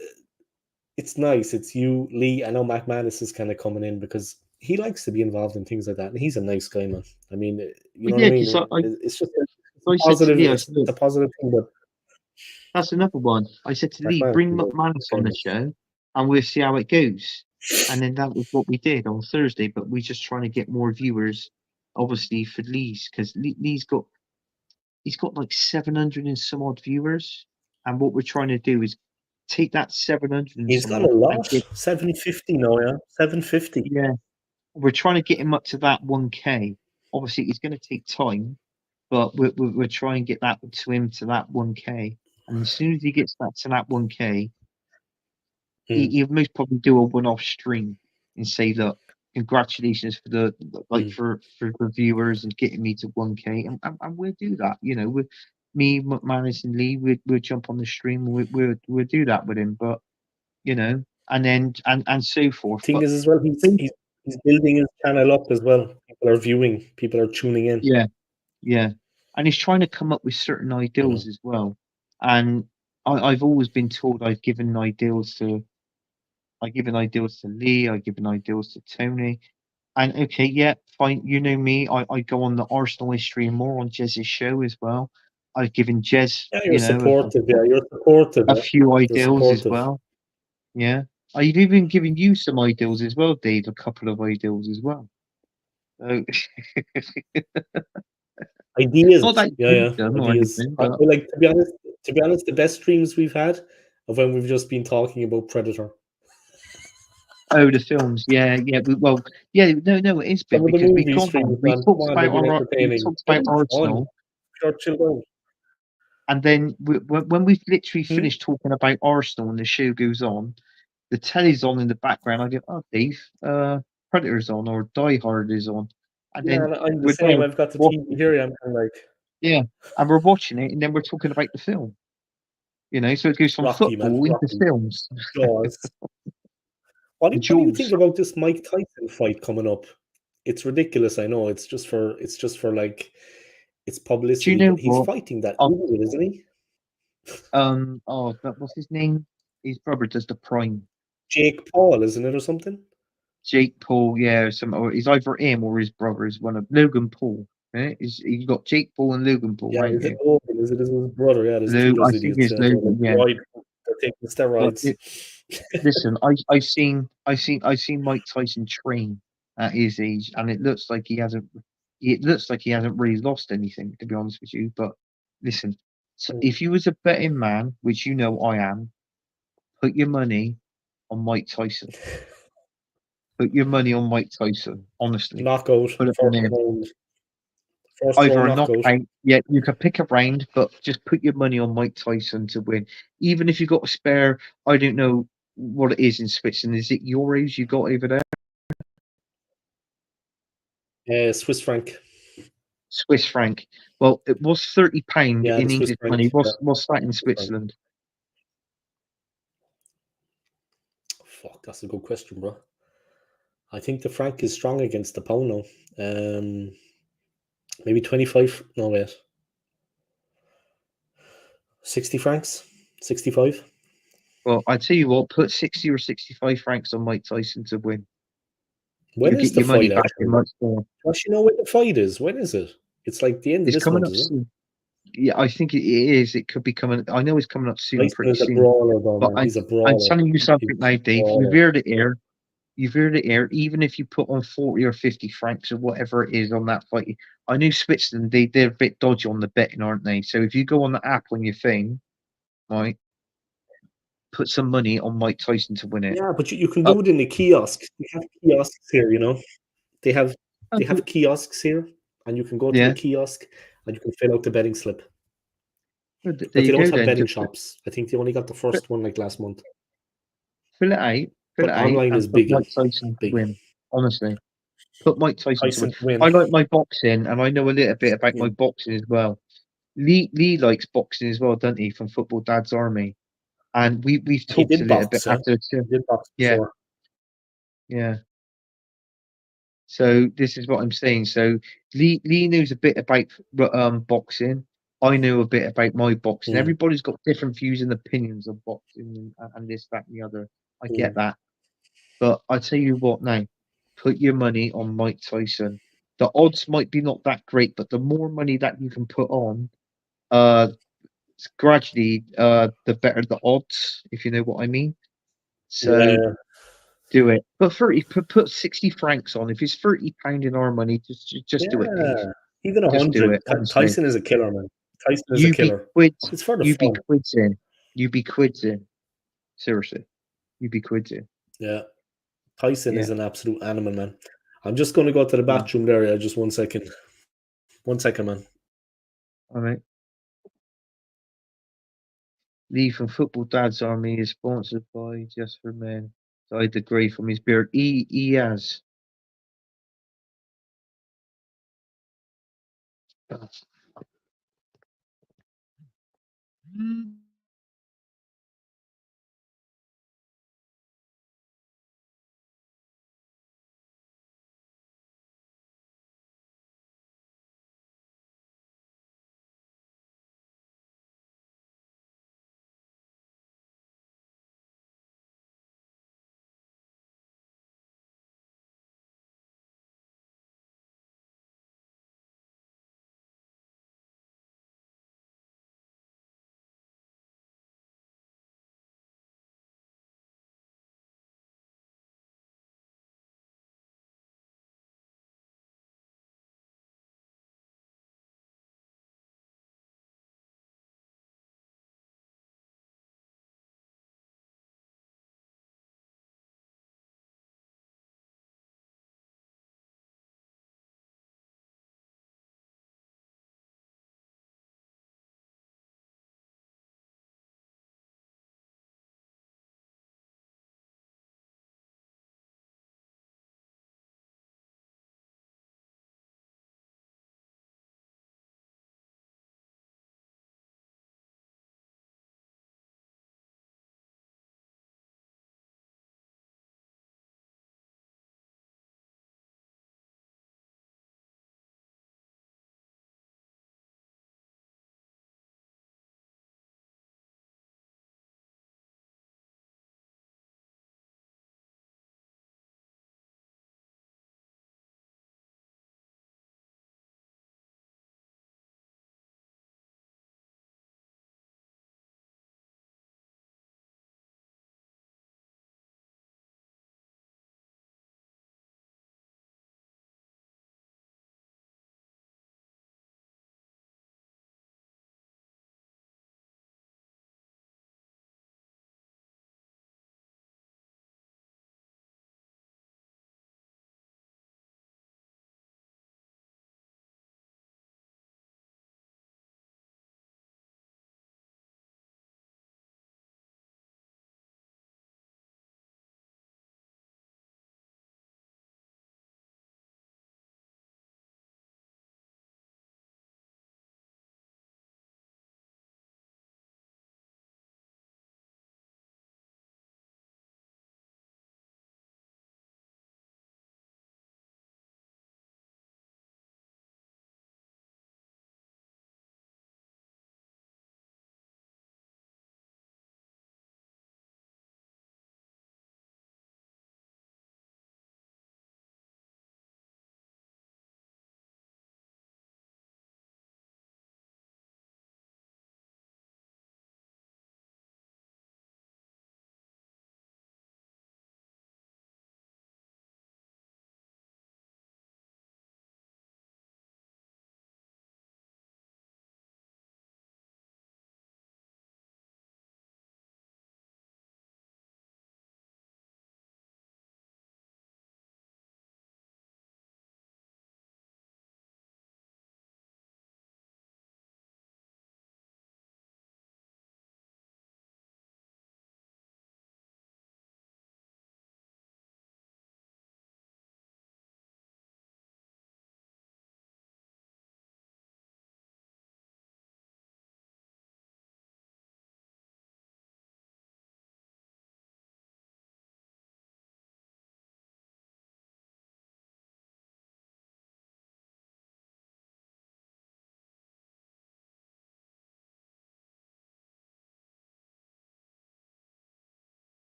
it's nice. It's you, Lee. I know McManus is kind of coming in because he likes to be involved in things like that, and he's a nice guy, man. I mean, you know what I mean? It's just a positive. It's a positive thing. But that's another one. I said to Lee, bring McManus on the show, and we'll see how it goes. And then that was what we did on Thursday. But we're just trying to get more viewers, obviously, for Lee's, because he's got like 700 and some odd viewers, and what we're trying to do is take that 700. He's got a lot. 750 now, yeah. 750. Yeah, we're trying to get him up to that 1K. Obviously, it's going to take time, but we're trying to get that to him to that 1K. And as soon as he gets that to that 1K, he'll most probably do a one-off stream and say, "Look, congratulations for for the viewers and getting me to 1K," and we'll do that. You know, me, McManus, and Lee, we'll jump on the stream and we'll do that with him. But you know, and then and so forth. Thing is, as well, he's building his channel up as well. People are viewing, people are tuning in. Yeah, and he's trying to come up with certain ideals as well. And I've always been told I've given ideals to Lee, I've given ideals to Tony. And okay, yeah, fine. You know me, I go on the Arsenal history and more on Jez's show as well. I've given Jez, Yeah, you're supportive. Yeah, you're supportive. a Yeah. few You're ideals as supportive. well. Yeah. I've even given you some ideals as well, Dave, a couple of ideals as well. So, Ideas. not that Yeah, you yeah. did them or Ideas. anything, I but like to be honest, the best streams we've had of when we've just been talking about Predator. oh, the films, yeah, well, yeah, no, it is Some big of the because we movie got streams, on, we man. Come talked on, they've about been our, we entertaining. talked They've about been fun. Arsenal, Short chill down. and then when we've literally finished talking about Arsenal and the show goes on, the telly's on in the background. I go, oh, Dave, Predator's on or Die Hard is on, and Yeah, then I'm the we're same. there, I've got the watching, TV here. I'm kind of like yeah, and we're watching it, and then we're talking about the film. So it goes from Rocky, man. football into Rocky. films. Jaws. What do you Jaws. think about this Mike Tyson fight coming up? It's ridiculous, I know. It's just for like it's Do you publicity, know but he's what? fighting that Oh, idiot, isn't he? what's his name? His brother does the Prime. Jake Paul, isn't it, or something? Jake Paul, yeah, or he's either him or his brother is one of Logan Paul. You got Jake Paul and Logan Paul, Yeah, ain't is it you? Logan? Is it his brother? Yeah, there's two of I those think idiots. it's Yeah, Logan. Yeah, they're taking but steroids. listen, I seen Mike Tyson train at his age, and it looks like he hasn't. It looks like he hasn't really lost anything, to be honest with you. But listen, so if you was a betting man, which you know I am, put your money on Mike Tyson. Put your money on Mike Tyson. Honestly, Knockout, put it on first him. round, first Either round a knockout. knockout, yeah, you could pick a round, but just put your money on Mike Tyson to win. Even if you got a spare, I don't know what it is in Switzerland. Is it euros you got over there? Swiss franc. Swiss franc. Well, it was £30 Yeah, the in Swiss English franc. money. Yeah, What's that in Swiss franc. Switzerland? Fuck, that's a good question, bro. I think the franc is strong against the pound now. Maybe 25. No, wait. 60 francs? 65? Well, I tell you what, put 60 or 65 francs on Mike Tyson to win. When You'll is get the your money fight, back in actually? much more. Does she know when the fight is? When is it? It's like the end of It's this coming month, up is it? soon. Yeah, I think it is. It could be coming. I know it's coming up soon, Tyson pretty is a soon. brawler, though, But man. He's a I'm brawler. telling you He's something a now, Dave. brawler. You've heard it here. Even if you put on 40 or 50 francs or whatever it is on that fight, I know Switzerland, they're a bit dodgy on the betting, aren't they? So if you go on the app on your phone, right, put some money on Mike Tyson to win it. Yeah, but you can Oh, do it in the kiosk. They have kiosks here, you know. They have kiosks here, and you can go to the yeah. kiosk and you can fill out the betting slip. Well, there But they you don't go have then. betting Just shops. I think they only got the first one like last month. fill it out, But online is and put big. Mike Tyson to Big. win. Honestly, put Mike Tyson to win. Tyson to win. I like my boxing, and I know a little bit about my Yeah. boxing as well. Lee likes boxing as well, doesn't he? From Football Dad's Army, and we've He talked a did little bit box, yeah. after. He did box Yeah, before. yeah. So this is what I'm saying. So Lee knows a bit about boxing. I know a bit about my boxing. Mm. Everybody's got different views and opinions of boxing and this, that, and the other. I get that. But I tell you what now, put your money on Mike Tyson. The odds might be not that great, but the more money that you can put on, gradually, the better the odds, if you know what I mean. So Yeah. do it. But put 60 francs on. If it's £30 in our money, just do it, Dave. Yeah. Even Just do 100. it. Honestly, Tyson is a killer, man. Tyson is a you be killer. quids. It's for the You be fun. quids in. You be quids in. Seriously, you be quids in. Yeah. Tyson Yeah. is an absolute animal, man. I'm just going to go to the Yeah. bathroom there. Yeah, just 1 second. 1 second, man. All right. Lee from Football Dad's Army is sponsored by Just for Men. Dyed the grey from his beard. He has.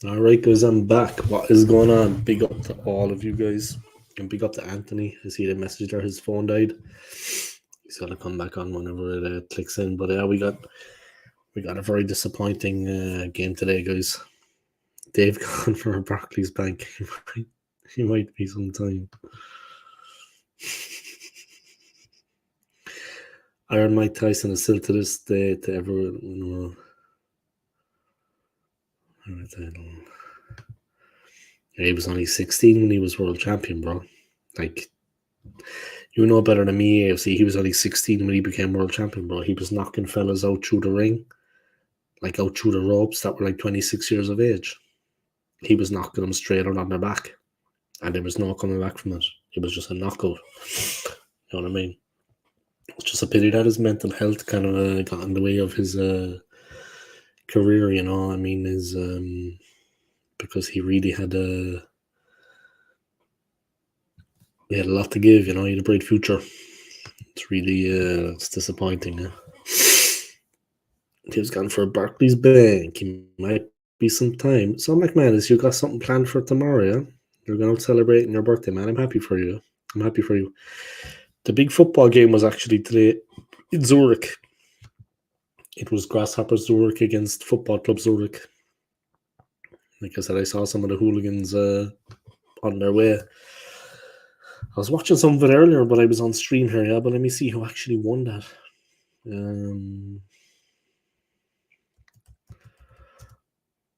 All right, guys, I'm back. What is going on? Big up to all of you guys. And big up to Anthony. I see the message there. His phone died. He's got to come back on whenever it clicks in. But yeah, we got a very disappointing game today, guys. Dave gone for Barclays Bank. He might be sometime. Iron Mike Tyson is still to this day to everyone. You know, he was only 16 when he was world champion, bro. Like, you know better than me, AFC. He was only 16 when he became world champion, bro. He was knocking fellas out through the ring, like out through the ropes that were like 26 years of age. He was knocking them straight out on their back, and there was no coming back from it. It was just a knockout. You know what I mean? It's just a pity that his mental health kind of got in the way of his career, you know. I mean, because he really had a lot to give, you know. He had a bright future. It's really it's disappointing. He was gone for Barclays Bank. He might be some time. So, McManus, you got something planned for tomorrow, yeah? You're going to celebrate your birthday, man. I'm happy for you. The big football game was actually today in Zurich. It was Grasshoppers Zurich against Football Club Zurich. Like I said, I saw some of the hooligans on their way. I was watching some of it earlier, but I was on stream here, yeah. But let me see who actually won that.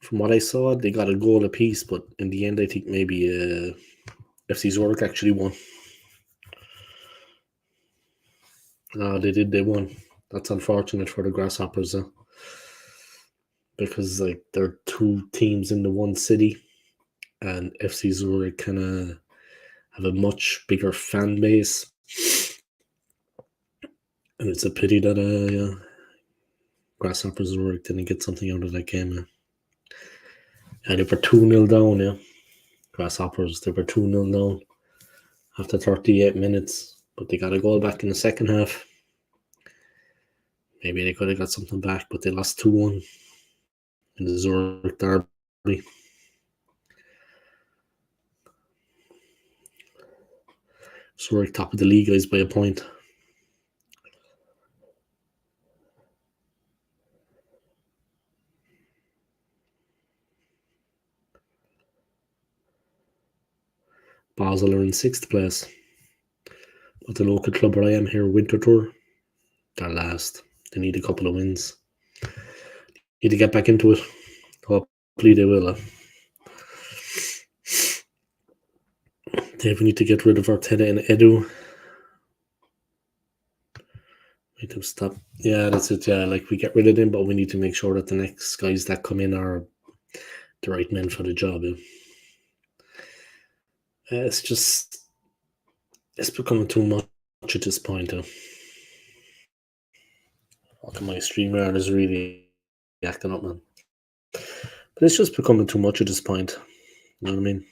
From what I saw, they got a goal apiece, but in the end, I think maybe FC Zurich actually won. No, they did. They won. That's unfortunate for the Grasshoppers, because like they're two teams in the one city, and FC Zurich kind of have a much bigger fan base, and it's a pity that Grasshoppers Zurich didn't get something out of that game. And they were 2-0 down, yeah. Grasshoppers, they were 2-0 down after 38 minutes, but they got a goal back in the second half. Maybe they could have got something back, but they lost 2-1 in the Zurich derby. Zurich top of the league, guys, by a point. Basel are in 6th place. But the local club where I am here, Winterthur, they're last. They need a couple of wins. Need to get back into it. Hopefully they will. We need to get rid of Arteta and Edu. Need to stop. Yeah, that's it. Yeah, like we get rid of them, but we need to make sure that the next guys that come in are the right men for the job. It's becoming too much at this point. Okay, my streamer is really acting up, man. But it's just becoming too much at this point. You know what I mean?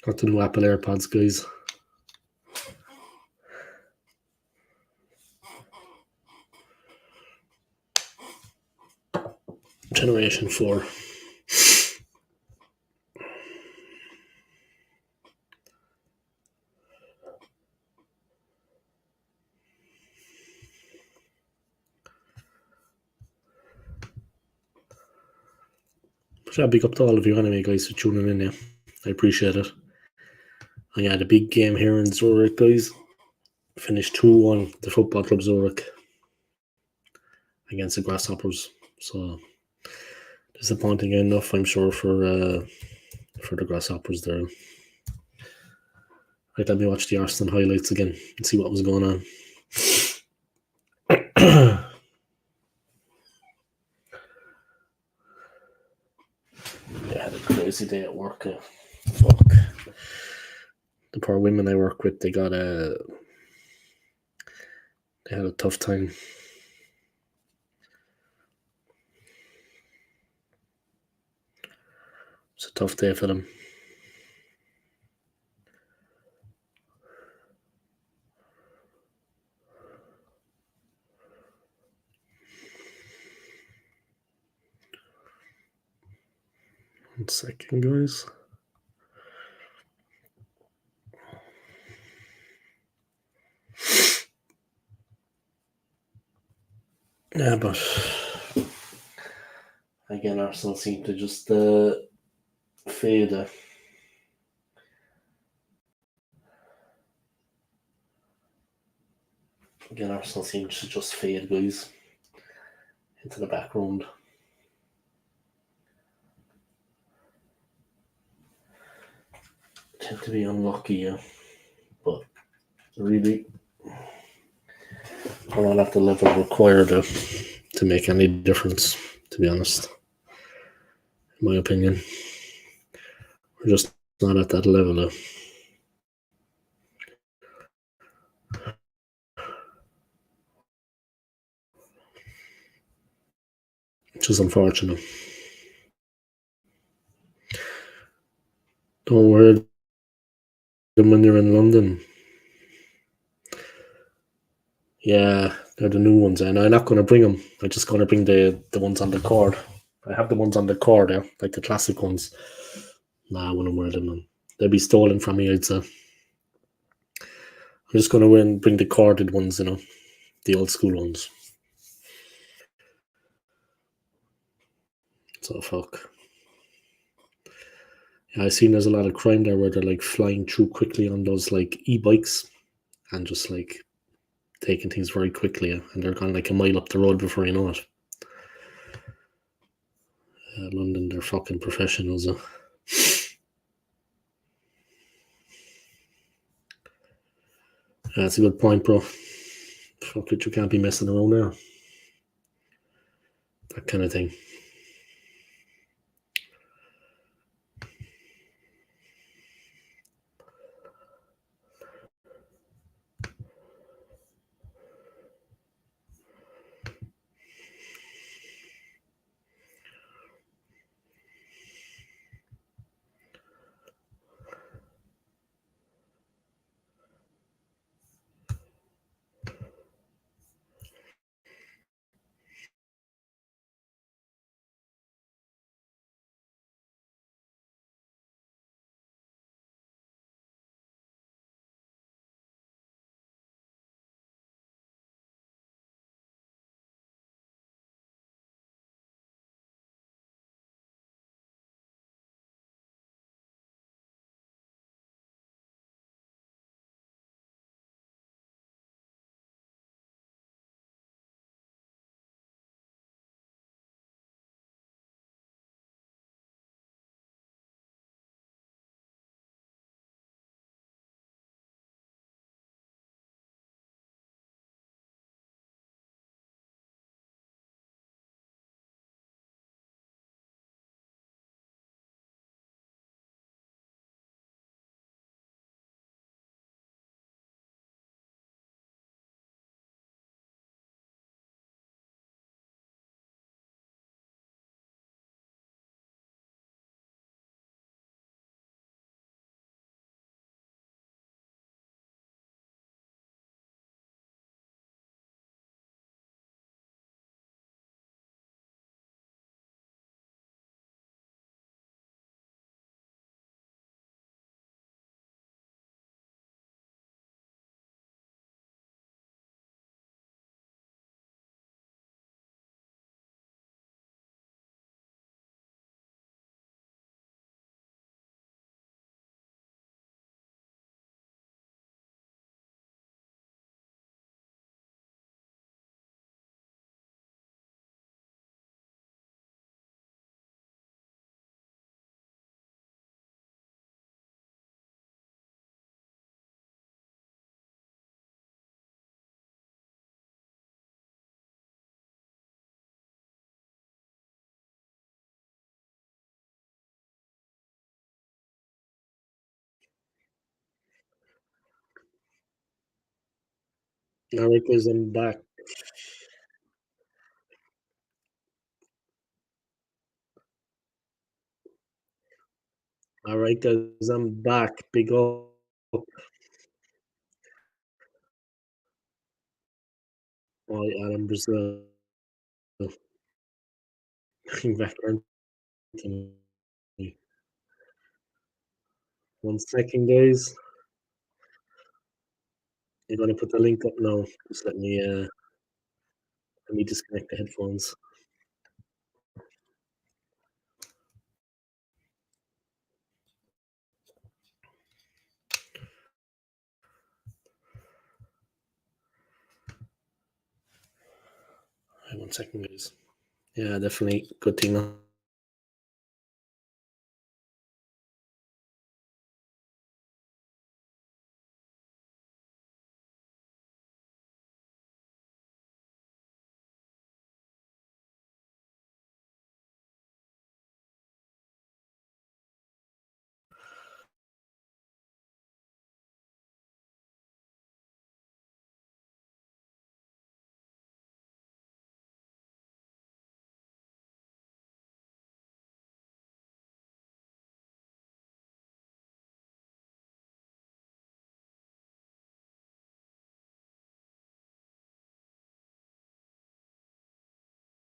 Got the new Apple AirPods, guys. Generation 4. But yeah, big up to all of you anyway, guys, for tuning in. Yeah, I appreciate it. And yeah, the big game here in Zurich, guys. Finished 2-1 the Football Club Zurich against the Grasshoppers. So disappointing enough, I'm sure, for the Grasshoppers there. Right, let me watch the Arsenal highlights again and see what was going on. Yeah, crazy day at work. Fuck. The poor women I work with, they had a tough time. It's a tough day for them. One second, guys. Yeah, but again, Arsenal seem to just fade. Again, Arsenal seem to just fade, guys, into the background. Tend to be unlucky, yeah. But really, we're not at the level required to make any difference, to be honest. In my opinion, we're just not at that level. Which is unfortunate. Don't wear them when you're in London. Yeah, they're the new ones, and I'm not going to bring them. I'm just going to bring the ones on the cord. I have the ones on the cord, yeah, like the classic ones. Nah, I wouldn't wear them. They'll be stolen from me, I'd say. I'm just going to bring the corded ones, the old school ones. So fuck. Yeah, I've seen there's a lot of crime there where they're like flying through quickly on those like e-bikes and just like taking things very quickly, and they're gone like a mile up the road before you know it. London, they're fucking professionals. Yeah, that's a good point, bro. Fuck it, you can't be messing around there. That kind of thing. All right, guys, I'm back. All right, guys, I'm back. Big up. I Adam Brazil. Bring back Anthony. 1 second, guys. I'm gonna put the link up now. Just let me disconnect the headphones. Right, 1 second, guys. Yeah, definitely good thing.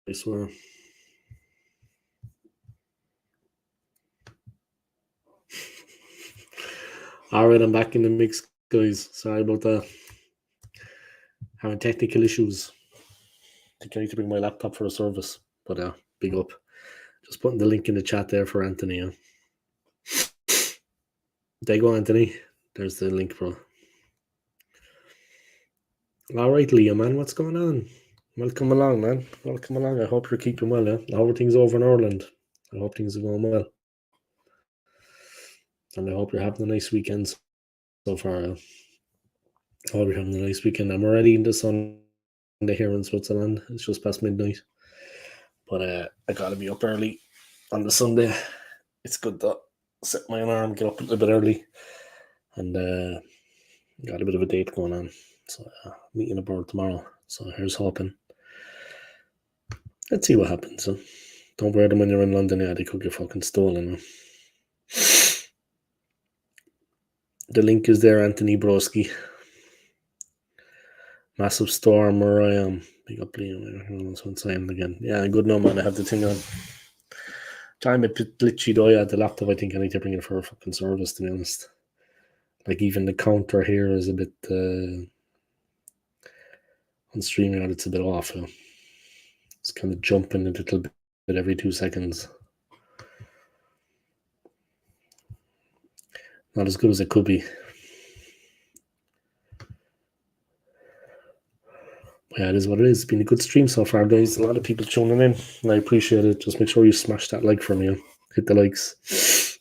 I swear. All right, I'm back in the mix, guys. Sorry about that. Having technical issues. I think I need to bring my laptop for a service. But big up. Just putting the link in the chat there for Anthony. Yeah. There you go, Anthony. There's the link, bro. All right, Liam, man. What's going on? Welcome along, man. Welcome along. I hope you're keeping well, yeah? How are things over in Ireland? I hope things are going well. And I hope you're having a nice weekend so far. I hope you're having a nice weekend. I'm already in the sun here in Switzerland. It's just past midnight. But I gotta be up early on the Sunday. It's good to set my alarm, get up a little bit early, and got a bit of a date going on. So meeting abroad tomorrow. So here's hoping. Let's see what happens. So don't wear them when you're in London. Yeah, they could get fucking stolen. The link is there, Anthony Broski. Massive storm where I am. Big up Liam. That's one sign again. Yeah, good no man. I have the thing on. Time it glitchy though. Yeah, the laptop. I think I need to bring it for a fucking service. To be honest, like even the counter here is a bit on StreamYard. It's a bit off. Yeah. It's kind of jumping a little bit every 2 seconds. Not as good as it could be. Yeah, it is what it is. It's been a good stream so far, guys. A lot of people tuning in, and I appreciate it. Just make sure you smash that like for me. Hit the likes.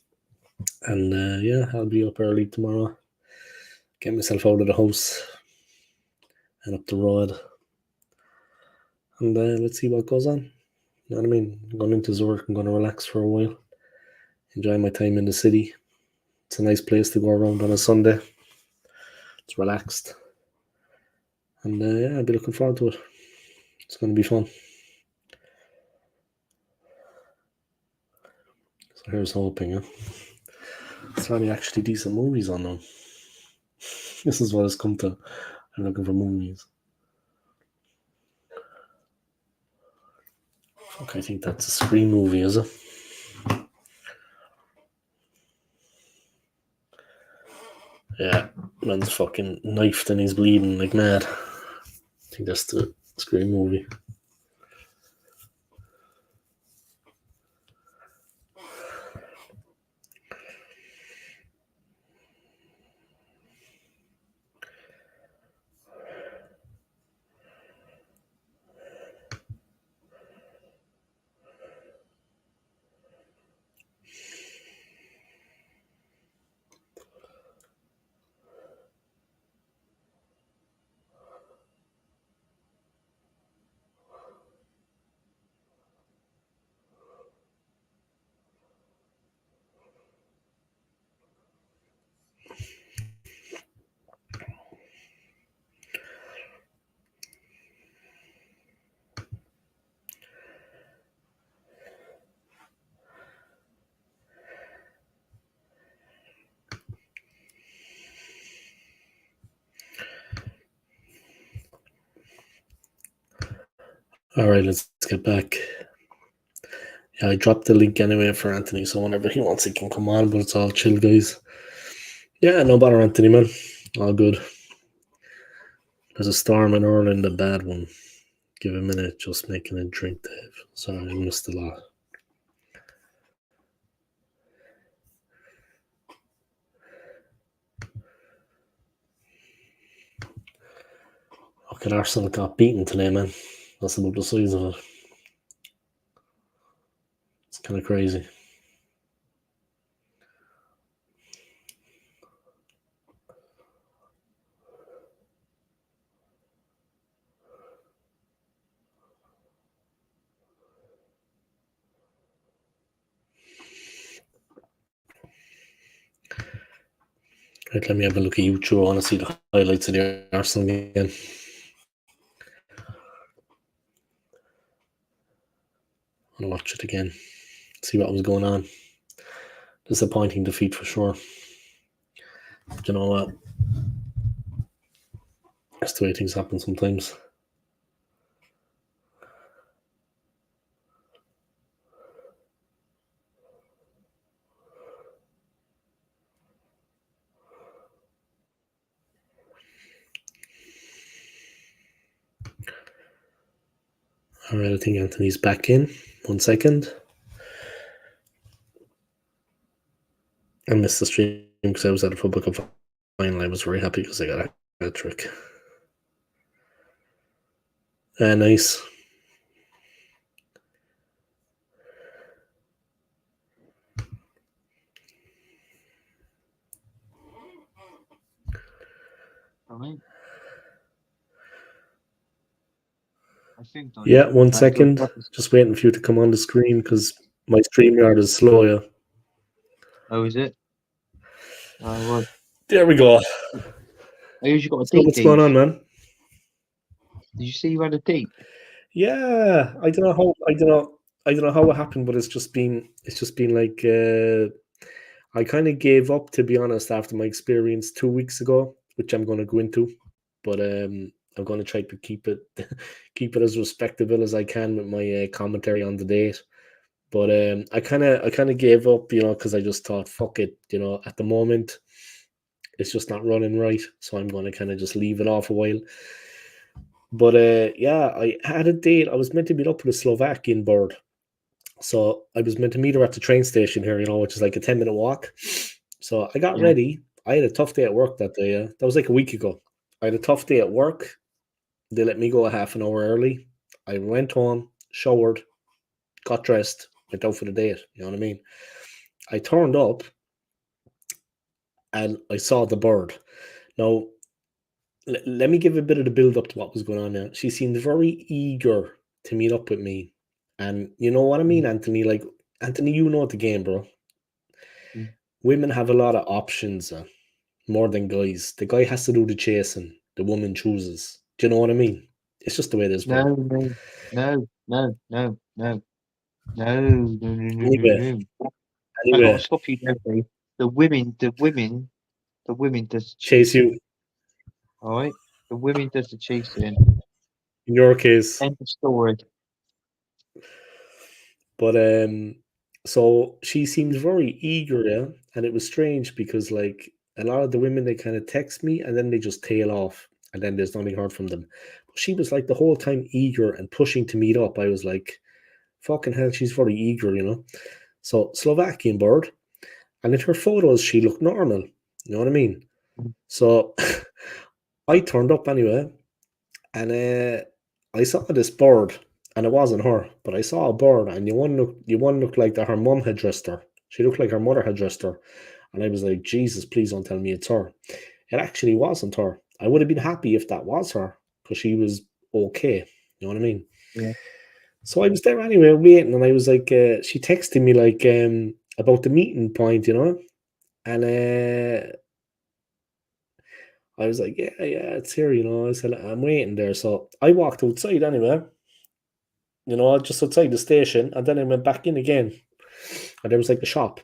And yeah, I'll be up early tomorrow. Get myself out of the house and up the road. And let's see what goes on. You know what I mean? I'm going into Zurich. I'm going to relax for a while. Enjoy my time in the city. It's a nice place to go around on a Sunday. It's relaxed. And yeah, I'll be looking forward to it. It's going to be fun. So here's hoping, yeah. It's only actually decent movies on them. This is what it's come to. I'm looking for movies. Fuck, I think that's a Scream movie, is it? Yeah, man's fucking knifed and he's bleeding like mad. I think that's the Scream movie. All right, let's get back. Yeah, I dropped the link anyway for Anthony, so whenever he wants, he can come on. But it's all chill, guys. Yeah, no bother, Anthony, man. All good. There's a storm in Ireland, a bad one. Give a minute, just making a drink, Dave. Sorry, I missed a lot. Look at Arsenal got beaten today, man. That's about the size of it. It's kind of crazy. Right, let me have a look at YouTube. I want to see the highlights of the Arsenal game. I want to watch it again. See what was going on. Disappointing defeat for sure. But you know what? That's the way things happen sometimes. All right, I think Anthony's back in. 1 second. I missed the stream because I was at a football cup final. I was very happy because I got a hat-trick. Nice. Right. I think. Yeah, 1 second. Just waiting for you to come on the screen because my StreamYard is slow, yeah. Oh, is it? Right. There we go. Oh, you got a So date. what's going on, man? Did you see you had a date? Yeah, I don't know how it happened, but it's just been like I kind of gave up, to be honest, after my experience 2 weeks ago, which I'm going to go into, but I'm going to try to keep it keep it as respectable as I can with my commentary on the date. But I kind of gave up, you know, because I just thought, fuck it, you know, at the moment it's just not running right, so I'm going to kind of just leave it off a while. But yeah, I had a date. I was meant to meet up with a Slovakian bird. So I was meant to meet her at the train station here, you know, which is like a 10-minute walk. So I got ready. I had a tough day at work that day. That was like a week ago. I had a tough day at work. They let me go a half an hour early. I went home, showered, got dressed, went out for the date. You know what I mean? I turned up and I saw the bird. Now, let me give a bit of the build up to what was going on now. She seemed very eager to meet up with me. And you know what I mean, Anthony? Like, Anthony, you know the game, bro. Women have a lot of options more than guys. The guy has to do the chasing. The woman chooses. Do you know what I mean? It's just the way it is, bro. No. Anyway. I gotta stop you there, Dave. The women does chase you. All right, the women does the chasing. In your case. End of story. But so she seemed very eager, yeah, and it was strange because like a lot of the women, they kind of text me and then they just tail off and then there's nothing heard from them. But she was like the whole time eager and pushing to meet up. I was like, fucking hell, she's very eager, you know. So Slovakian bird, and in her photos she looked normal. You know what I mean? So I turned up anyway, and I saw this bird. And it wasn't her, but I saw a bird, and you one looked like that her mum had dressed her. She looked like her mother had dressed her. And I was like, Jesus, please don't tell me it's her. It actually wasn't her. I would have been happy if that was her, because she was okay. You know what I mean? Yeah. So I was there anyway, waiting, and I was like, she texted me like about the meeting point, you know? And I was like, yeah, it's here, you know. I said, I'm waiting there. So I walked outside anyway. You know, just outside the station, and then I went back in again, and there was like a shop,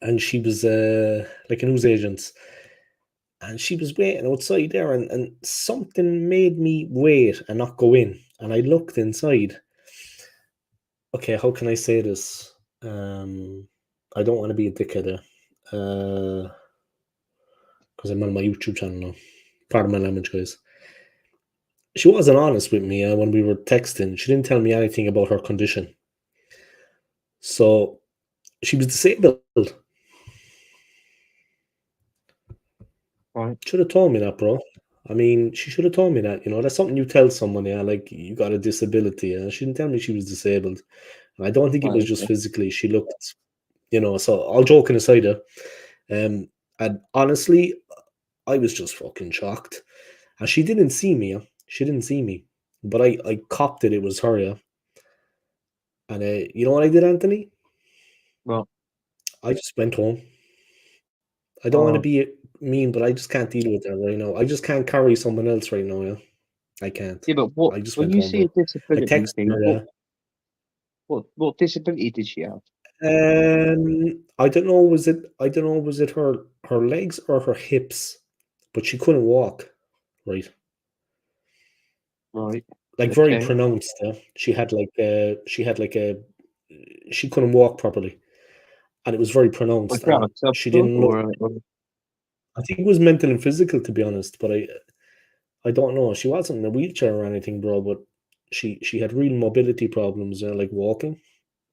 and she was like a news agent, And she was waiting outside there, and something made me wait and not go in. And I looked inside. Okay, how can I say this? I don't want to be a dickhead because I'm on my YouTube channel now. Pardon my language, guys. She wasn't honest with me when we were texting. She didn't tell me anything about her condition. So she was disabled. Right. Should have told me that, bro. I mean, she should have told me that. That's something you tell someone, like you got a disability. She didn't tell me she was disabled. And I don't think it was just physically. She looked, so all joking aside, and honestly, I was just fucking shocked. And she didn't see me. She didn't see me. But I copped it was her, yeah. And you know what I did, Anthony? Well, I just went home. I don't want to be mean, but I just can't deal with that right now. I just can't carry someone else right now, yeah. I can't. Yeah, but what? I just When went you home, see a bro. I disability, texted her, yeah. what disability did she have? I don't know. Was it her legs or her hips? But she couldn't walk, right? Right. Like very Okay. pronounced. Yeah? She couldn't walk properly, and it was very pronounced. And she didn't look. I think it was mental and physical, to be honest. But I don't know. She wasn't in a wheelchair or anything, bro. But she had real mobility problems, like walking,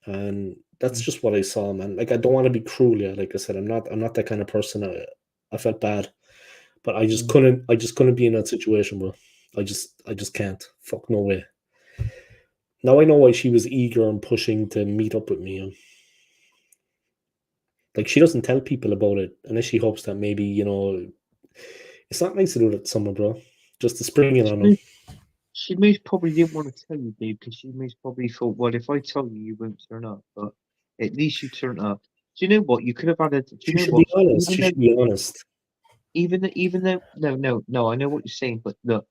and that's just what I saw, man. Like, I don't want to be cruel, yeah. Like I said, I'm not that kind of person. I felt bad, but I just couldn't be in that situation, bro. I just can't. Fuck no way. Now I know why she was eager and pushing to meet up with me. Like, she doesn't tell people about it unless she hopes that maybe, it's not nice to do that to someone, bro. Just to spring it on them. She most probably didn't want to tell you, dude, because she most probably thought, well, if I tell you, you won't turn up. But at least you turn up. Do you know what? You could have had a. Do you She know should what? be honest. She should be honest. Even though, no, I know what you're saying, but look,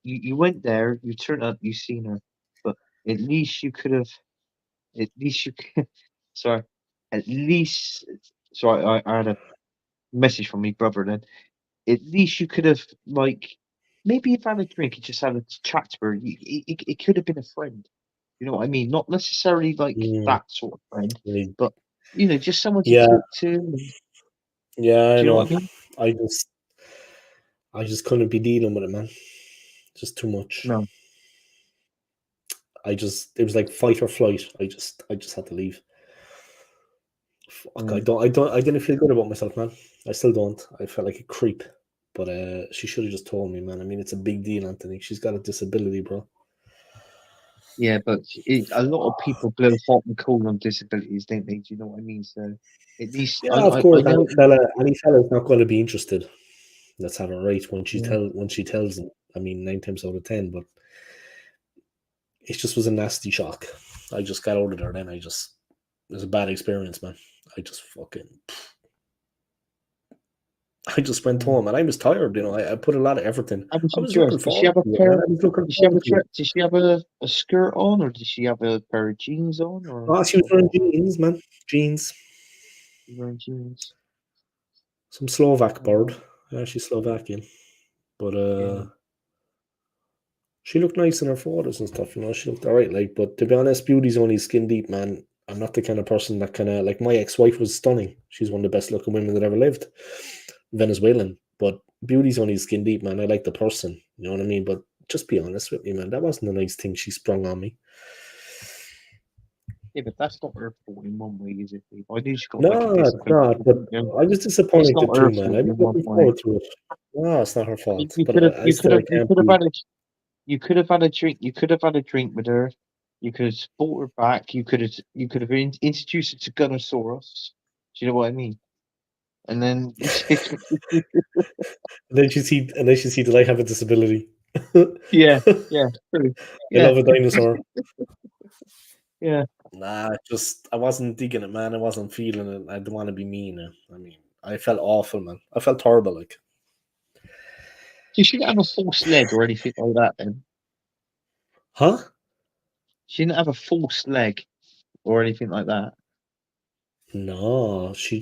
you went there, you turned up, you seen her, but at least you could have. At least you could. Sorry. At least. Sorry, I had a message from my brother then. At least you could have, like, maybe if I had a drink and just had a chat to her, it could have been a friend. You know what I mean? Not necessarily like that sort of friend, Really. but just someone to Yeah. talk to. Yeah, I Do you know know. what I mean? I just couldn't be dealing with it, man. Just too much. No. It was like fight or flight. I just had to leave. Fuck, I didn't feel good about myself, man. I still don't. I felt like a creep. But she should have just told me, man. I mean, it's a big deal, Anthony. She's got a disability, bro. Yeah, but a lot of people blow hot and cold on disabilities, don't they? Do you know what I mean? So at least Yeah, of course. I know. Any fella's not going to be interested. Let's have it right when she tells them. I mean, 9 times out of 10. But it just was a nasty shock. I just got out of there. Then it was a bad experience, man. I just went home and I was tired. I put a lot of effort in. How was I was she looking dressed? Did she forward have a to it, pair? man. I was looking forward to it. Did she have a skirt on, or did she have a pair of jeans on? Or Oh, she was wearing jeans, man. Jeans. wearing jeans? Some Slovak bird. Yeah, she's Slovakian. But she looked nice in her photos and stuff, she looked alright, like, but to be honest, beauty's only skin deep, man. I'm not the kind of person that like, my ex-wife was stunning. She's one of the best looking women that ever lived. Venezuelan. But beauty's only skin deep, man. I like the person. You know what I mean? But just be honest with me, man. That wasn't a nice thing she sprung on me. Yeah, but that's not her fault in one way, is it? I knew she got No, like a it's not. But I was disappointed not too, her man. fault I was in one looking way. forward to it. No, it's not her fault. You But could have, I still can't believe. you could have had a drink. You could have had a drink with her. You could have brought her back. You could have introduced her to Gunnosaurus. Do you know what I mean? And then And then she see that I have a disability. yeah, true. I Yeah, love a dinosaur. yeah. Nah, I wasn't digging it, man. I wasn't feeling it. I don't want to be mean. I mean, I felt awful, man. I felt horrible, like. She shouldn't have a false leg or anything like that. Then Huh? she didn't have a false leg or anything like that. No, she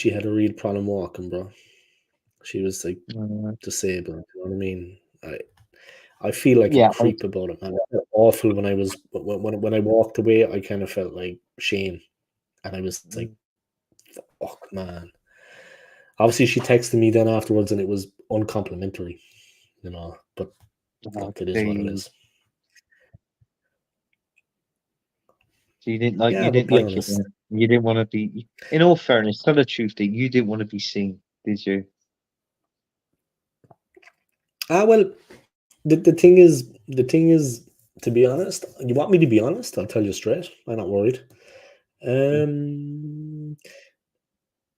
had a real problem walking, bro. She was like Uh, disabled. You know what I mean? I feel like Yeah, a creep about it, man. I felt awful when I was when I walked away. I kind of felt like shame, and I was like, "Fuck, man." Obviously, she texted me then afterwards, and it was uncomplimentary, you know. But look, it is what it they, is. so you Yeah, but didn't be like it. honest. Then. You didn't want to be. In all fairness, tell the truth that you didn't want to be seen, did you? Well, the thing is, to be honest, you want me to be honest? I'll tell you straight. I'm not worried.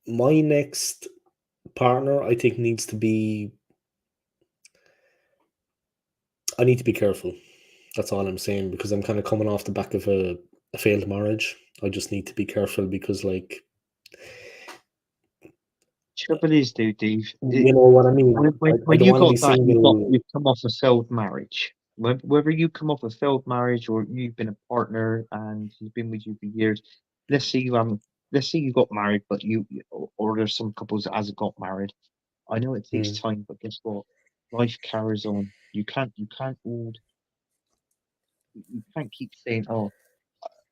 My next partner, I think, needs to be. I need to be careful. That's all I'm saying, because I'm kind of coming off the back of a failed marriage. I just need to be careful because, like, Trouble is, though, Dave. you know what I mean. I When don't you want to be got that, single. you've come off a failed marriage. Whether you come off a failed marriage or you've been a partner and he's been with you for years, let's say let's say you got married, but or there's some couples that hasn't got married. I know it takes Mm, time, but guess what? Life carries on. You can't keep saying, "Oh,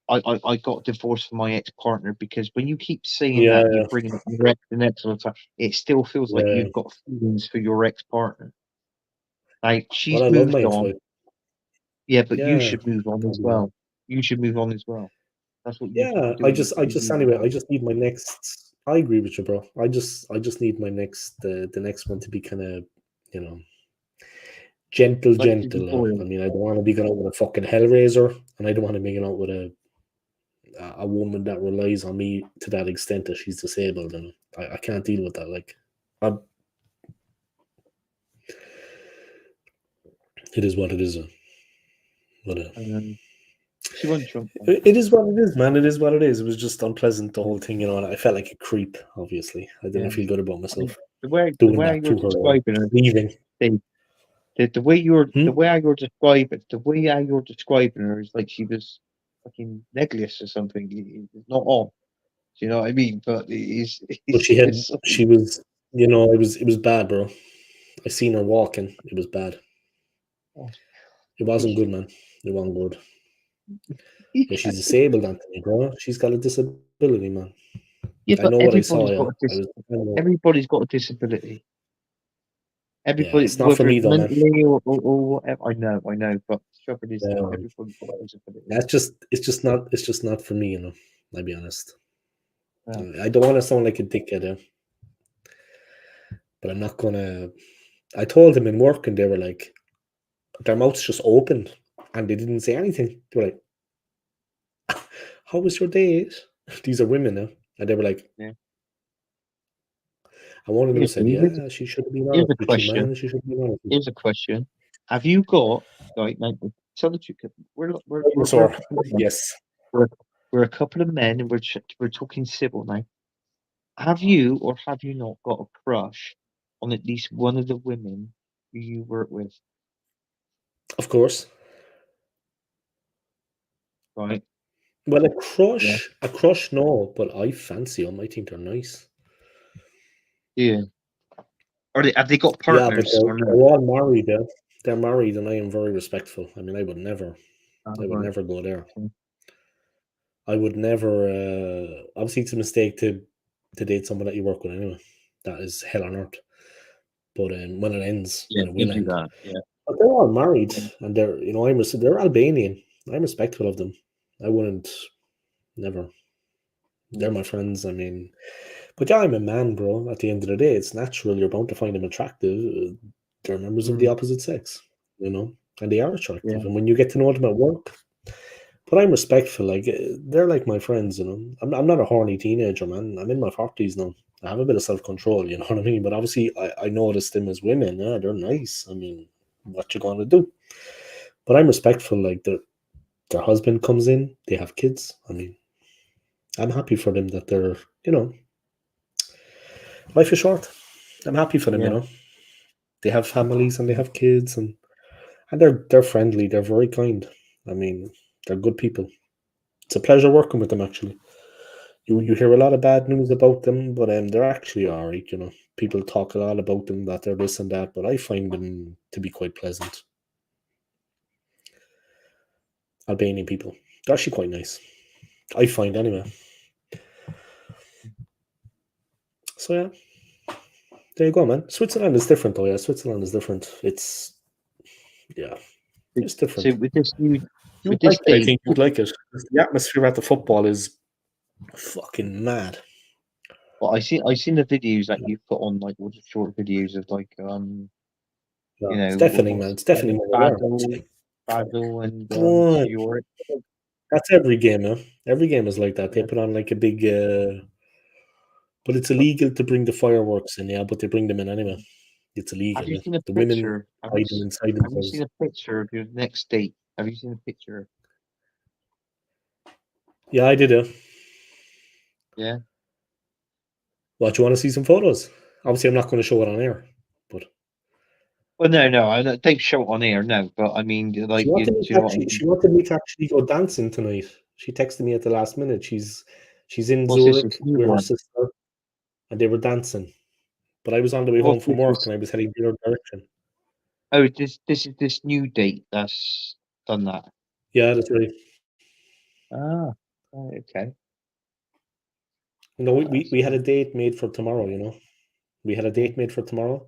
I got divorced from my ex partner," because when you keep saying yeah, that, you're bringing up your ex the next all the time. It still feels like yeah. you've got feelings for your ex partner. Like Well, she's I love my moved on, ex-wife. yeah, but you Yeah, should move on as probably. well. You should move on as well. That's what you should be Yeah, I doing. just, anyway, I just need my next. I agree with you, bro. I just need my next, the next one to be kind of, you know, gentle, Like to be gentle. I loyal. mean, I don't want to be going out with a fucking hellraiser, and I don't want to be going out with a woman that relies on me to that extent that she's disabled, and I can't deal with that. Like, I, it is what it is. But She wasn't drunk. it is what it is, man. It is what it is. It was just unpleasant, the whole thing, you know. And I felt like a creep. Obviously, I Yeah. didn't feel good about I mean, myself the doing way that you're to her, describing her, leaving. the way you're Hmm? the way how you're describing the way how you're describing her is like she was fucking necklace or something. It's not on. Do you know what I mean? But But it's just she was, you know, it was bad, bro. I seen her walking. It was bad. It wasn't good, man. It wasn't good. Yeah, she's disabled, Anthony, bro. She's got a disability, man. Yeah, I but know what I saw. everybody's Yeah, got everybody's got a disability. yeah, Everybody, it's not for whether me it's though, man. mentally or whatever. I know, but the trouble is that Um, everybody's got a disability. it's just not for me, you know. I'll be honest. Yeah. I don't want to sound like a dickhead, yeah, but I'm not gonna. I told them in work, and they were like, their mouths just opened, and they didn't say anything. They were like, "How was your day?" These are women now, and they were like, Yeah. and one of them Here's, said, "Yeah, she should have been here's honest a with you, question. man. She should have been honest with Here's a question. Have you got like tell the truth? you." We're a Sore. couple of men. Yes, We're a couple of men, and we're talking civil now. Have you or have you not got a crush on at least one of the women who you work with? of course. Right? Well, Yeah. a crush, no, but I fancy them. I think they're nice. Yeah. Have they got Yeah, but partners or they're no? all married. They're married, and I am very respectful. I mean, I would Right. never go there. Okay. I would never. Obviously, it's a mistake to date someone that you work with anyway. That is hell on earth. But when it ends, Yeah, when it you will do end, that. Yeah. but they're all married, and they're, you know, they're Albanian. I'm respectful of them. I wouldn't never. They're my friends. I mean, but yeah, I'm a man, bro. At the end of the day, it's natural. You're bound to find them attractive. They're members of the Mm, opposite sex, you know, and they are yeah. attractive. And when you get to know them at work, but I'm respectful. Like, they're like my friends, you know. I'm not a horny teenager, man. I'm in my 40s now. I have a bit of self control, you know what I mean. But obviously, I noticed them as women. Yeah, they're nice. I mean, what you gonna do? But I'm respectful. Like, their husband comes in, they have kids. I mean, I'm happy for them that they're, you know, life is short. I'm happy for them, you Yeah. know. They have families and they have kids, and they're friendly. They're very kind. I mean, they're good people. It's a pleasure working with them, actually. You hear a lot of bad news about them, but they're actually alright. You know, people talk a lot about them that they're this and that, but I find them to be quite pleasant. Albanian people, they're actually quite nice. I find anyway. So yeah, there you go, man. Switzerland is different, though. Yeah, Switzerland is different. It's different. So with this new, You'd with this like it, I date, think you'd like it. The atmosphere at the football is fucking mad. well, I seen the videos that you put on, like all the short videos of like Yeah, you know, it's deafening, man. It's deafening when you're there. Basel and Come on. York. That's every game, man. Every game is like that. They put on like a big, but it's illegal to bring the fireworks in, yeah. But they bring them in anyway. It's illegal. Have you Yeah. seen a The women picture? Have hide them inside you themselves. seen a picture of your next date? Have you seen a picture? Yeah, I did. Yeah. What, you want to see some photos? Obviously, I'm not going to show it on air, but Well, no, I don't show it on air, no. But I mean, like, she wanted, do me you to know what I actually, mean? she wanted me to actually go dancing tonight. She texted me at the last minute. She's in What's this? Zurich This new with her one? sister, and they were dancing. But I was on the way home What's from this? work, and I was heading the other direction. Oh, this is this new date that's done that. Yeah, that's right. Ah, okay. You know, we had a date made for tomorrow. You know, we had a date made for tomorrow.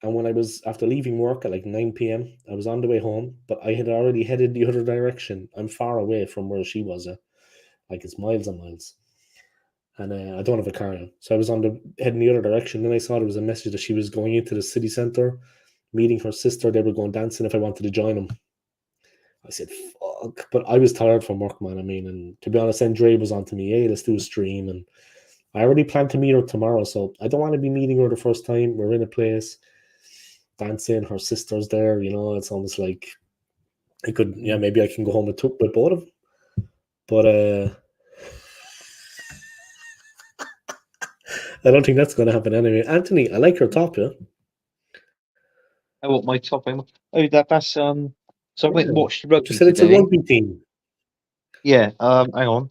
And when I was after leaving work at like 9 p.m., I was on the way home, but I had already headed the other direction. I'm far away from where she was, like it's miles and miles. And I don't have a car now, so I was on the heading the other direction. Then I saw there was a message that she was going into the city centre, meeting her sister. They were going dancing. If I wanted to join them, I said fuck, but I was tired from work, man. I mean, and to be honest, then Dre was on to me. Hey, let's do a stream, and I already planned to meet her tomorrow, so I don't want to be meeting her the first time. We're in a place dancing, her sister's there, you know, it's almost like I could, yeah, maybe I can go home with both of them. But I don't think that's going to happen anyway. Anthony, I like your top, yeah? Oh, what my top? That's So I went and watched You rugby said it's a today. rugby team. Yeah. Hang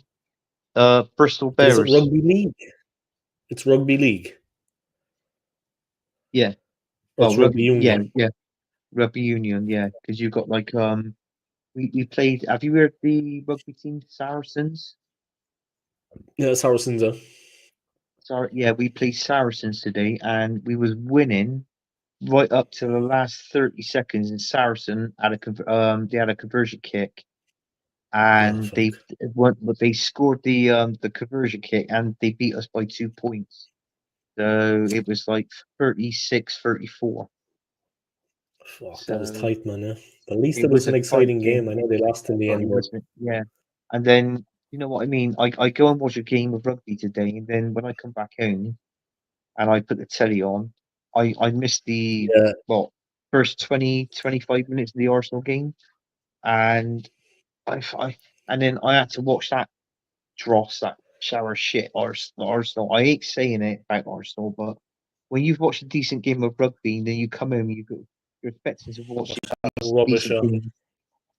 on. Bristol But is it Bears. rugby league? It's rugby league. Yeah. Or it's rugby union. Yeah. Rugby union. Yeah, because you've got like we played. Have you heard the rugby team Saracens? Yeah, Saracens. Sorry, yeah, we played Saracens today, and we was winning right up to the last 30 seconds. And Saracen had they had a conversion kick, and they scored the conversion kick, and they beat us by 2 points. So it was like 36-34. Fuck, that was So tight, man. Yeah. At least it it was was an a tight exciting game. game. I know they lost in the But end, it but wasn't, yeah. And then you know what I mean. I go and watch a game of rugby today, and then when I come back home and I put the telly on, I missed the yeah, first 20-25 minutes of the Arsenal game, and and then I had to watch that dross, that shower shit Arsenal. I hate saying it about Arsenal, but when you've watched a decent game of rugby, and then you come home, you're expecting to watch a rubbish. decent game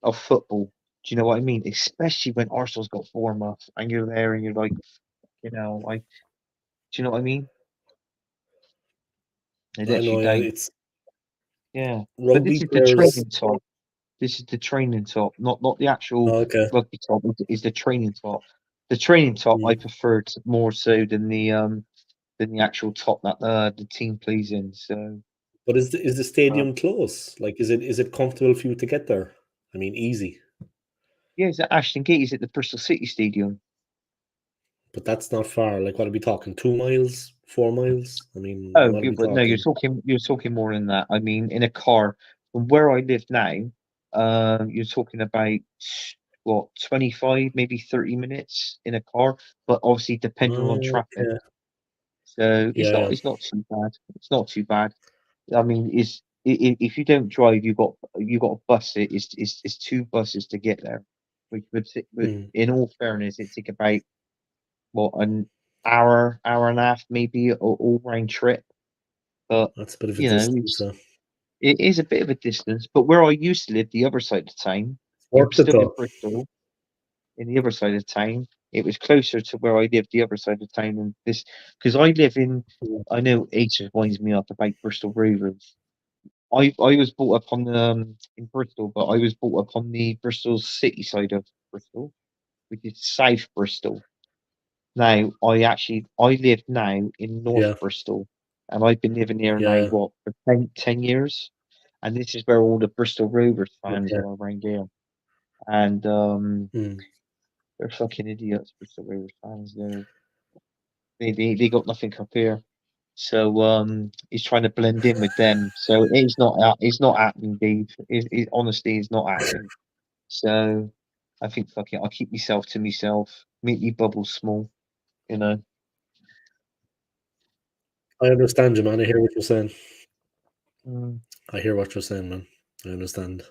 of football. Do you know what I mean? Especially when Arsenal's got Bournemouth, and you're there, and you're like, do you know what I mean? It I lets you know, yeah, down. it's Yeah, but rugby this is the players. training top. This is the training top, not the actual Oh, okay. rugby top. Is the training top. The training top I Mm. preferred more so than the actual top that the team plays in. So But is the uh, stadium close? Like, is it comfortable for you to get there? I mean, easy, yeah, is that Ashton Gate? Is it the Bristol City Stadium? but that's not far. Like, what are we talking? 2 miles, 4 miles? I mean, Oh, what are we but no, you're talking? talking more than that. I mean, in a car from where I live now, you're talking about what 25, maybe 30 minutes in a car, but obviously depending on Oh, traffic. okay. So Yeah, it's not too bad. It's not too bad. I mean, if you don't drive, you got to bus it. It's 2 buses to get there. Which would mm, in all fairness, it take about what an hour and a half, maybe all round trip. But that's a bit of a you know, distance. it is a bit of a distance. But where I used to live, the other side of town, Worth it still in though. Bristol, in the other side of town, it was closer to where I lived, the other side of town, and this because I live in. I know age winds me up about Bristol Rovers. I was brought up on the in Bristol, but I was brought up on the Bristol city side of Bristol, which is South Bristol. Now I live now in North Yeah, Bristol, and I've been living here now yeah. what for 10 years, and this is where all the Bristol Rovers fans Okay. are around here, and Mm. they're fucking idiots, Bristol Rovers fans. They got nothing up here. So he's trying to blend in with them. So it's not happening, Dave. Honestly, it's not happening. So I think fuck it, I'll keep myself to myself. Make me bubble small, you know. I understand you, man. I hear what you're saying. Mm, I hear what you're saying, man. I understand.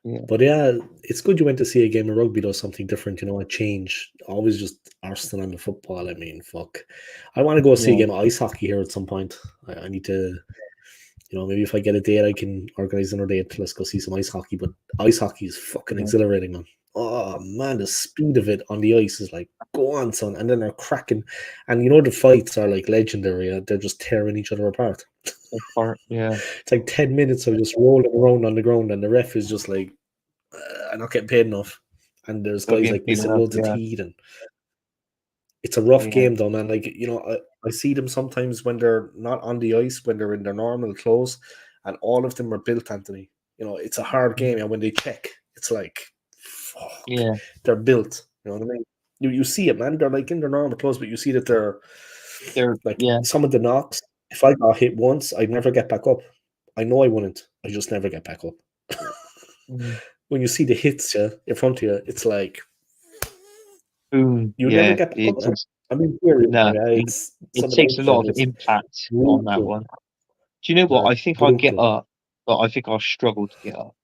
yeah, But yeah, it's good you went to see a game of rugby, though, something different, a change. Always just Arsenal and the football. I mean, fuck. I want to go see a yeah, game of ice hockey here at some point. I need to, maybe if I get a date, I can organize another date. Let's go see some ice hockey. But ice hockey is fucking yeah. exhilarating, man. Oh, man, the speed of it on the ice is like, go on, son. And then they're cracking. And the fights are like legendary. They're just tearing each other apart. That part, yeah. It's like 10 minutes of just rolling around on the ground, and the ref is just like, I'm not getting paid enough. And there's Not guys getting like paid missing enough, loads of yeah, teeth, and it's a rough yeah. game though, man. Like, I see them sometimes when they're not on the ice, when they're in their normal clothes, and all of them are built, Anthony. It's a hard game, and when they check, it's like, fuck, Yeah, they're built. You know what I mean? You see it, man. They're like in their normal clothes, but you see that they're like yeah. some of the knocks. If I got hit once, I'd never get back up. I know I wouldn't. I just never get back up. Mm. When you see the hits, in front of you, it's like Boom, you never yeah. get back It up, man. takes I mean, serious, no, yeah, it, it's it some of the takes a hits are lot of just impact on that brutal, one. Do you know what? man, I think I'd get brutal. up, but I think I'll struggle to get up.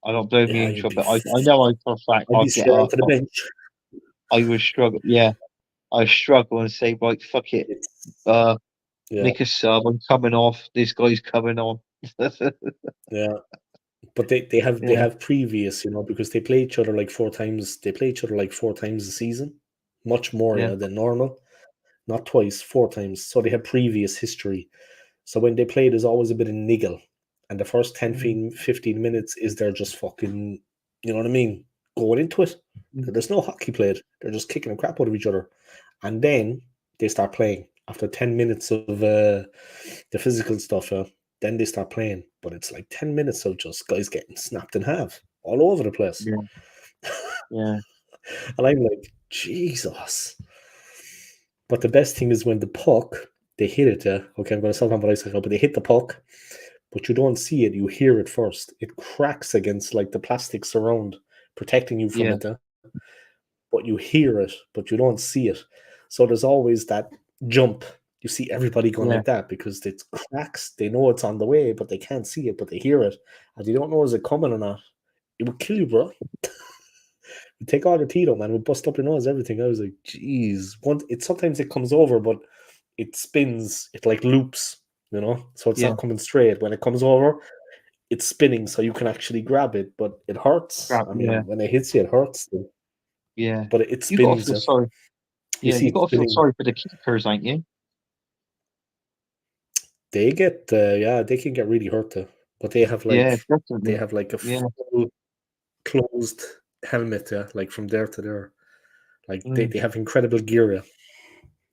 I don't blame you Yeah, in you'd trouble, be, but I know I for a fact I'd I'll be get straight up, onto the but bench. I would struggle. Yeah, I struggle and say, right, fuck it. It's, Uh, yeah, make a sub. I'm coming off. This guy's coming on. yeah. But they Yeah, have previous, because they play each other like 4 times. They play each other like 4 times a season, much more yeah, than normal. Not twice, 4 times. So they have previous history. So when they play, there's always a bit of niggle. And the first 10, mm, 15 minutes is they're just fucking, you know what I mean? Going into it. mm, There's no hockey played. They're just kicking the crap out of each other. And then they start playing. After 10 minutes of the physical stuff, then they start playing. But it's like 10 minutes of just guys getting snapped in half all over the place. yeah, yeah, And I'm like, Jesus. But the best thing is when the puck, they hit it. Okay, I'm going to stop on bicycle, but they hit the puck, but you don't see it. You hear it first. It cracks against like the plastic surround, protecting you from yeah, it. But you hear it, but you don't see it. So there's always that jump. You see everybody going yeah, like that because it cracks. They know it's on the way, but they can't see it, but they hear it. And you don't know is it coming or not. It would kill you, bro. You take all the teeth out, man. It would bust up your nose, everything. I was like, geez. Sometimes it comes over, but it spins, it like loops, so it's yeah. not coming straight. When it comes over, it's spinning, so you can actually grab it, but it hurts. Crap, I yeah, mean, when it hits you, it hurts, yeah. but it You gotta spins. feel sorry. You Yeah, see you it gotta feel spinning. sorry for the keepers, ain't you? They get, yeah, they can get really hurt too. But Yeah, they definitely. have like a Yeah. full closed helmet, like from there to there. Like Mm, they have incredible gear. Yeah.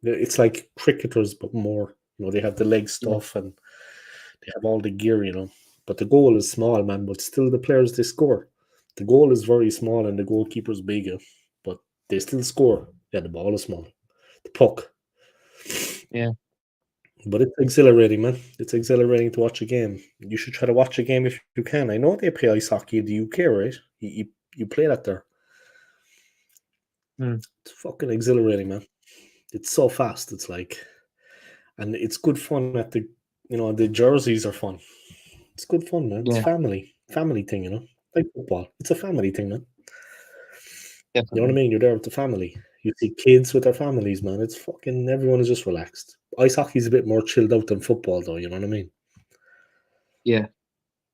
It's like cricketers, but more. They have the leg yeah, stuff and they have all the gear. But the goal is small, man. But still, the players they score. The goal is very small and the goalkeeper's big, but they still score. Yeah, the ball is small. The puck. yeah. But it's exhilarating, man. It's exhilarating to watch a game. You should try to watch a game if you can. I know they play ice hockey in the UK, right? You play that there. Mm, It's fucking exhilarating, man. It's so fast. It's like, and it's good fun at the jerseys are fun. It's good fun, man. It's yeah, family thing, like football. It's a family thing, man. You know what I definitely. mean? You're there with the family. You see kids with their families, man. It's fucking everyone is just relaxed. Ice hockey's a bit more chilled out than football, though. You know what I mean? Yeah.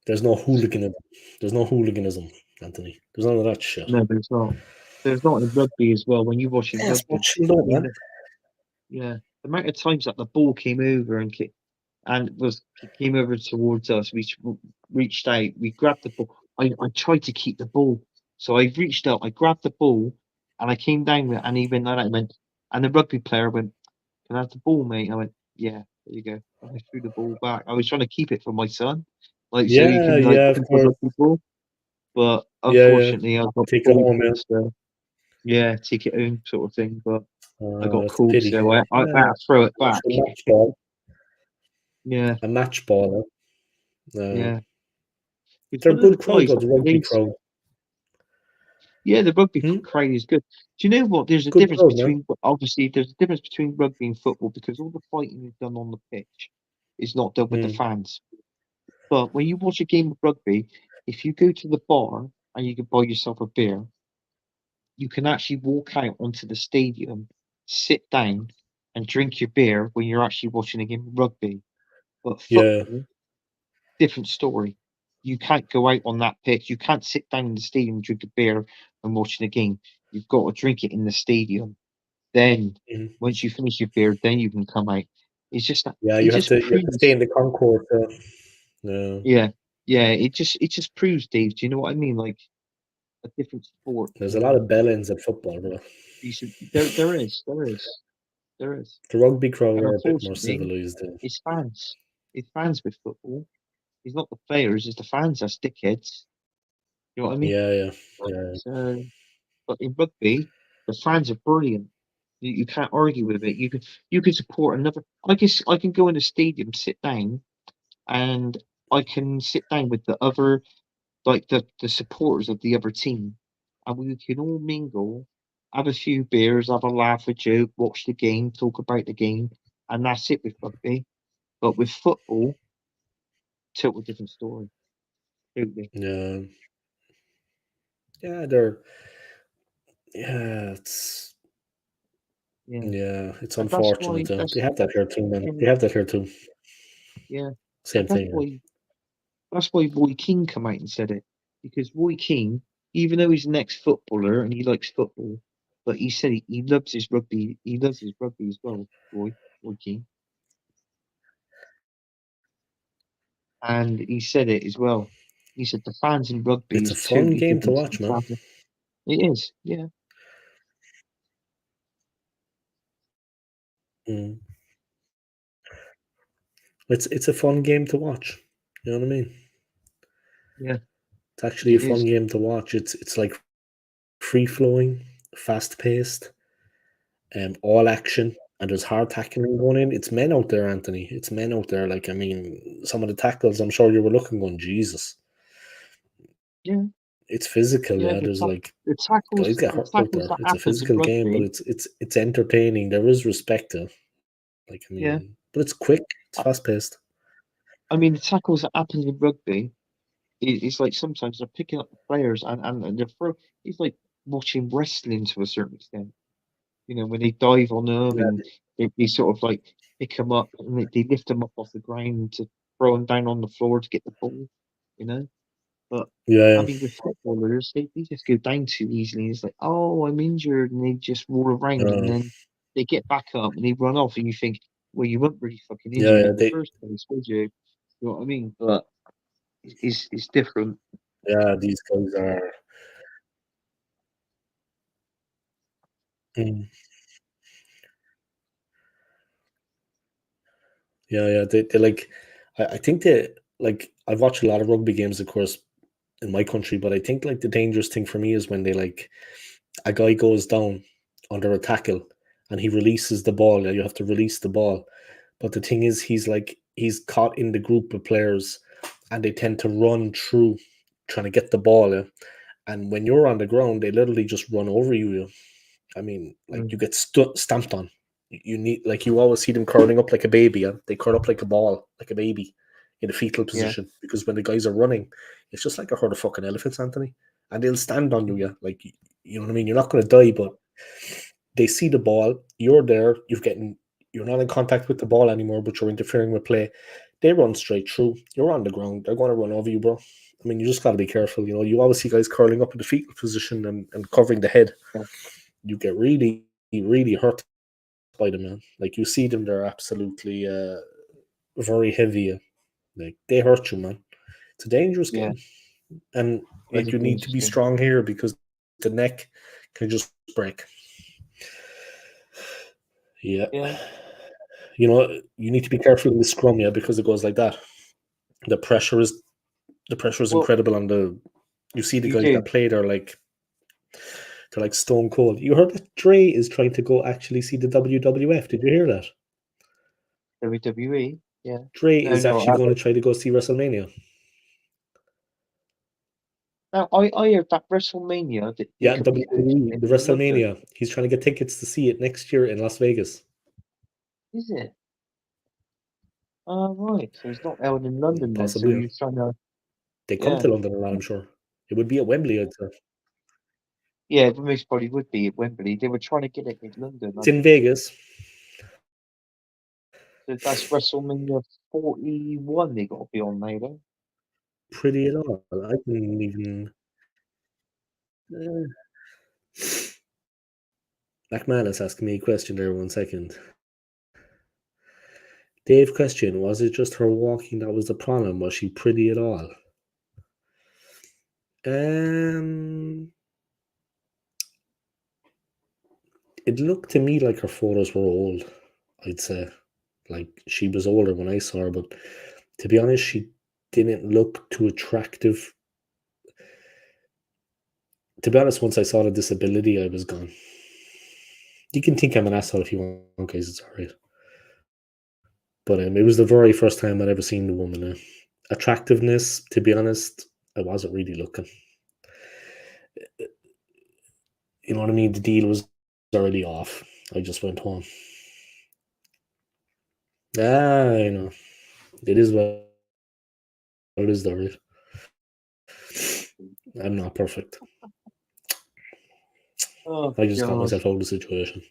There's no hooliganism. There's no hooliganism, Anthony. There's none of that shit. No, there's not. There's not in rugby as well. When you're watching Yeah, it's more rugby, chilled out, I mean, man. yeah, the amount of times that the ball came over and came over towards us, we reached out, we grabbed the ball. I tried to keep the ball, so I reached out, I grabbed the ball, and I came down with it, and he went like that. He went, and the rugby player went, "Can I have the ball, mate?" I went, "Yeah, there you go." And I threw the ball back. I was trying to keep it for my son, like so he Yeah, can like yeah, of keep a course. rugby ball. But Yeah, yeah. unfortunately, I got Take it called home, for man. it, so yeah, take it home sort of thing. But I got It's a called, pity. so I Yeah, had to throw it back. a match ball. Yeah, A match ball. yeah. It's They're one of the good crowd, guys though, that the rugby plays. crowd. Yeah, the rugby Hmm? crowd is good. Do you know what? There's a Good difference crowd, man. between obviously there's a difference between rugby and football because all the fighting is done on the pitch. Is not done with the Hmm. fans. But when you watch a game of rugby, if you go to the bar and you can buy yourself a beer, you can actually walk out onto the stadium, sit down, and drink your beer when you're actually watching a game of rugby. But Yeah. football, different story. You can't go out on that pitch. You can't sit down in the stadium and drink a beer and watching a game. You've got to drink it in the stadium. Then, Mhm. once you finish your beer, then you can come out. It's just that Yeah, it you have just to stay proves. in the concourse. Yeah. Yeah, yeah. It just proves, Dave. Do you know what I mean? Like a different sport. There's a lot of bell-ins at football, bro. Decent. There is. The rugby crowd And are a bit more unfortunately, civilized. it's fans. It's fans with football. It's not the players. It's the fans that's dickheads. You know what I mean? Yeah, yeah, yeah. So, but in rugby, the fans are brilliant. You can't argue with it. You can support another. I guess I can go in the stadium, sit down, and I can sit down with the other, like the supporters of the other team, and we can all mingle, have a few beers, have a laugh, a joke, watch the game, talk about the game, and that's it with rugby. But with football, totally different story. Totally. Yeah, yeah, they're yeah, it's Yeah. yeah, it's And that's unfortunate. why They have that here too, man. They and have that here too. yeah, Same and that's thing. why Roy Keane come out and said it. Because Roy Keane, even though he's an ex-footballer and he likes football, but he said he loves his rugby. He loves his rugby as well, Roy Keane, and he said it as well. He said the fans in rugby It's a is fun totally game to different to watch, the man. fans. It is, yeah, Mm. It's a fun game to watch. You know what I mean? yeah, It's actually a it fun is. game to watch. It's like free flowing, fast paced, all action, and there's hard tackling going in. It's men out there, Anthony. It's men out there. Like, I mean, some of the tackles, I'm sure you were looking going, Jesus. Yeah, It's physical, yeah. yeah. There's like The guys tackles, get the hurt out tackles there. that It's a happens in physical game, but rugby. it's entertaining. There is respect to. Like, I Yeah, mean, but it's quick. It's I, fast paced. I mean the tackles that happens in rugby. It's like sometimes they're picking up the players and they're it's like watching wrestling to a certain extent. You know, when they dive on them Yeah, and they sort of like pick them up and they lift them up off the ground to throw them down on the floor to get the ball. You know, but I yeah, mean with footballers, they just go down too easily. It's like, oh, I'm injured, and they just roll around and yeah. then they get back up and they run off, and you think, well, you weren't really fucking Yeah, injured yeah. in the first place, was you? You know what I mean? But it's different. These guys are. Mm. Yeah. They like. I think they like. I've watched a lot of rugby games, of course, in my country, but I think like the dangerous thing for me is when they like a guy goes down under a tackle and he releases the ball. Yeah, you have to release the ball, but the thing is, he's caught in the group of players, and they tend to run through trying to get the ball. Yeah? And when you're on the ground, they literally just run over you. Yeah? I mean, like you Mm, get stamped on. You need like you always see them curling up like a baby. Yeah? They curl up like a ball, like a baby, in a fetal yeah. position because when the guys are running, it's just like a herd of fucking elephants, Anthony, and they'll stand on you. Yeah, like you know what I mean. You're not going to die, but they see the ball. You're there. You're not in contact with the ball anymore, but you're interfering with play. They run straight through. You're on the ground. They're going to run over you, bro. I mean, you just got to be careful. You know, you always see guys curling up in the fetal position and covering the head. Yeah. You get really, really hurt by them, man. Like, you see them, they're absolutely very heavy. Like, they hurt you, man. It's a dangerous Yeah. game. And, It's like, a you need to be dangerous game. strong here because the neck can just break. Yeah. You know, you need to be careful in the scrum, yeah, because it goes like that. The pressure is Well, incredible on the. You see the you guys do. that play, they're like stone cold. You heard that Dre is trying to go actually see the WWF. Did you hear that? WWE. Yeah. Dre No, is no, actually I going to haven't. try to go see WrestleMania. Now, I heard that WrestleMania that Yeah, it could be hosted WWE, the in London. WrestleMania. He's trying to get tickets to see it next year in Las Vegas. Is it? Oh, right. So it's not held in London then. So Possibly. he's trying to. They come Yeah. to London a lot, I'm sure. It would be at Wembley, I'd say. Yeah, the most probably would be at Wembley. They were trying to get it in London. It's in Vegas. So that's WrestleMania 41 they got to be on now, though. Pretty at all. I didn't even. McManus asking me a question there 1 second. Dave question, was it just her walking that was the problem? Was she pretty at all? It looked to me like her photos were old, I'd say. Like, she was older when I saw her, but to be honest, she didn't look too attractive. To be honest, once I saw the disability, I was gone. You can think I'm an asshole if you want, guys, it's alright. But it was the very first time I'd ever seen the woman. Attractiveness, to be honest, I wasn't really looking. You know what I mean? The deal was already off. I just went home. I know. It is what it is, though, right? I'm not perfect. Oh, I just got God. myself out of the situation.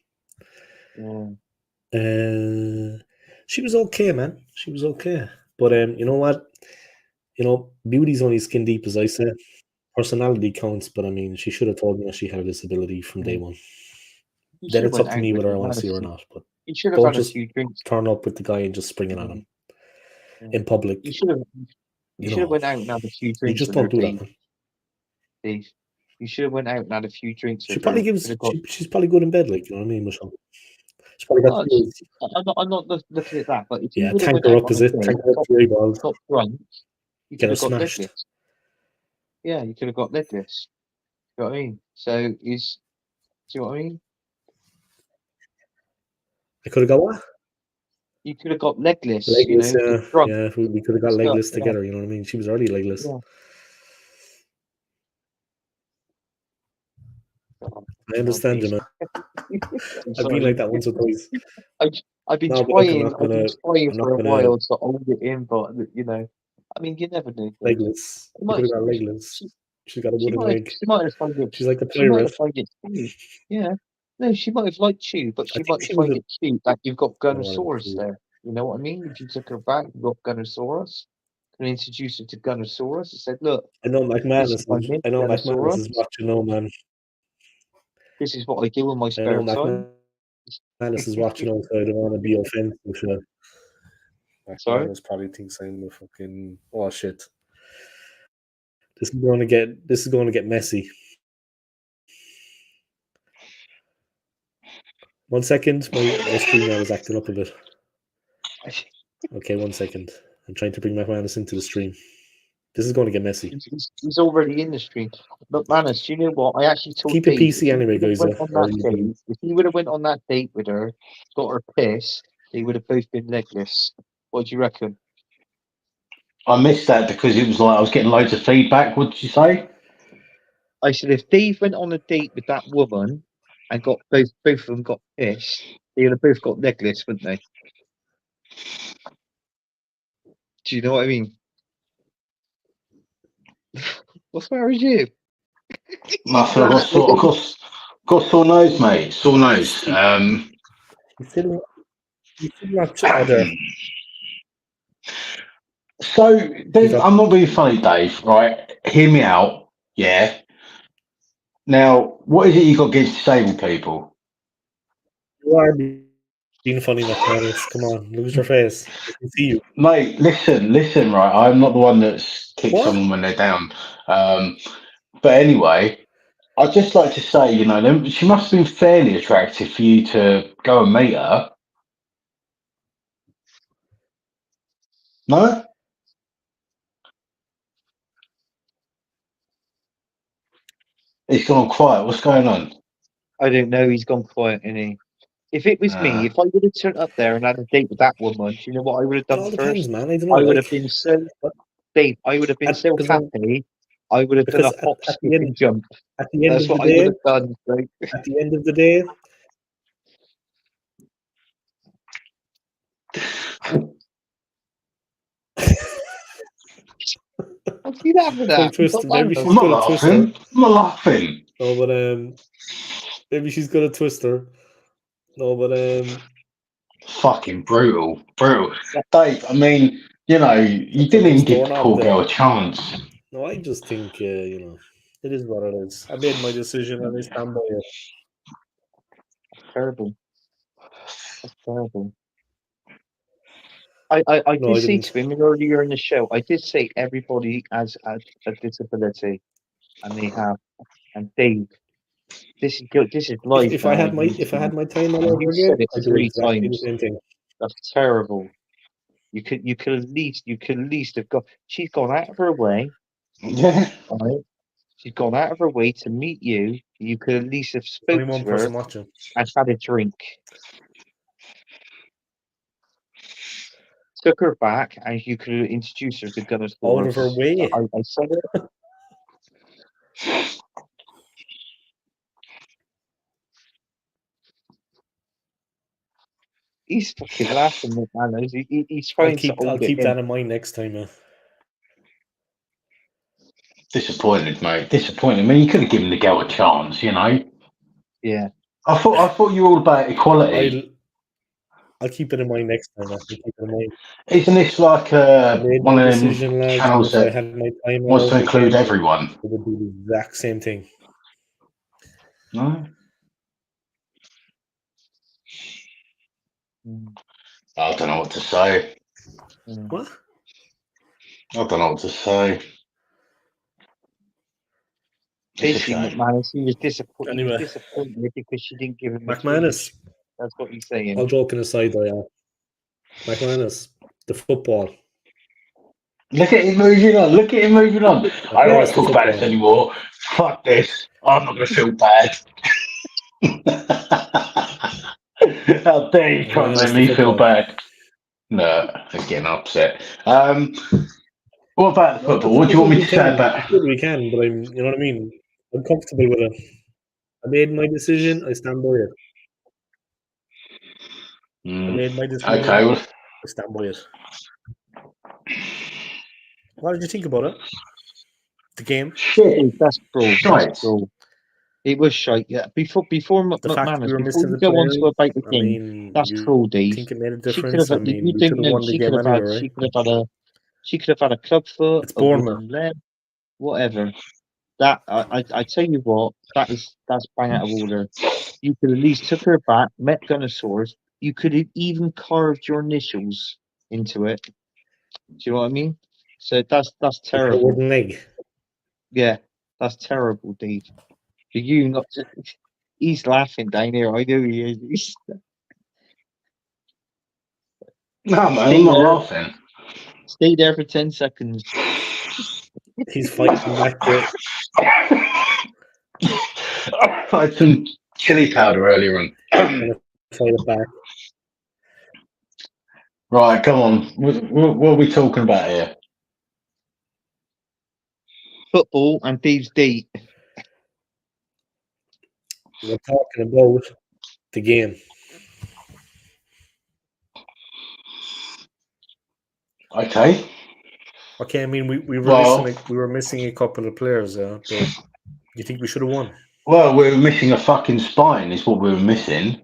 Yeah. She was okay, man. She was okay. But you know what? You know, beauty's only skin deep, as I say. Personality counts, but I mean, she should have told me that she had a disability from day one. You Then should have it's up went to out me with whether I him, want had to a see her or few. not. But You should have don't had a just few drinks. turn up with the guy and just springing on him in Yeah. public. You should have. You should have know, went out and had a few You drinks just with her, don't do that, man. Steve. You should have went out and had a few drinks She with probably her. gives. Could have got. She's probably good in bed, like, you know what I mean, Michelle. She's probably got Well, skills. I'm not looking at that, but if you Yeah, would have tank went her out up, on is a it? date, Tank her up to your eyeballs. got drunk, you Get could her have got smashed. legless. Yeah, you could have got legless. You know what I mean? So do you know what I mean? I could have got what? You could have got legless. Legless, drunk. yeah. We could have got Stuff, legless yeah. together. You know what I mean? She was already legless. Yeah. I understand you, man. I've been like that once or twice. I've been No, but look, trying. I've been trying I'm for a not gonna while to hold it in, but I mean, you never know. legless. You could have got legless. She's got a wooden leg. She might have found it. She's like a She might have pirate. found it cute. Yeah. No, she might have liked you, but I she think might she have was found a. it cute that you've got Oh, I don't Gunnosaurus know. there. You know what I mean? If you took her back, you've got Gunnosaurus. Can introduce her to Gunnosaurus and said, "Look, I know this is McManus my is. mate, I know McManus Gunnosaurus. is watching. No, man. This is what I do in my I spare know time." McManus is watching. Also, I don't want to be offensive. Sure. Sorry. McManus probably thinks I'm a fucking. Oh shit. This is going to get messy. 1 second, my screen now is acting up a bit. Okay, 1 second. I'm trying to bring McManus into the stream. This is going to get messy. He's already in the stream. But Manus, do you know what? I actually told Keep it Dave, PC anyway, guys. if he would have went on that date with her, got her pissed, they would have both been legless. What do you reckon? I missed that because it was like I was getting loads of feedback. What did you say? I said if Dave went on a date with that woman and got both of them got pissed, they would have both got legless, wouldn't they? Do you know what I mean? What's the matter with you? Nothing. I've got sore nose, mate. Sore nose. You still not other. So then, I'm not being funny, Dave. Right? Hear me out. Yeah. Now, what is it you got against disabled people? You are being funny, McManus. Come on, lose your face. I can see you. Mate, listen. Right, I'm not the one that's kicked What? someone when they're down. But anyway, I'd just like to say, she must have been fairly attractive for you to go and meet her. No? He's gone quiet. What's going on? I don't know. He's gone quiet, isn't he? If it was me, if I would have turned up there and had a date with that woman, do you know what I would have It done all depends, first? man. I don't know. I would Like, have been so, but Dave. I would have been so happy. I would have done because a hop, at skip, the and end, jump. at the end That's of the what I would day, have done. Right? at the end of the day, What's he laughing tongue at? He's not twister. Maybe laughing. she's I'm not got a twister. laughing. I'm not laughing. No, but maybe she's got a twister. No, but Fucking brutal. Dave, I mean, you that's a didn't nice even give the doorknob poor there. girl a chance. No, I just think it is what it is. I made my decision and I stand by it. Terrible. That's terrible. I No, I did say didn't. to him earlier in the show, I did say everybody has a disability, and they have. And Dave, this is live If I now had on my YouTube. time all And over you again, said it I'd do 3 exactly the times. same thing. That's terrible. You could at least have got. She's gone out of her way, Yeah. right? She's gone out of her way to meet you. You could at least have Only spoke one to her person watching. and had a drink. Took her back, and you could have introduced her to Gunner's Out of her Force. way. I said it. He's fucking laughing, McManus. He's trying to I'll hold it keep in. that in mind next time. Disappointed, mate. Disappointed. I mean, you could have given the girl a chance, Yeah. I thought you were all about equality. I'll keep it in mind next time. I'll keep it in mind. Isn't this like I made one my of decision, them lads, and channels if I that had my time all wants to over include again, everyone? I would do the exact same thing. No? Mm, I don't know what to say. What? I don't know what to say. It's a Basically, shame. McManus, he was disappointed. He Anyway. was disappointed because she didn't give him a McManus, twinge. That's what he's saying. all joking aside, though, yeah. McManus, the football. Look at him moving on. Look at him moving on. I don't want McManus, to the talk about this football. anymore. Fuck this. I'm not going to feel bad. How dare you try and McManus, make the me feel football. bad? No, I'm getting upset. What about the football? What do you want me to say about? It's good we can, but you know what I mean? I'm comfortable with it. I made my decision. I stand by it. I made my decision. Okay, well, I stand by it. What did you think about it? The game? shit. That's cruel. Shite. That's cruel. It was shite. Yeah. Before The fact McManus, we were before missing you the go on players, to about the I game, mean, that's you cruel, Dave. think it made a She could difference? have. I mean, You we don't should have know. won the game anyway, right? She could have had a. She could have had a club foot, It's a Bournemouth. wooden leg, whatever. That I tell you what, that's bang out of order. You could at least took her back, met Gunnosaurus. You could have even carved your initials into it. Do you know what I mean? So that's A terrible. wooden leg. Yeah, that's terrible, Dave. For you not to, he's laughing down here. I know he is. No, man, I'm not laughing. Stay there for 10 seconds. He's fighting back there. I had some chili powder earlier on. Fight it back. Right, come on. What are we talking about here? Football and Dave's date. We're talking about the game. Okay. Okay, I mean we Well- were missing a couple of players, but you think we should have won? Well, we were missing a fucking spine, is what we were missing.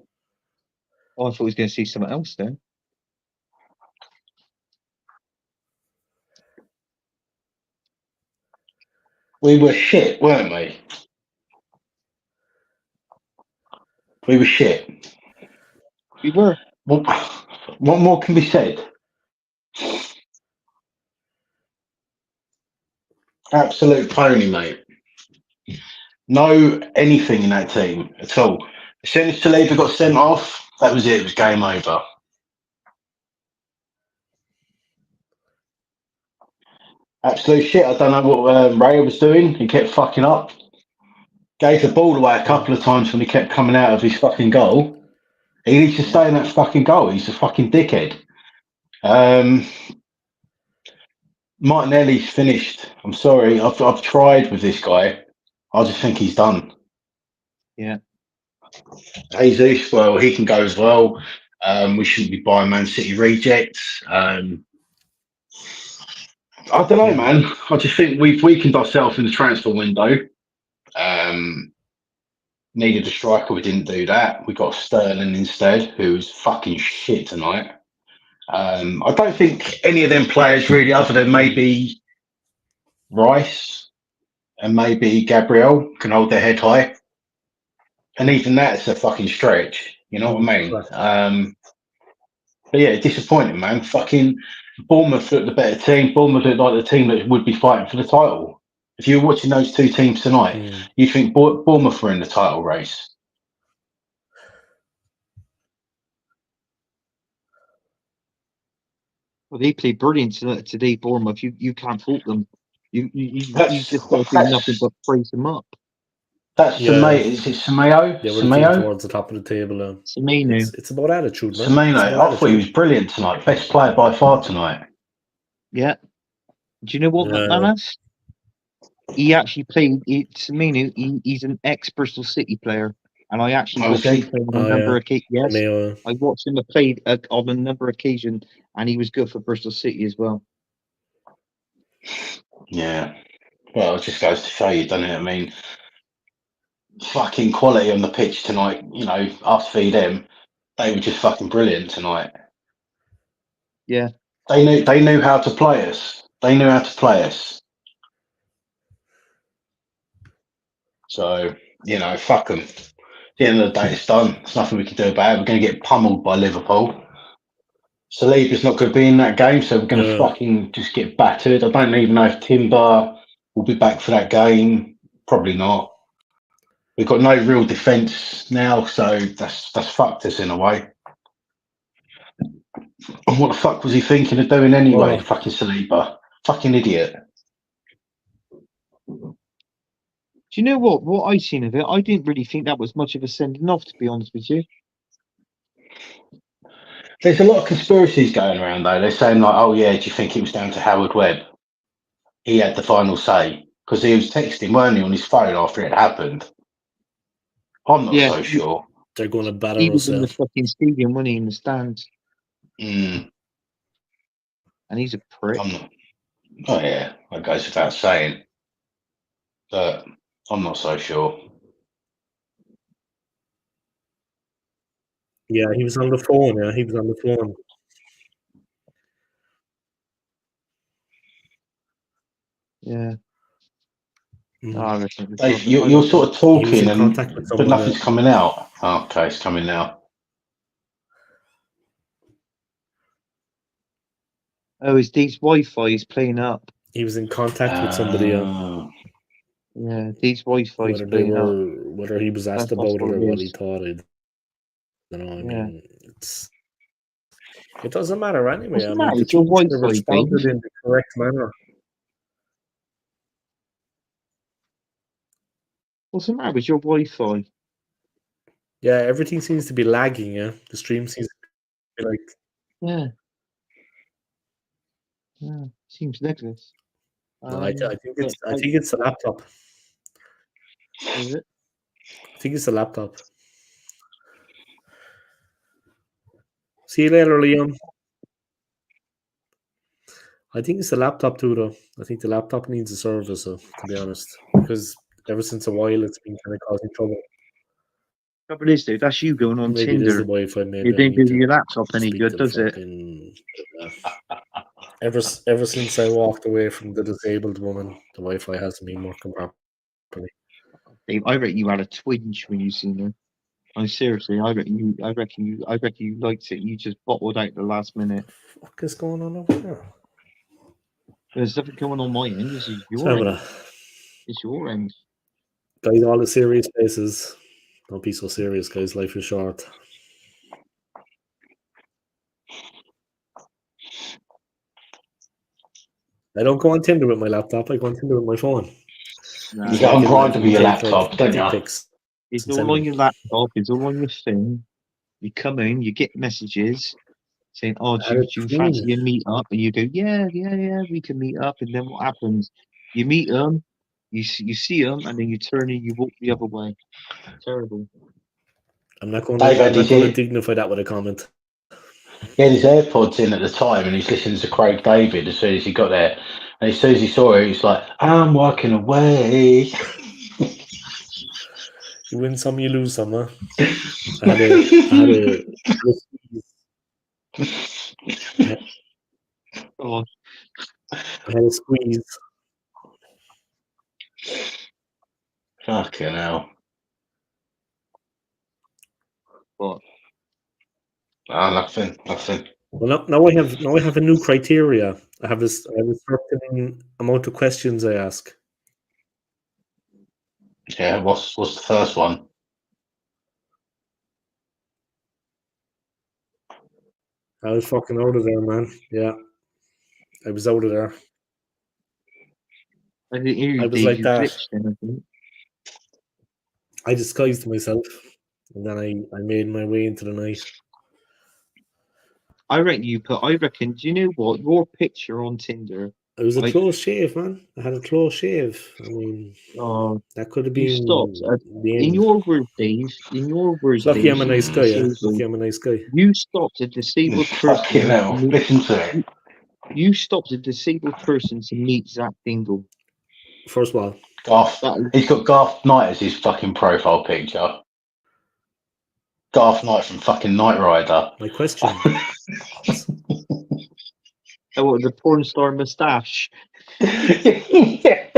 Oh, I thought he was going to see something else then. We were shit, weren't we? We were shit. We were. What more can be said? Absolute pony, mate. No anything in that team at all. As soon as Saliba got sent off, that was it. It was game over. Absolute shit. I don't know what Ray was doing. He kept fucking up. Gave the ball away a couple of times when he kept coming out of his fucking goal. He needs to stay in that fucking goal. He's a fucking dickhead. Martinelli's finished. I'm sorry. I've tried with this guy. I just think he's done. Yeah. Jesus, well, he can go as well. We shouldn't be buying Man City rejects. I don't know, man. I just think we've weakened ourselves in the transfer window. Needed a striker. We didn't do that. We got Sterling instead, who's fucking shit tonight. I don't think any of them players really, other than maybe Rice and maybe Gabriel, can hold their head high. And even that's a fucking stretch. You know what I mean? But yeah, disappointing, man. Fucking Bournemouth looked the better team. Bournemouth looked like the team that would be fighting for the title. If you were watching those two teams tonight, you'd think Bournemouth were in the title race. Well, they played brilliant today, Bournemouth. You can't fault them. You just got to do nothing but praise them up. That's Semedo. Is it Semedo? They were the team towards the top of the table. Semedo. It's about attitude, man. Semedo. I thought he was brilliant tonight. Best player by far tonight. Yeah. Do you know what, McManus? He actually played. Semedo. He's an ex-Bristol City player, and I actually watched him play on a number of occasions. Yes, I watched him play on a number of occasions, and he was good for Bristol City as well. Yeah. Well, it just goes to show you, doesn't it? I mean, fucking quality on the pitch tonight. You know, us v them, they were just fucking brilliant tonight. Yeah. They knew how to play us. They knew how to play us. So, you know, fuck them. At the end of the day, it's done. There's nothing we can do about it. We're going to get pummeled by Liverpool. Saliba's not going to be in that game, so we're going to fucking just get battered. I don't even know if Timber will be back for that game. Probably not. We've got no real defence now, so that's fucked us in a way. And what the fuck was he thinking of doing anyway? Fucking Saliba. Fucking idiot. Do you know what? What I seen of it, I didn't really think that was much of a sending off, to be honest with you. There's a lot of conspiracies going around, though. They're saying, like, oh, yeah, do you think it was down to Howard Webb? He had the final say. Because he was texting, weren't he, on his phone after it happened? I'm not so sure. They're going to batter he us. was in the fucking stadium, wasn't he, in the stands? And he's a prick. Oh, yeah, that goes without saying. But I'm not so sure. Yeah, he was on the phone. Yeah, he was on the phone. Yeah. You're sort of talking, but nothing's coming out. Oh, okay, it's coming now. Oh, his Dee's Wi-Fi is playing up. He was in contact with somebody. Yeah, Dee's Wi-Fi is playing up. Whether he was asked about it or what he thought. I don't know. I mean, it doesn't matter anyway. I mean, the team should have responded in the correct manner. What's the matter with your Wi-Fi? Yeah, everything seems to be lagging. Yeah, the stream seems to be like. Yeah. Seems legless. I think it's the laptop. Is it? I think it's the laptop. See you later, Liam. I think it's the laptop too, though. I think the laptop needs a service, to be honest, because ever since a while it's been kind of causing trouble. Trouble is, dude, that's you going on maybe Tinder. It is the Wi-Fi. Maybe it didn't do your laptop any good, does it? Ever since I walked away from the disabled woman, the Wi-Fi hasn't been working properly. Dave, I reckon you had a twinge when you seen her. I'm seriously, I reckon you liked it. You just bottled out the last minute. What is going on over there? There's nothing going on my end. This is your Sorry end. about that. It's your end. Guys, all the serious faces. Don't be so serious, guys. Life is short. I don't go on Tinder with my laptop. I go on Tinder with my phone. Nah, You got on Grindr with your Take, laptop, don't dick you? pics it's and send all on them. your laptop. It's all on your phone. You come in, you get messages saying, "Oh, I had do you a fancy dream. a meet up?" And you go, "Yeah, we can meet up." And then what happens? You meet them, you see them, and then you turn and you walk the other way. Terrible. I'm not going Dave, did to you- dignify that with a comment. He had his AirPods in at the time and he's listening to Craig David as soon as he got there. And as soon as he saw it, he's like, I'm walking away. You win some, you lose some, huh? I had a Oh, I had a squeeze. Fucking hell. what? Ah, nothing. Well, now I have a new criteria. I have a certain amount of questions I ask. Yeah, what's the first one? I was fucking out of there, man. Yeah, I was out of there. I didn't hear you, I was Dave. like You that. glitched then, I think. I disguised myself, and then I made my way into the night. I reckon. Do you know what? Your picture on Tinder. It was a Like- close shave, man. I had a close shave. I mean, Oh, that could have you been stopped. the In end. your words, Dave. In your words, It's lucky Dave. I'm a nice guy, yeah. disabled. Lucky I'm a nice guy. You stopped a disabled person. Fucking hell. to meet- Listen to it. You stopped a disabled person to meet Zach Dingle. First of all, Garth. That- He's got Garth Knight as his fucking profile picture. Garth Knight from fucking Knight Rider. my question. Oh, what, the porn star moustache. Yeah.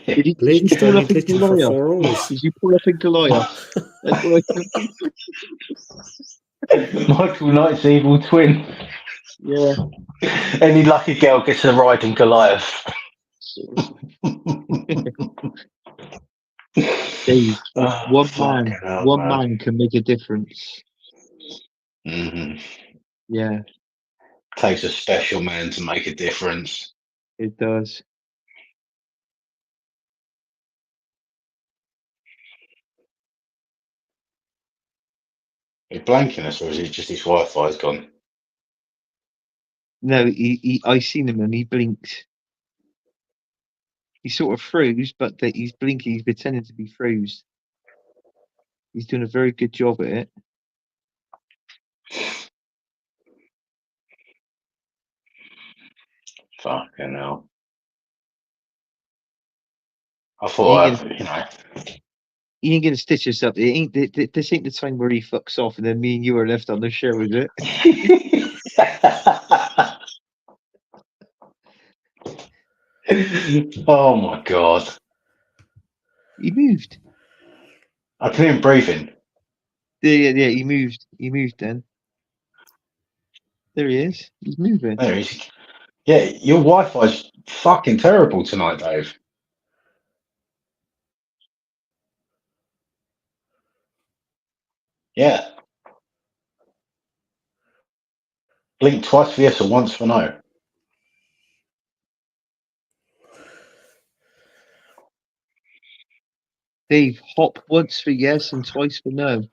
Did Blake, you do pull I up need in glitching for Goliath? 4 hours? Did you pull up in Goliath? That's what Michael Knight's evil twin. yeah. Any lucky girl gets a ride in Goliath. Dave, Oh, one fucking hell, one man can make a difference. Mhm. Yeah, Takes a special man to make a difference. it does. Are you blanking us, or is it just his Wi-Fi's gone? No, I seen him and he blinked. He sort of froze, but that he's blinking. He's pretending to be froze. He's doing a very good job at it. Fucking hell. I thought, He ain't gonna stitch us up. It ain't. This ain't the time where he fucks off, and then me and you are left on the share with it. Oh my god. He moved. I can hear him breathing. Yeah. He moved. He moved. Then there he is. He's moving. There he is. Yeah, your Wi-Fi's fucking terrible tonight, Dave. Yeah. Blink twice for yes or once for no. Dave, hop once for yes and twice for no.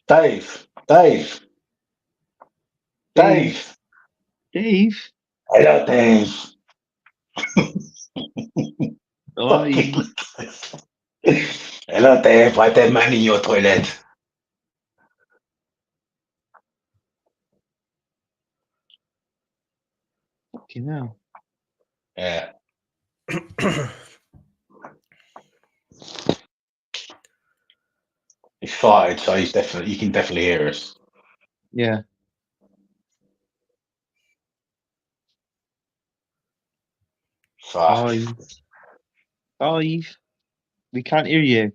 Dave. Dave. Hello, Dave. Hi. Hello, Dave. Why that man in your toilet? Fucking hell. Yeah. He's fired, so you can definitely hear us. Yeah. 5. 5. We can't hear you.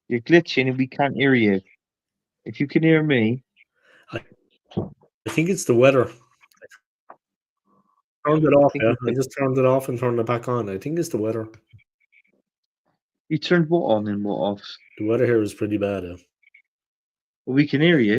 You're glitching and we can't hear you. If you can hear me, I think it's the weather. I turned it off. think Yeah, it's I just turned it off and turned it back on. I think it's the weather. you turned what on and what off. The weather here is pretty bad. Yeah. Well, we can hear you.